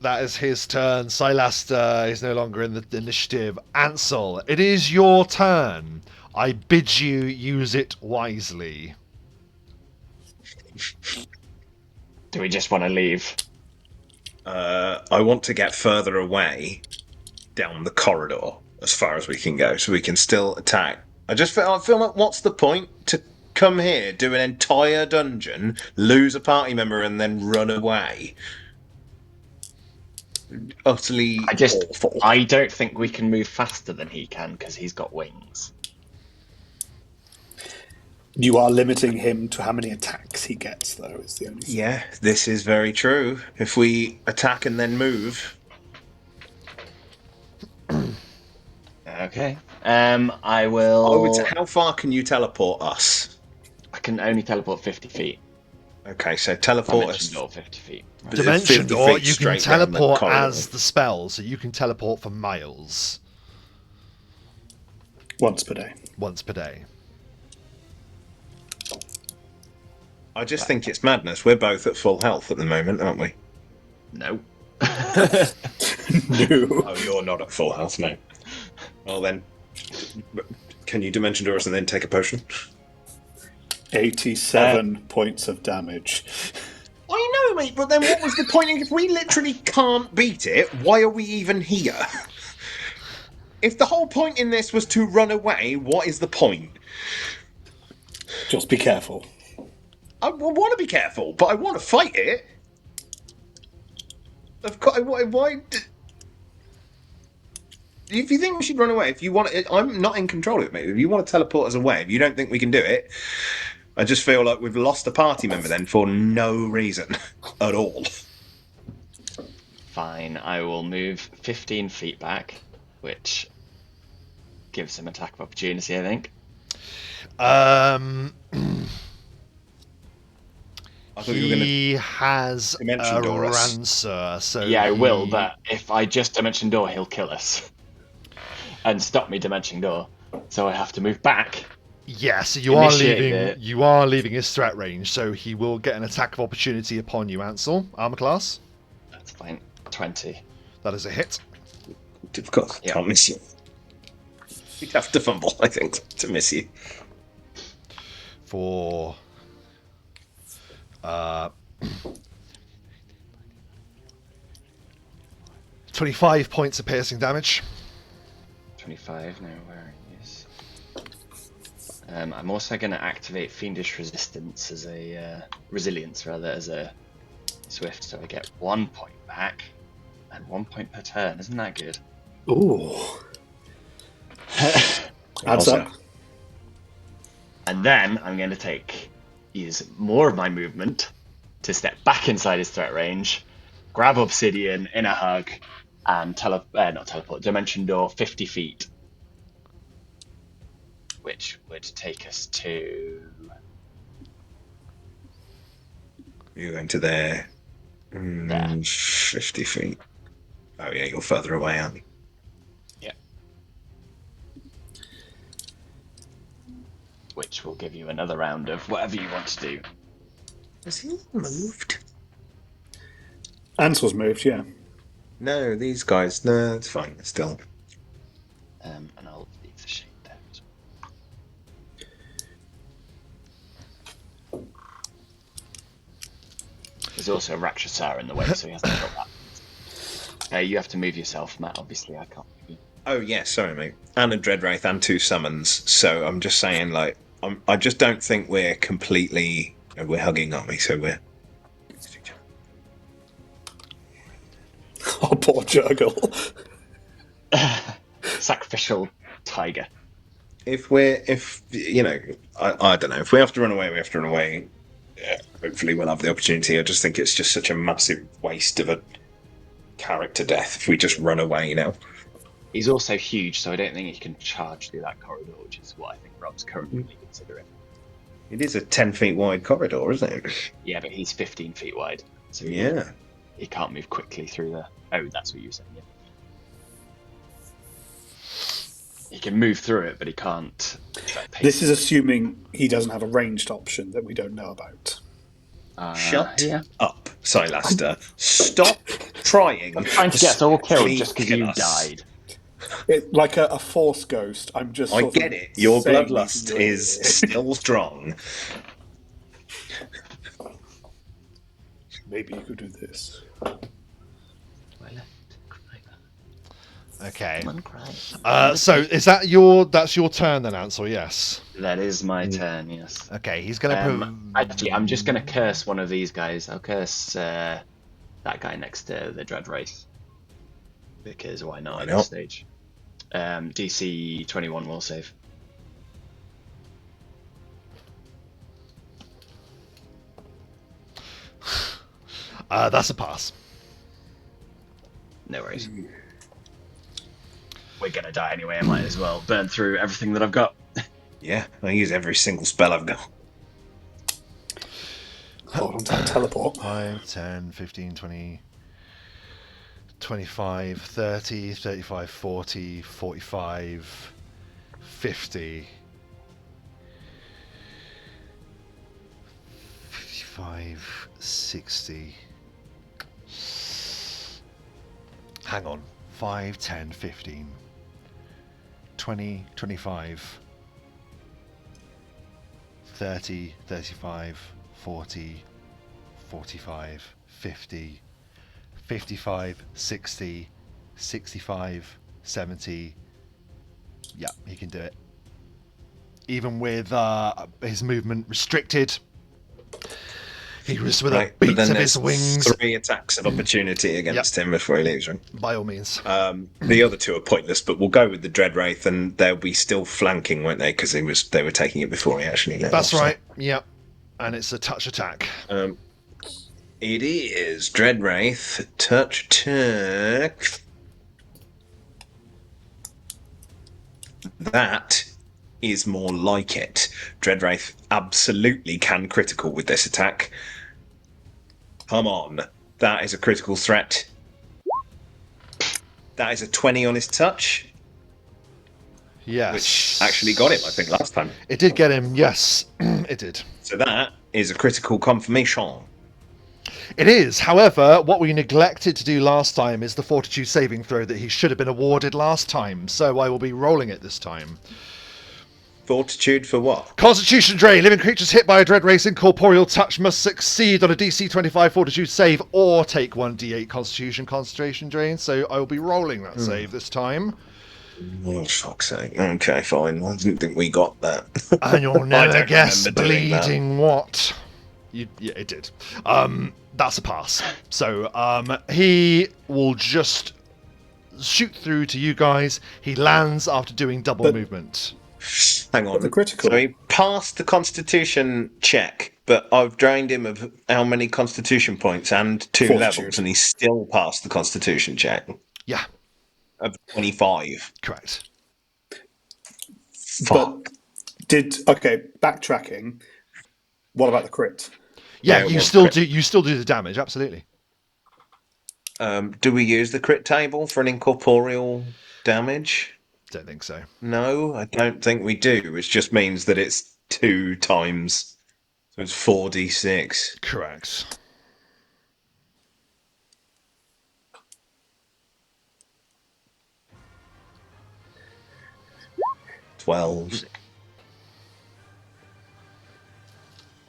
S1: That is his turn. Sylaster is no longer in the initiative. Ansel, it is your turn. I bid you use it wisely.
S4: Do we just want to leave?
S3: I want to get further away down the corridor as far as we can go, so we can still attack. I feel like what's the point to come here, do an entire dungeon, lose a party member, and then run away? Utterly awful.
S4: I don't think we can move faster than he can because he's got wings.
S2: You are limiting him to how many attacks he gets, though, is the only thing.
S3: Yeah, this is very true. If we attack and then move...
S4: Okay. I will...
S3: how far can you teleport us?
S4: I can only teleport 50 feet.
S3: Okay, so teleport us...
S4: Dimension door 50 feet.
S1: Dimension
S3: 50
S1: door,
S3: feet
S1: you can
S3: straight down the
S1: teleport
S3: corridor.
S1: as the spell, so you can teleport for miles.
S2: Once per day.
S1: Once per day.
S3: I just think it's madness. We're both at full health at the moment, aren't we?
S4: No.
S2: No.
S3: Oh, you're not at full health, no. Well then, can you dimension door us and then take a potion?
S2: 87 points of damage.
S3: I know, mate, but then what was the point? If we literally can't beat it, why are we even here? If the whole point in this was to run away, what is the point?
S2: Just be careful.
S3: I want to be careful, but I want to fight it. Of course, why? If you think we should run away, if you want, I'm not in control of it, mate. If you want to teleport us away, if you don't think we can do it, I just feel like we've lost a party member then for no reason at all.
S4: Fine, I will move 15 feet back, which gives him attack of opportunity, I think.
S1: Um,
S3: I thought you were going to
S1: he has a
S3: dimension door us.
S1: rancer, so
S4: Yeah, I will,
S1: he-
S4: but if I just dimension door, he'll kill us. And stop me dimension door. So I have to move back.
S1: yeah, so you are
S4: Initiate
S1: leaving.
S4: it.
S1: You are leaving his threat range, so he will get an attack of opportunity upon you, Ansel. Armor class.
S4: That's fine. 20.
S1: That is a hit.
S3: Of course,
S4: Yeah.
S3: can't miss you. We'd have to fumble, I think, to miss you.
S1: For 25 points of piercing damage.
S4: 25 now, where is I'm also going to activate Fiendish Resistance as a Resilience, rather, as a Swift, so I get 1 point back and 1 point per turn. Isn't that good?
S2: Ooh. Adds
S3: Also-
S2: up.
S4: And then I'm going to use more of my movement to step back inside his threat range, grab Obsidian in a hug, and Dimension Door 50 feet. Which would take us to...
S3: You're going to there.
S4: There.
S3: 50 feet. Oh, yeah, you're further away, aren't you?
S4: Yeah. Which will give you another round of whatever you want to do.
S3: Has he moved?
S2: Ansel's moved, yeah.
S3: No, these guys. No, it's fine. Still.
S4: And I'll leave the shade there as well. There's also a Rakshasar in the way, so he hasn't got that. You have to move yourself, Matt. Obviously, I can't move you.
S3: Oh, yeah, sorry, mate. And a Dreadwraith and 2 summons. So I'm just saying, like, I just don't think we're completely. We're hugging, aren't we? So we're.
S2: Oh, poor Jurgle.
S4: Sacrificial tiger.
S3: If you know, I don't know. If we have to run away, we have to run away. Yeah, hopefully we'll have the opportunity. I just think it's just such a massive waste of a character death if we just run away now.
S4: He's also huge, so I don't think he can charge through that corridor, which is what I think Rob's currently considering.
S3: It is a 10 feet wide corridor, isn't it?
S4: Yeah, but he's 15 feet wide, so
S3: Yeah.
S4: he can't move quickly through there. Oh, that's what you were saying, yeah. He can move through it, but he can't.
S2: This is assuming he doesn't have a ranged option that we don't know about.
S3: Shut
S4: yeah.
S3: up, Sylaster. Stop trying.
S4: I'm trying to get us all killed
S3: Please
S4: just because
S3: kill
S4: you
S3: us.
S4: died.
S2: Like a force ghost. I'm just.
S3: I
S2: sort
S3: get
S2: of
S3: it. Your
S2: saying
S3: bloodlust
S2: these
S3: is still strong.
S2: Maybe you could do this.
S1: Okay.
S4: Come on, cry.
S1: So is that's your turn then, Ansel? Yes.
S4: That is my turn, yes.
S1: Okay, he's gonna
S4: Actually, I'm just going to curse one of these guys. I'll curse that guy next to the Dread Wraith. Because why not at
S3: not?
S4: this stage? DC 21 will save.
S1: that's a pass.
S4: No worries. We're going to die anyway, I might as well burn through everything that I've got.
S3: Yeah, I use every single spell I've got.
S2: Hold on to that teleport.
S1: 5, 10, 15, 20, 25, 30, 35, 40, 45, 50, 55, 60. Hang on. 5, 10, 15. 20, 25, 30, 35, 40, 45, 50, 55, 60, 65, 70. Yeah, he can do it. Even with his movement restricted. He was with a
S3: But
S1: beat
S3: then
S1: of his
S3: there's
S1: wings.
S3: 3 attacks of opportunity against him before he leaves, right?
S1: By all means.
S3: The other 2 are pointless, but we'll go with the Dread Wraith, and they'll be still flanking, won't they? Because they were taking it before he actually let
S1: That's
S3: off,
S1: right. Yep. And it's a touch attack.
S3: So. It is Dread Wraith touch attack. That is more like it. Dread Wraith absolutely can critical with this attack. Come on. That is a critical threat. That is a 20 on his touch.
S1: Yes.
S3: Which actually got him, I think, last time.
S1: It did get him, yes. It did.
S3: So that is a critical confirmation.
S1: It is. However, what we neglected to do last time is the fortitude saving throw that he should have been awarded last time. So I will be rolling it this time.
S3: Fortitude for what?
S1: Constitution drain. Living creatures hit by a dread race incorporeal touch must succeed on a DC 25 fortitude save or take 1d8 constitution concentration drain. So I will be rolling that save this time.
S3: Oh, fuck's sake. Okay, fine. I didn't think we got that.
S1: And you'll never guess
S3: remember doing that.
S1: bleeding what. Yeah, it did. That's a pass. So he will just shoot through to you guys. He lands after doing double movement.
S3: Hang on.
S2: The critical.
S3: So he passed the Constitution check, but I've drained him of how many Constitution points and 2
S2: Fortitude.
S3: levels, and he still passed the Constitution check
S1: Yeah,
S3: of 25.
S1: correct.
S3: Fuck.
S2: Okay, backtracking. What about the crit?
S1: Yeah,
S3: Yeah, it
S1: you
S3: was
S1: still
S3: crit.
S1: do. You still do the damage. Absolutely.
S3: Do we use the crit table for an incorporeal damage?
S1: Don't think so.
S3: No, I don't think we do, which just means that it's 2 times. So it's 4d6.
S1: Correct.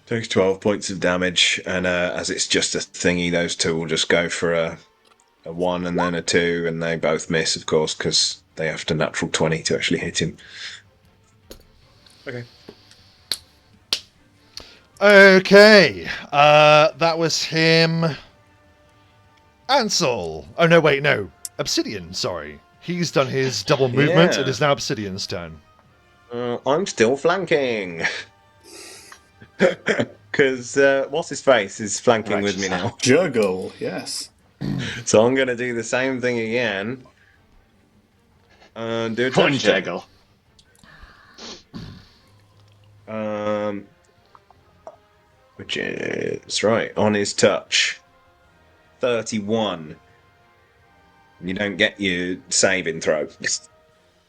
S3: Takes 12 points of damage, and as it's just a thingy, those 2 will just go for a 1 and then a 2, and they both miss, of course, because they have to natural 20 to actually hit him. Okay.
S1: Okay. That was him. Ansel. Oh no, wait, no. Obsidian. Sorry, he's done his double movement.
S3: Yeah.
S1: It is now Obsidian's turn.
S3: I'm still flanking. Because what's his face is flanking with me now.
S2: Juggle, yes.
S3: So I'm going to do the same thing again. Do a
S4: One
S3: touch check.
S4: juggle.
S3: Which is right on his touch. 31. You don't get your saving throw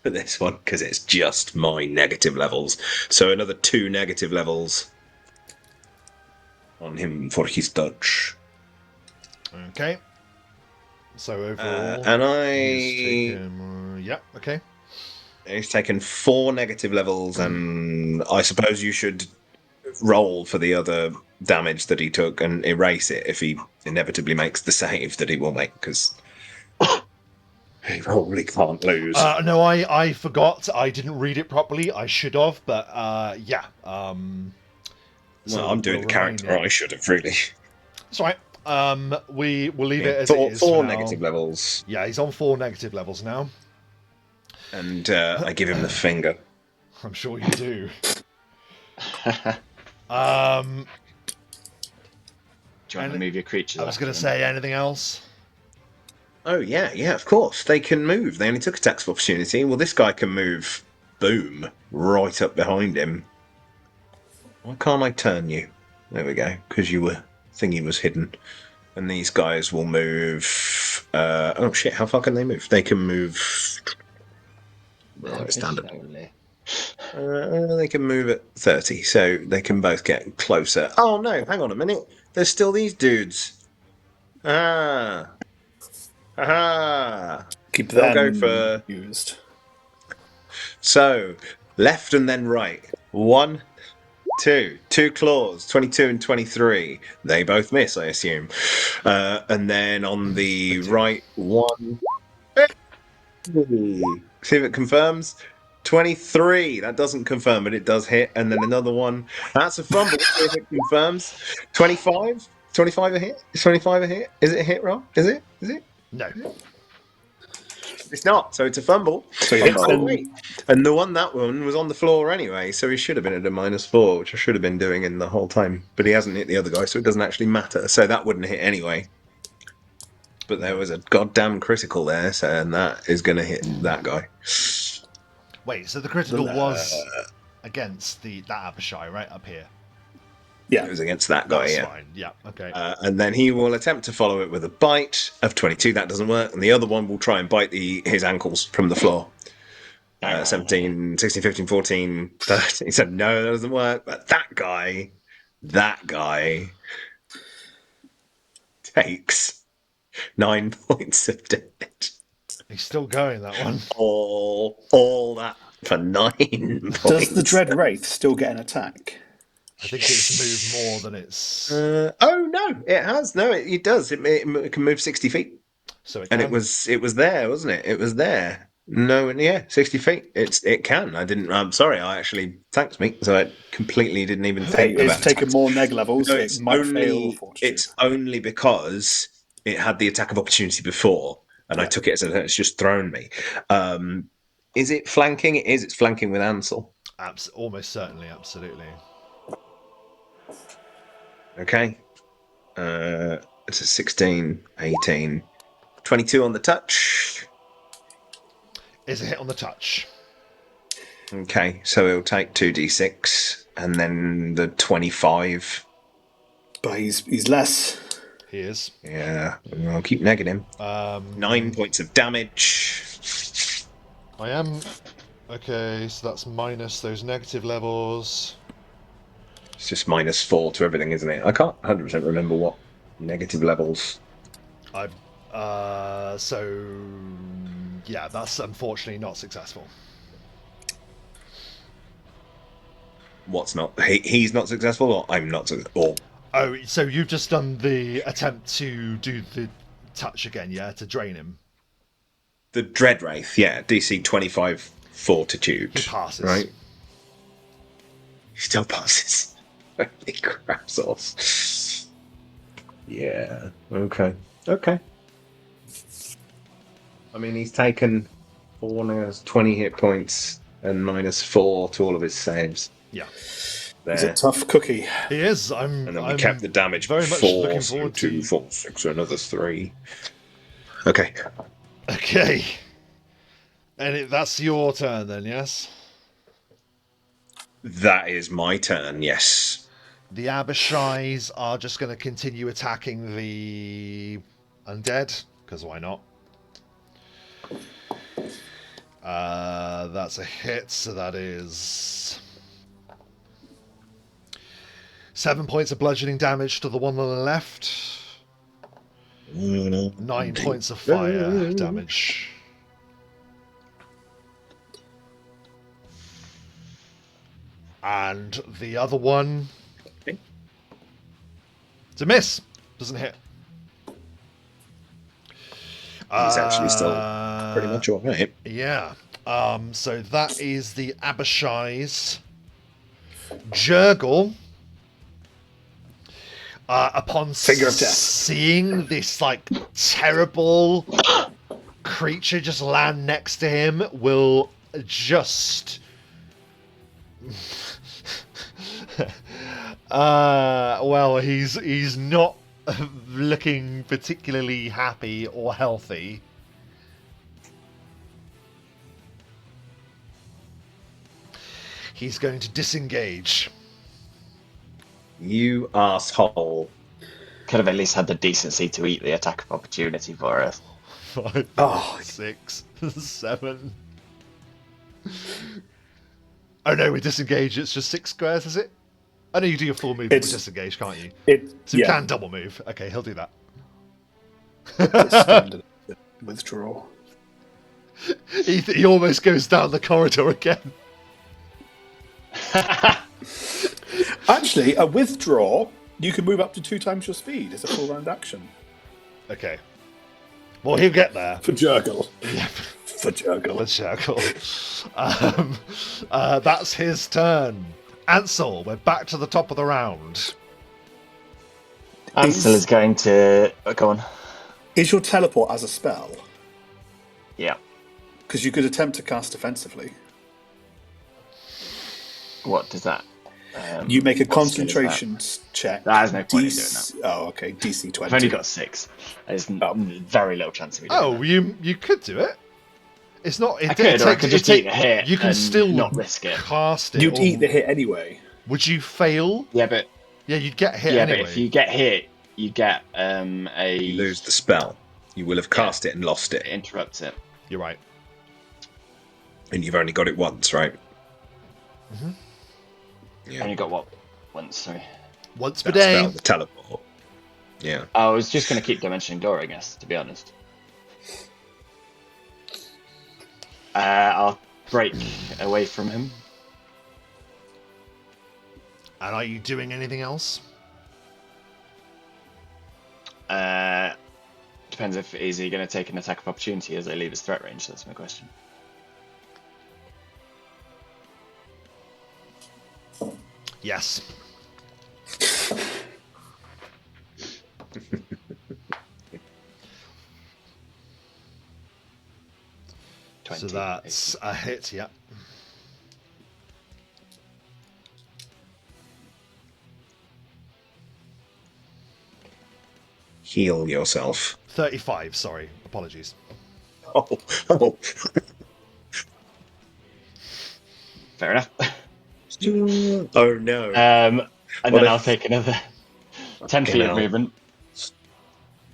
S3: for this one because it's just my negative levels. So another 2 negative levels on him for his touch.
S1: Okay. So overall,
S3: And
S1: he's taken, yeah. Okay.
S3: he's taken 4 negative levels, and I suppose you should roll for the other damage that he took and erase it if he inevitably makes the save that he will make, because he probably can't lose.
S1: No, I forgot. I didn't read it properly. I should have, but yeah.
S3: Well, I'm doing the character. I should have really.
S1: That's right. We will leave
S3: Yeah,
S1: it as
S3: four,
S1: it is.
S3: four
S1: for now.
S3: negative levels,
S1: Yeah, he's on 4 negative levels now.
S3: and I give him the finger.
S1: I'm sure you do.
S4: Do you want to move your creatures?
S1: I was going to say anything else.
S3: Oh yeah, of course they can move. They only took attacks of opportunity. Well, this guy can move. Boom, right up behind him. Why can't I turn you? There we go, because you were thingy was hidden. And these guys will move. Oh shit! How far can they move? They can move. Right, standard. They can move at 30, so they can both get closer. Oh no! Hang on a minute. There's still these dudes. Ah.
S2: Keep
S3: I'll
S2: them
S3: go for.
S2: used.
S3: So, left and then right. 1, 2. 2 claws, 22 and 23. They both miss, I assume. And then on the
S1: They do.
S3: right, 1. See if it confirms. 23. That doesn't confirm, but it does hit. And then another one. That's a fumble. See if it confirms. 25. 25 a hit. Is 25 a hit? Is it a hit, Rob? Is it? Is it?
S1: No.
S3: It's not. So it's a fumble.
S2: So he hits
S3: Oh,
S2: them.
S3: wait. And that one was on the floor anyway, so he should have been at a -4, which I should have been doing in the whole time. But he hasn't hit the other guy, so it doesn't actually matter. So that wouldn't hit anyway. But there was a goddamn critical there, so and that is going to hit that guy.
S1: Wait, so the critical was against that Abishai right up here.
S2: Yeah.
S3: It was against that guy,
S1: That's
S3: yeah.
S1: fine. Yeah, okay.
S3: And then he will attempt to follow it with a bite of 22. That doesn't work. And the other one will try and bite his ankles from the floor. 17, 16, 15, 14, 13. He said, no, that doesn't work. But that guy takes 9 points of damage.
S1: He's still going, that one.
S3: All that for 9 points.
S2: Does the Dread Wraith still get an attack?
S1: I think it's moved more than it's...
S3: oh, no, it has. No, it does. It can move 60 feet.
S1: So it
S3: And
S1: can.
S3: it was there, wasn't it? It was there. No, yeah, 60 feet. It can. I'm sorry. Thanks, mate. So I completely didn't even think
S2: It's
S3: about
S2: taken more neg levels.
S3: No,
S2: it might fail Fortitude.
S3: it's only because it had the attack of opportunity before, and I took it as it's just thrown me. Is it flanking? It is. It's flanking with Ansel.
S1: Almost certainly, absolutely.
S3: Okay. It's a 16, 18, 22 on the touch.
S1: Is a hit on the touch.
S3: Okay, so he'll take 2d6, and then the 25.
S2: But he's less.
S1: He is.
S3: Yeah, I'll keep negging him. 9 points of damage.
S1: I am... Okay, so that's minus those negative levels.
S3: It's just -4 to everything, isn't it? I can't 100% remember what negative levels.
S1: So... Yeah, that's unfortunately not successful.
S3: What's not? He's not successful, or I'm not successful?
S1: Oh, so you've just done the attempt to do the touch again, yeah? To drain him?
S3: The Dread Wraith, yeah. DC 25 Fortitude.
S1: He passes.
S3: Right? He still passes. Holy crap sauce. Yeah, okay. Okay. I mean, he's taken 20 hit points and -4 to all of his saves.
S1: Yeah.
S2: He's a tough cookie.
S1: He is.
S3: And then we kept the damage
S1: very much
S3: before,
S1: looking
S3: so
S1: forward
S3: 2,
S1: to...
S3: 4, 6, another 3. Okay.
S1: Okay. And that's your turn then, yes?
S3: That is my turn, yes.
S1: The Abishais are just going to continue attacking the undead, because why not? That's a hit, so that is 7 points of bludgeoning damage to the one on the left. 9 points of fire damage. And the other one... It's a miss. Doesn't hit.
S3: He's actually still pretty much all right.
S1: Yeah. So that is the Abishai's. Jurgle, upon
S2: Finger of death.
S1: seeing this like terrible creature just land next to him, will just well, he's not looking particularly happy or healthy. He's going to disengage.
S3: You asshole.
S4: Could have at least had the decency to eat the attack of opportunity for us.
S1: 5,
S2: Oh.
S1: 6, 7. Oh no, we disengage. It's just 6 squares, is it? I know you do your full move with disengage, can't you? So you can double move. Okay, he'll do that.
S2: Standard withdrawal.
S1: He almost goes down the corridor again.
S2: Actually, a withdraw, you can move up to 2 times your speed as a full round action.
S1: Okay. Well, he'll get there.
S2: For Jurgle.
S1: Yeah,
S2: For Jurgle.
S1: with Shackle. That's his turn. Ansel, we're back to the top of the round.
S4: Ansel is going to go on.
S2: Is your teleport as a spell?
S4: Yeah.
S2: Because you could attempt to cast defensively.
S4: What does that?
S2: You make a
S4: what skill is that?
S2: concentration check.
S4: There's no point in doing that.
S2: Oh, okay. DC 20.
S4: I've only got 6. There's very little chance of me doing
S1: Oh,
S4: that.
S1: you could do it. It's not.
S4: I could, or I could just eat the hit.
S1: You can
S4: and
S1: still
S4: not risk it.
S1: cast it.
S2: You'd
S1: or-
S2: eat the hit anyway.
S1: Would you fail?
S4: Yeah, but
S1: Yeah, you'd get hit anyway.
S4: but if you get hit, you get a
S3: You lose the spell. You will have cast it and lost
S4: it
S3: it,
S4: interrupts it.
S1: You're right.
S3: and you've only got it once, right?
S1: Mm-hmm.
S3: Yeah.
S4: Only got what once? Sorry.
S1: Once per
S3: That
S1: day.
S3: spell, the teleport. Yeah.
S4: I was just going to keep dimensioning door, I guess. To be honest. I'll break away from him.
S1: And are you doing anything else?
S4: Depends if is he going to take an attack of opportunity as I leave his threat range. That's my question.
S1: Yes. So
S4: 20.
S1: that's a hit, yeah.
S3: Heal yourself.
S1: 35, sorry. Apologies.
S3: Oh.
S4: Fair enough.
S3: Oh no.
S4: And
S3: What
S4: then
S3: if-
S4: I'll take another 10 feet
S3: hell.
S4: of movement.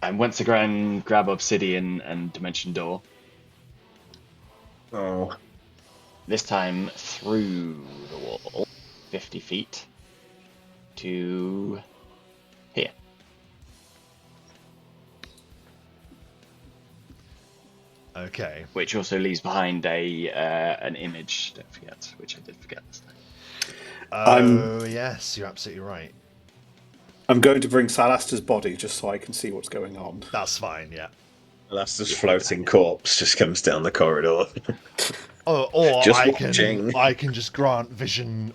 S4: And once again, grab Obsidian and Dimension Door.
S3: Oh.
S4: This time through the wall, 50 feet to here.
S1: Okay.
S4: Which also leaves behind an image, don't forget, which I did forget this time.
S1: Oh, yes, you're absolutely right.
S2: I'm going to bring Sylaster's body just so I can see what's going on.
S1: That's fine, yeah.
S3: That's floating corpse just comes down the corridor.
S1: Or
S3: Just
S1: I
S3: watching.
S1: can just grant vision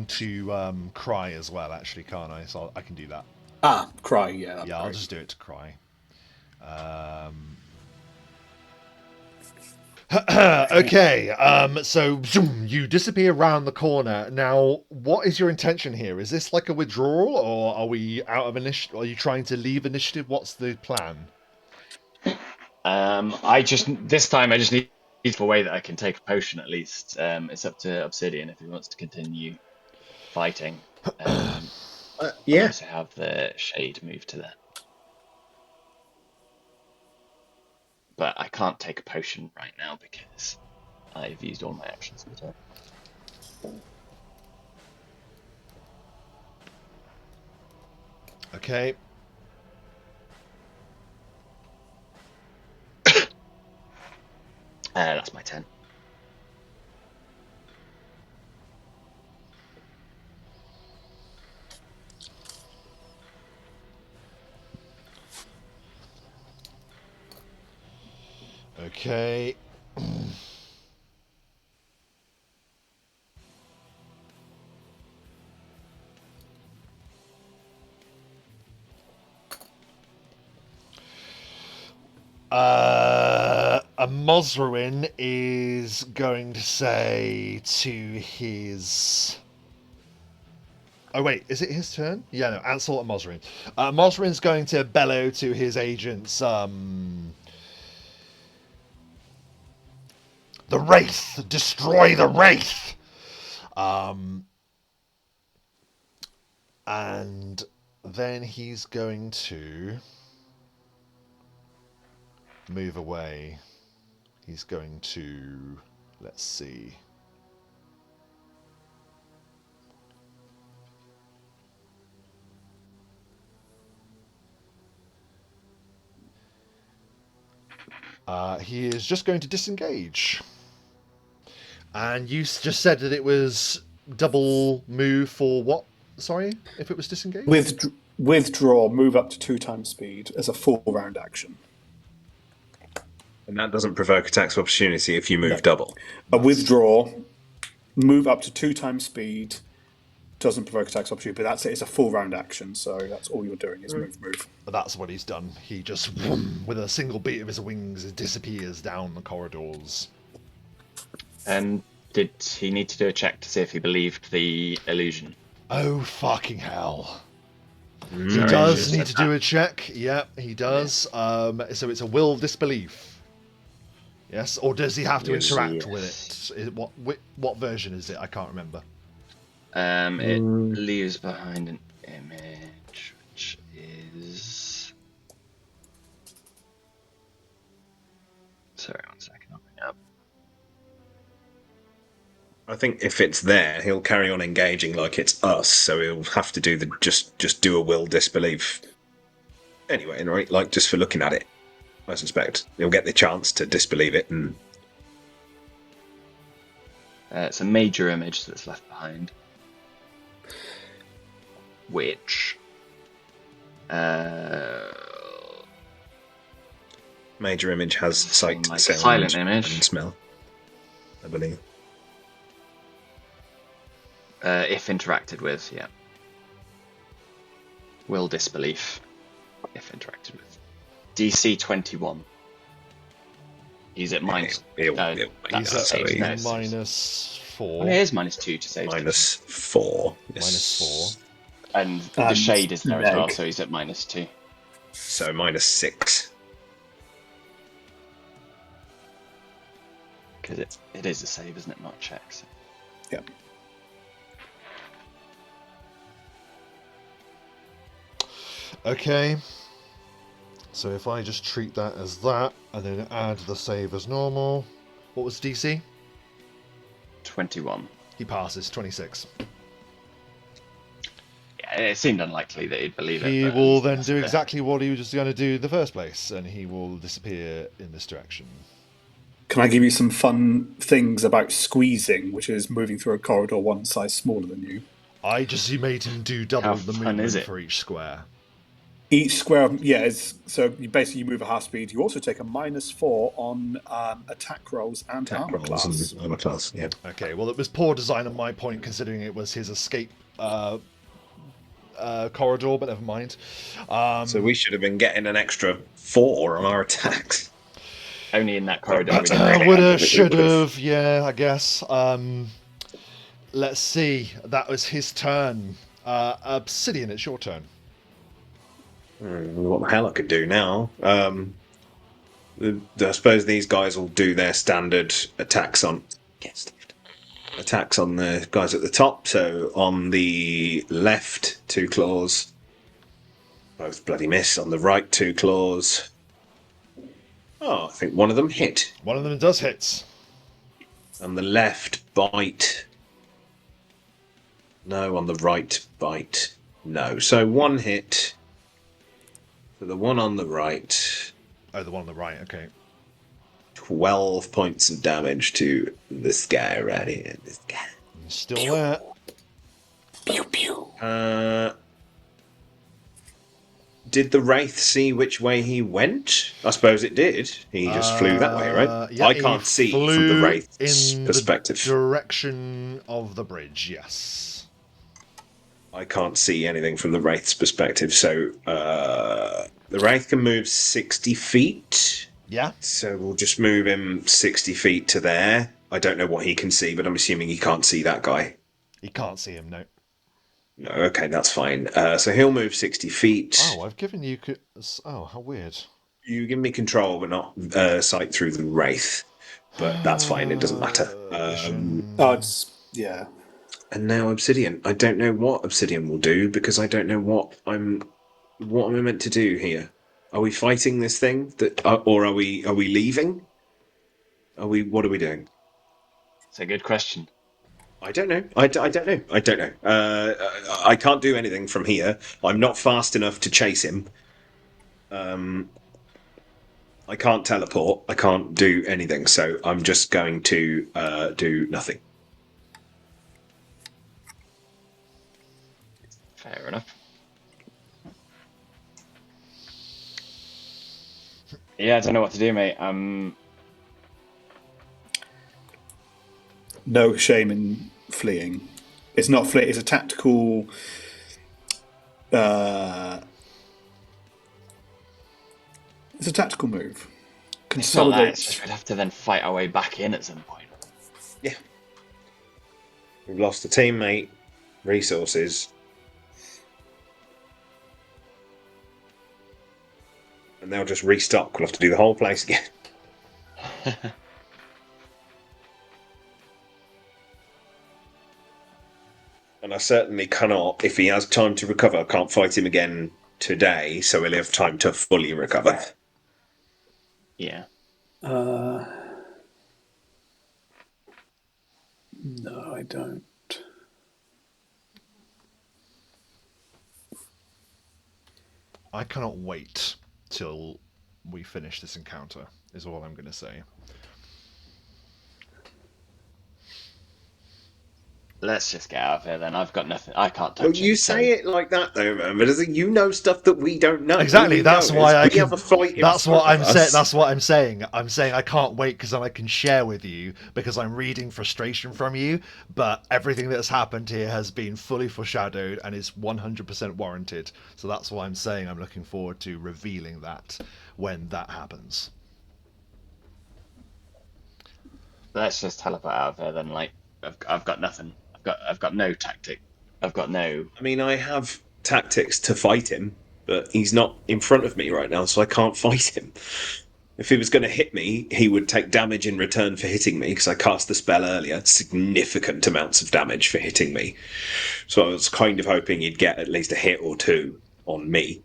S1: to Cry as well, actually, can't I? So I can do that.
S2: Ah, Cry, yeah. that'd be
S1: Yeah, I'll
S2: great.
S1: just do it to Cry. Okay, so zoom, you disappear around the corner. Now, what is your intention here? Is this like a withdrawal, or are we out of initiative? Are you trying to leave initiative? What's the plan?
S4: This time I just need a way that I can take a potion at least. It's up to Obsidian if he wants to continue fighting.
S3: Yeah.
S4: Also have the shade move to there. But I can't take a potion right now because I've used all my actions for the turn.
S1: Okay.
S4: That's my 10.
S1: Okay. A Mosruin is going to say to his... Oh wait, is it his turn? Yeah, no, Ansel and Mosruin. Mosruin's going to bellow to his agents, the Wraith! Destroy the Wraith! And then he's going to move away. He's going to... Let's see. He is just going to disengage. And you just said that it was double move for what? Sorry, if it was disengage?
S2: Withdraw, move up to 2 times speed as a 4-round action.
S3: And that doesn't provoke attacks of opportunity if you move double.
S2: A withdraw, move up to 2 times speed, doesn't provoke attacks of opportunity, but that's it. It's a 4-round action, so that's all you're doing is move.
S1: But that's what he's done. He just, with a single beat of his wings, disappears down the corridors.
S4: And did he need to do a check to see if he believed the illusion?
S1: Oh, fucking hell. He
S4: Sorry,
S1: does
S4: you
S1: need
S4: said
S1: to do
S4: that.
S1: a check. Yep, he does. So it's a will disbelief. Yes, or does he have to
S4: Yes.
S1: interact with it? What version is it? I can't remember.
S4: It leaves behind an image, which is... Sorry, 1 second, I'll bring it up.
S3: I think if it's there, he'll carry on engaging like it's us, so he'll have to do the just do a will disbelief. Anyway, right? Like just for looking at it, I suspect he'll get the chance to disbelieve it, and
S4: It's a major image that's left behind, which
S3: major image has sight,
S4: like
S3: sound,
S4: silent image.
S3: and smell, I believe.
S4: If interacted with, yeah. Will disbelief, if interacted with. DC 21. He's at minus.
S3: He'll
S4: No,
S3: make
S1: He's
S3: that,
S1: at
S3: so
S4: saves,
S3: he-
S4: no, it's-
S1: -4.
S4: Oh, it is -2 to save.
S3: -4. Yes.
S1: -4.
S4: And the
S2: And
S4: shade is there as well,
S2: leg.
S4: so he's at -2.
S3: So -6.
S4: Because it is a save, isn't it? Not a check. So.
S2: Yep.
S1: Okay. So if I just treat that as that, and then add the save as normal. What was DC?
S4: 21.
S1: He passes, 26.
S4: Yeah, it seemed unlikely that he'd believe it.
S1: He
S4: but at
S1: will
S4: least
S1: then
S4: that's
S1: do
S4: there.
S1: exactly what he was just going to do in the first place, and he will disappear in this direction.
S2: Can I give you some fun things about squeezing, which is moving through a corridor one size smaller than you?
S1: You made him do double
S4: How
S1: the
S4: fun
S1: movement
S4: is it?
S1: for each square.
S2: Each square, so you basically move at half speed. You also take a -4 on attack rolls and armor class.
S3: Armor class, yeah.
S1: Okay, well, it was poor design on my point, considering it was his escape corridor, but never mind.
S3: So we should have been getting an extra 4 on our attacks.
S4: Only in that corridor. We didn't really
S1: Woulda,
S4: have it.
S1: should've, yeah, I guess. Let's see. That was his turn. Obsidian, it's your turn.
S3: What the hell I could do now? I suppose these guys will do their standard attacks on the guys at the top. So on the left, 2 claws, both bloody miss. On the right, 2 claws. Oh, I think one of them hit.
S1: One of them does hit.
S3: On the left, bite. No, on the right, bite. No. So 1 hit. For the one on the right,
S1: Oh, the one on the right, okay.
S3: 12 points of damage to this guy right here. This guy.
S1: Still there.
S2: Pew pew.
S3: Did the Wraith see which way he went? I suppose it did. He just flew that way, right?
S1: Yeah,
S3: I
S1: he
S3: can't see from
S1: flew
S3: the Wraith's
S1: in
S3: perspective.
S1: the direction of the bridge, yes.
S3: I can't see anything from the Wraith's perspective, so the Wraith can move 60 feet.
S1: Yeah.
S3: So we'll just move him 60 feet to there. I don't know what he can see, but I'm assuming he can't see that guy.
S1: He can't see him, no.
S3: No, okay, that's fine. So he'll move 60 feet.
S1: Oh, I've given you... Oh, how weird.
S3: You give me control, but not sight through the Wraith. But that's fine, it doesn't matter.
S2: Yeah.
S3: And now Obsidian. I don't know what Obsidian will do because I don't know what am I meant to do here. Are we fighting this thing or are we leaving? What are we doing?
S4: It's a good question.
S3: I don't know. I don't know. I don't know. I can't do anything from here. I'm not fast enough to chase him. I I can't teleport. I can't do anything. So I'm just going to do nothing.
S4: Fair enough. Yeah, I don't know what to do, mate.
S2: No shame in fleeing. It's not flee. It's a tactical. It's a tactical move.
S4: It's not that.
S2: Consolidate.
S4: It's just we'd have to then fight our way back in at some point.
S3: Yeah. We've lost a teammate, resources. And they'll just restock. We'll have to do the whole place again. And I certainly cannot, if he has time to recover, I can't fight him again today, so he'll have time to fully recover.
S4: Yeah.
S2: No, I don't.
S1: I cannot wait till we finish this encounter, is all I'm going to say.
S4: Let's just get out of here then. I've got nothing. I can't touch
S3: Well,
S4: it.
S3: you say it like that, though, man. But you know stuff that we don't know.
S1: Exactly.
S3: All we
S1: That's
S3: know
S1: why
S3: is
S1: I
S3: we
S1: can.
S3: have a fight in
S1: That's what
S3: front
S1: I'm
S3: of
S1: saying.
S3: us.
S1: That's what I'm saying. I'm saying I can't wait because then I can share with you because I'm reading frustration from you. But everything that's happened here has been fully foreshadowed and is 100% warranted. So that's why I'm saying I'm looking forward to revealing that when that happens.
S4: Let's just teleport out of here then. Like, I've got nothing. I've got no tactic. I've got no.
S3: I mean, I have tactics to fight him, but he's not in front of me right now, so I can't fight him. If he was going to hit me, he would take damage in return for hitting me because I cast the spell earlier. Significant amounts of damage for hitting me. So I was kind of hoping he'd get at least a hit or two on me.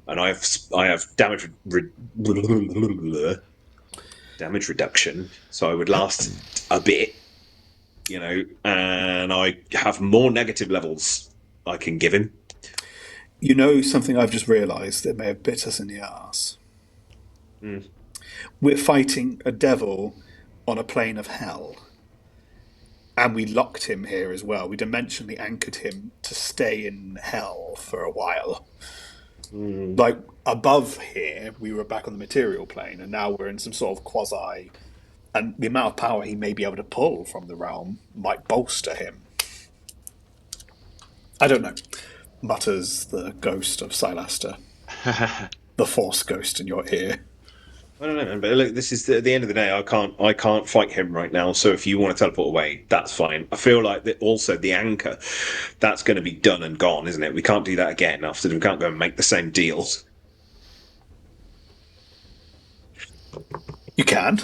S3: And I have damage reduction, so I would last a bit, and I have more negative levels I can give him.
S2: You know something I've just realised that may have bit us in the arse. We're fighting a devil on a plane of hell. And we locked him here as well. We dimensionally anchored him to stay in hell for a while. Like, above here, we were back on the material plane, and now we're in some sort of quasi. And the amount of power he may be able to pull from the realm might bolster him. I don't know, mutters the ghost of Sylaster. The force ghost in your ear.
S3: I don't know, man, but look, this is at the end of the day. I can't fight him right now. So if you want to teleport away, that's fine. I feel like that also the anchor, that's going to be done and gone, isn't it? We can't do that again after. We can't go and make the same deals.
S2: You can.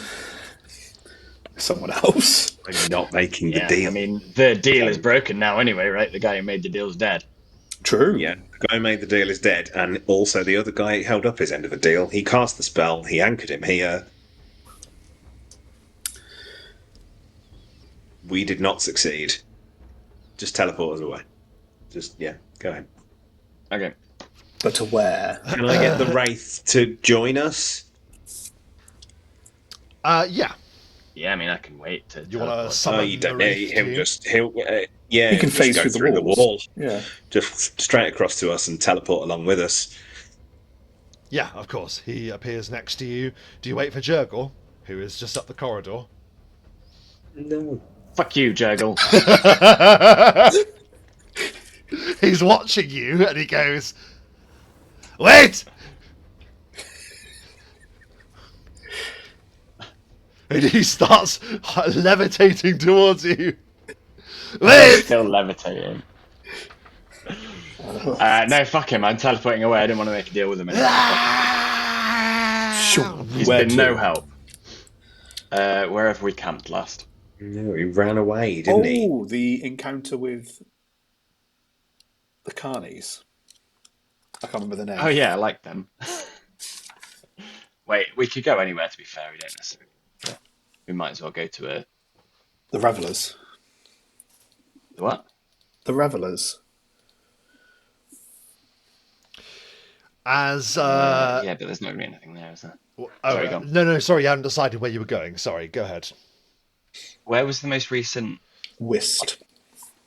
S2: Someone else.
S3: I'm not making the
S4: Yeah,
S3: deal.
S4: I mean, the deal is broken now anyway, right? The guy who made the deal's dead.
S2: True.
S3: Yeah, the guy who made the deal is dead, and also the other guy held up his end of the deal. He cast the spell, he anchored him here. We did not succeed. Just teleport us away. Go ahead.
S4: Okay.
S2: But to where?
S3: Can I get the Wraith to join us?
S1: Yeah.
S4: Yeah, I mean, I can wait to.
S1: You want to
S4: teleport.
S1: summon
S3: You don't.
S1: the Wraith to you?
S3: Yeah.
S2: He can
S3: just
S2: phase
S3: go
S2: through the walls.
S3: wall.
S2: Yeah.
S3: Just straight across to us and teleport along with us.
S1: Yeah, of course. He appears next to you. Do you wait for Jurgle, who is just up the corridor?
S3: No.
S4: Fuck you, Jurgle.
S1: He's watching you and he goes, "Wait!" And he starts levitating towards you. Wait!
S4: Still levitating. No, fuck him. I'm teleporting away. I didn't want to make a deal with him anymore.
S2: Sure.
S4: He's
S2: Where
S4: been
S2: to?
S4: no help. Wherever we camped last.
S3: No, he ran away, didn't he?
S2: Oh, the encounter with the Carnies. I can't remember the name.
S4: Oh yeah, I like them. Wait, we could go anywhere. To be fair, we don't necessarily. We might as well go to a
S2: The Revelers.
S4: what?
S2: The Revelers.
S1: As
S4: Yeah, but there's not really anything there, is there? Sorry, go on.
S1: no, sorry, you hadn't decided where you were going. Sorry, go ahead.
S4: Where was the most recent
S2: Whist.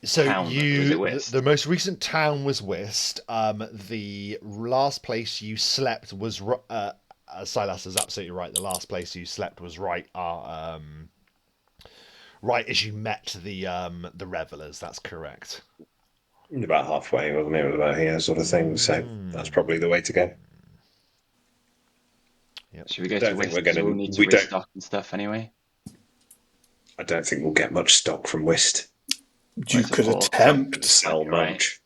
S1: So
S4: town? Was it
S1: the,
S4: West?
S1: the most recent town was Wist. The last place you slept was Silas is absolutely right. The last place you slept was right right as you met the revelers. That's correct.
S3: About halfway, wasn't it? It was about here, sort of thing. So that's probably the way to go.
S1: Yep.
S4: Should we go
S3: Don't
S4: to
S3: think
S4: West?
S3: we're
S4: Because
S3: gonna.
S4: we'll need to
S3: We don't.
S4: restock and stuff anyway.
S3: I don't think we'll get much stock from Whist.
S2: You could attempt,
S3: Sell much.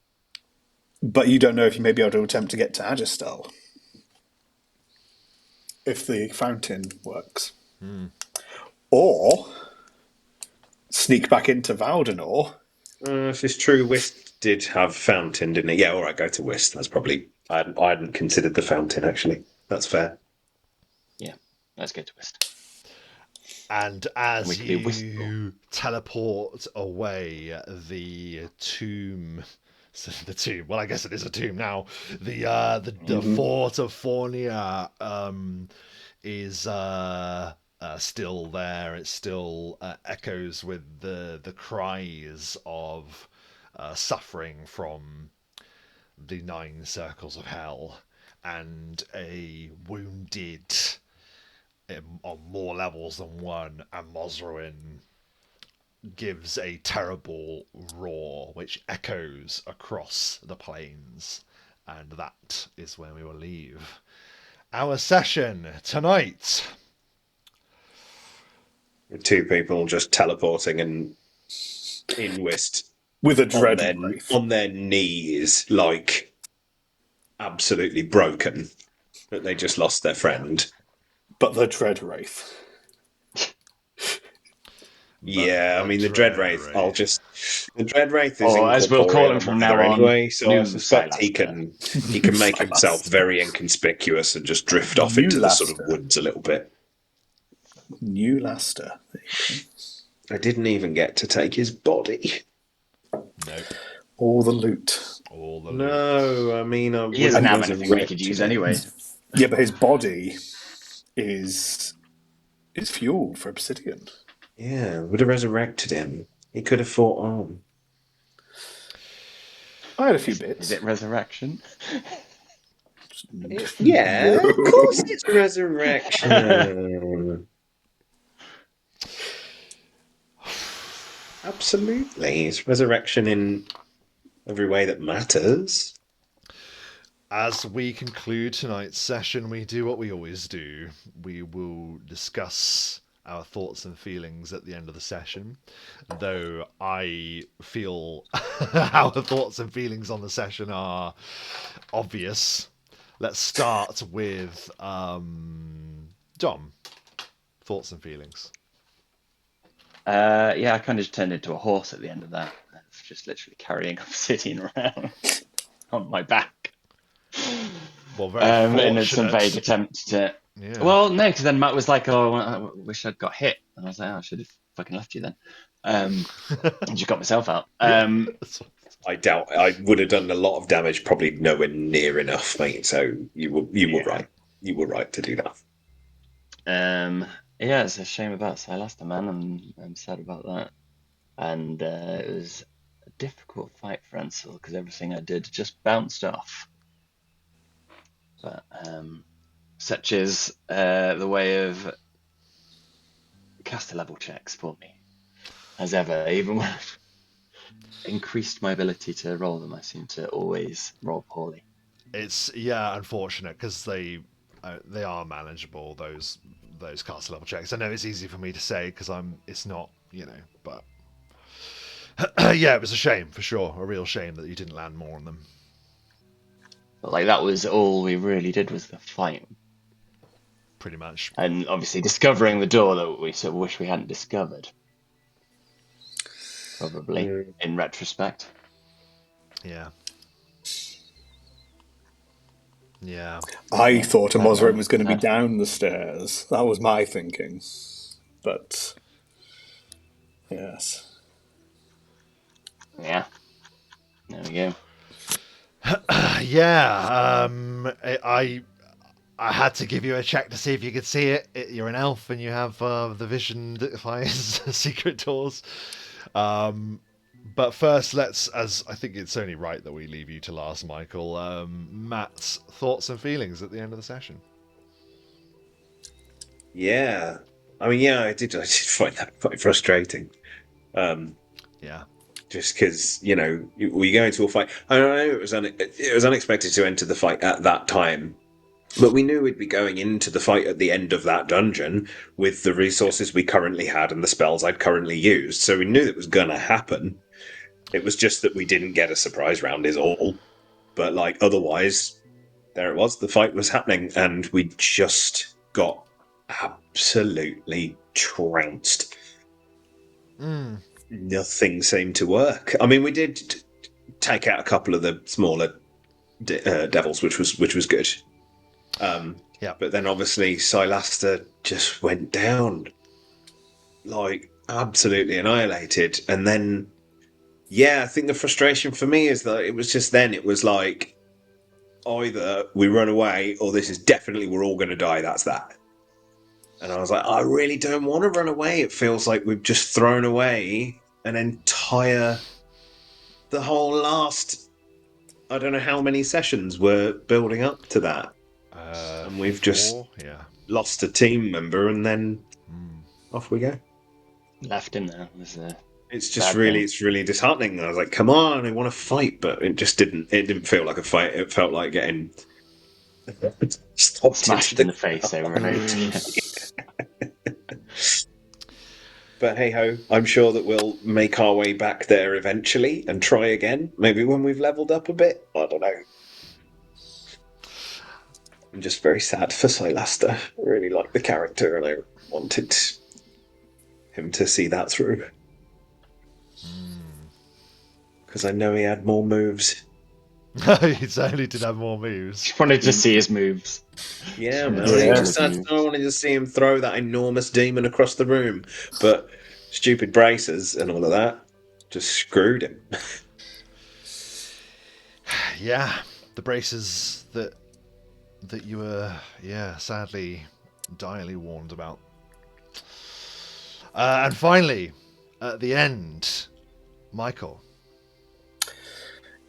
S2: but you don't know if you may be able to attempt to get to Agistel. If the fountain works. Or sneak back into Valdenor.
S3: If it's true, Whist did have fountain, didn't it? Yeah, all right, go to Whist. That's probably. I hadn't considered the fountain, actually. That's fair.
S4: Yeah, let's go to West.
S1: And as
S4: We could do Wist.
S1: you teleport away, the tomb. The tomb. Well, I guess it is a tomb now. The fort of Fornia is still there. It still echoes with the cries of suffering from the 9 circles of hell, and a wounded on more levels than one, and Mosruin gives a terrible roar which echoes across the plains, and that is where we will leave our session tonight.
S3: With 2 people just teleporting and in Whist
S2: With a dread wraith.
S3: on their knees, like absolutely broken that they just lost their friend.
S2: But the dread wraith.
S3: Yeah, I mean the Dread Wraith. The Dread Wraith is
S4: Or as we'll call him from now on,
S3: anyway, so I
S4: new
S3: suspect he
S4: Sylaster.
S3: can make himself very inconspicuous and just drift off into the sort of woods a little bit.
S2: New Laster.
S3: I didn't even get to take his body.
S1: Nope.
S2: All the loot.
S1: All the loot.
S3: No, I mean I
S4: He doesn't have anything we could use anyway.
S2: Yeah, but his body is fuel for Obsidian.
S3: Yeah, would have resurrected him. He could have fought on.
S2: I had a few bits.
S4: Is it resurrection?
S3: Yeah, of course it's resurrection. Absolutely. It's resurrection in every way that matters.
S1: As we conclude tonight's session, we do what we always do. We will discuss our thoughts and feelings at the end of the session, though I feel our thoughts and feelings on the session are obvious. Let's start with Dom. Thoughts and feelings.
S4: Yeah, I kind of just turned into a horse at the end of that. Just literally carrying Obsidian around on my back.
S1: Well, very
S4: in some vague attempt to.
S1: Yeah.
S4: Well, no, because then Matt was like, "Oh, I wish I'd got hit," and I was like, "Oh, I should have fucking left you then." And just got myself out.
S3: I doubt I would have done a lot of damage, probably nowhere near enough, mate. So you were right. You were right to do that.
S4: Yeah, it's a shame about Sylaster, man. I'm sad about that. And it was a difficult fight for Ansel because everything I did just bounced off. But such is the way of caster level checks for me. As ever, even when I've increased my ability to roll them, I seem to always roll poorly.
S1: It's unfortunate because they are manageable, those caster level checks. I know it's easy for me to say because it's not, but yeah, it was a shame for sure, a real shame that you didn't land more on them.
S4: But like that was all we really did was the fight.
S1: Pretty much.
S4: And obviously discovering the door that we sort of wish we hadn't discovered. Probably, in retrospect.
S1: Yeah. Yeah.
S2: I thought a Mosrin was going to be down the stairs. That was my thinking. But, yes.
S4: Yeah. There we go.
S1: Yeah, I had to give you a check to see if you could see it. You're an elf and you have the vision that finds secret doors. But first, as I think it's only right that we leave you to last, Michael. Matt's thoughts and feelings at the end of the session.
S3: Yeah, I mean, yeah, I did find that quite frustrating. Um,
S1: Yeah.
S3: just because we go into a fight. I don't know it was unexpected to enter the fight at that time, but we knew we'd be going into the fight at the end of that dungeon with the resources we currently had and the spells I'd currently used. So we knew it was going to happen. It was just that we didn't get a surprise round, is all. But like otherwise, there it was. The fight was happening, and we just got absolutely trounced. Nothing seemed to work. I mean, we did take out a couple of the smaller devils, which was good.
S1: Yeah.
S3: But then obviously Sylaster just went down, like absolutely annihilated. And then, yeah, I think the frustration for me is that it was just then it was like either we run away or this is definitely we're all going to die. That's that. And I was like, I really don't want to run away. It feels like we've just thrown away the whole last, I don't know how many sessions were building up to that. And we've just lost a team member and then off we go.
S4: Left him there.
S3: It's just it's really disheartening. I was like, come on, I want to fight, but it didn't feel like a fight. It felt like getting
S4: smashed in the face over and over again.
S3: But hey ho, I'm sure that we'll make our way back there eventually and try again. Maybe when we've leveled up a bit. I don't know. I'm just very sad for Sylaster. I really like the character and I wanted him to see that through. Because I know he had more moves.
S1: He certainly did have more moves.
S4: Just wanted to see his moves.
S3: Yeah, man. I wanted to see him throw that enormous demon across the room. But stupid braces and all of that just screwed him.
S1: Yeah, the braces that you were, sadly, direly warned about. And finally, at the end, Michael.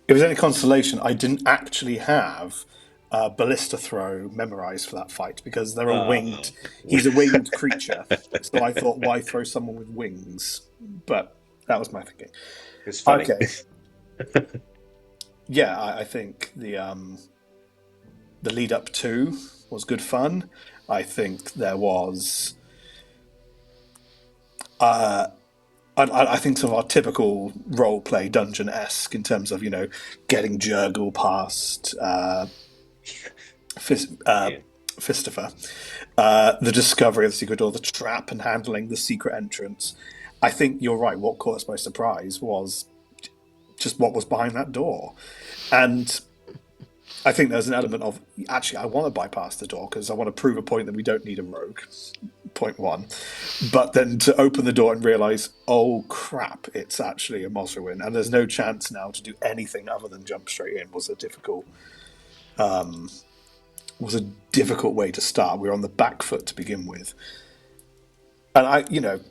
S2: If it was any consolation, I didn't actually have ballista throw memorized for that fight because they're a winged. He's a winged creature, so I thought, why throw someone with wings? But that was my thinking.
S3: It's funny.
S2: Okay. Yeah, I think the lead up to was good fun. I think there was. I think some of our typical role-play dungeon-esque in terms of, getting Jurgle past Fistifer, the discovery of the secret door, the trap, and handling the secret entrance. I think you're right. What caught us by surprise was just what was behind that door. And I think there's an element of, actually, I want to bypass the door because I want to prove a point that we don't need a rogue. Point one. But then to open the door and realise, oh crap, it's actually a Mosruin, and there's no chance now to do anything other than jump straight in was a difficult way to start. We were on the back foot to begin with. And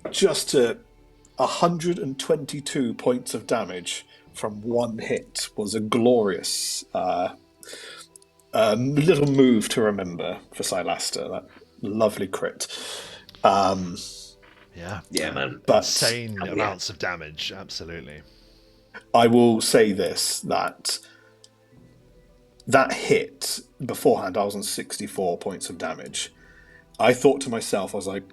S2: just 122 points of damage from one hit was a glorious little move to remember for Sylaster. That lovely crit.
S1: Yeah,
S3: man.
S1: But insane amounts of damage, absolutely.
S2: I will say this, that hit, beforehand I was on 64 points of damage. I thought to myself, I was like,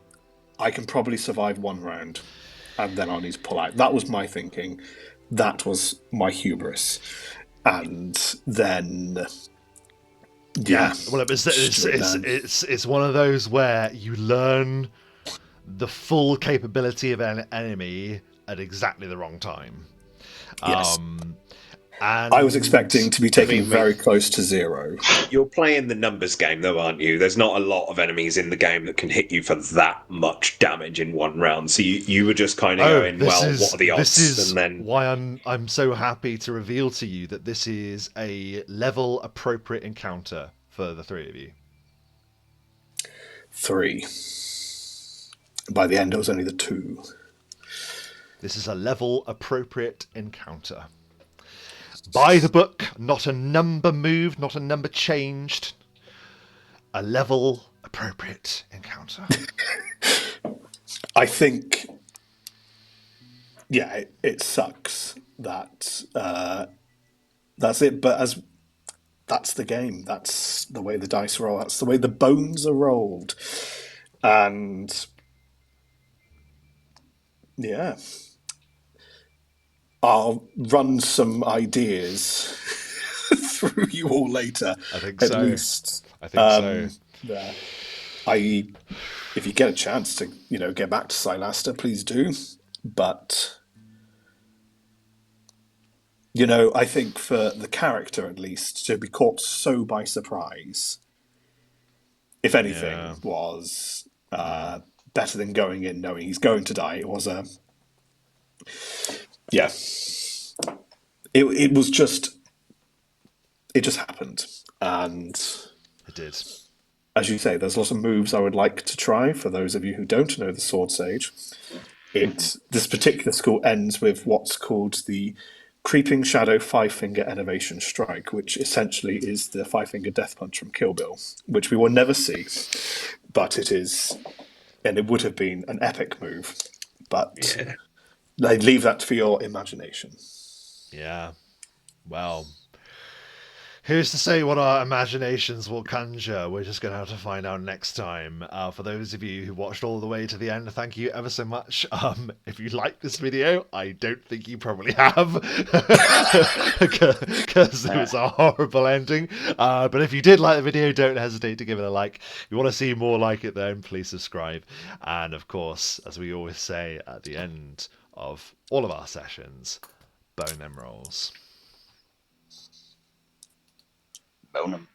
S2: I can probably survive one round and then I'll need to pull out. That was my thinking. That was my hubris. And then... Yeah.
S1: Well, it's one of those where you learn the full capability of an enemy at exactly the wrong time.
S2: Yes.
S1: And
S2: I was expecting to be taken
S3: mean,
S2: very close to 0.
S3: You're playing the numbers game, though, aren't you? There's not a lot of enemies in the game that can hit you for that much damage in one round. So you were just kind of going, well, what are the
S1: this
S3: odds?
S1: is
S3: And then
S1: why I'm so happy to reveal to you that this is a level appropriate encounter for the three of you.
S2: 3. By the end, it was only the 2.
S1: This is a level appropriate encounter. By the book, not a number moved, not a number changed. A level appropriate encounter.
S2: I think, yeah, it sucks that that's it. But that's the game. That's the way the dice roll. That's the way the bones are rolled. And yeah, I'll run some ideas through you all later.
S1: I think
S2: at
S1: so.
S2: least.
S1: I think so.
S2: Yeah. If you get a chance to, get back to Sylaster, please do. But, I think for the character, at least, to be caught so by surprise, if anything,
S1: Yeah.
S2: was better than going in knowing he's going to die. It was yeah. It was just, it just happened. And
S1: It did.
S2: as you say, there's lots of moves I would like to try for those of you who don't know the Sword Sage. This particular school ends with what's called the Creeping Shadow Five-Finger Enervation Strike, which essentially is the five-finger death punch from Kill Bill, which we will never see, but it is, and it would have been an epic move, but I'd leave that for your imagination.
S1: Yeah. Well, who's to say what our imaginations will conjure? We're just going to have to find out next time. For those of you who watched all the way to the end, thank you ever so much. If you liked this video, I don't think you probably have, because it was a horrible ending. But if you did like the video, don't hesitate to give it a like. If you want to see more like it, then please subscribe. And of course, as we always say at the end of all of our sessions, bone them rolls.
S4: Bone 'em.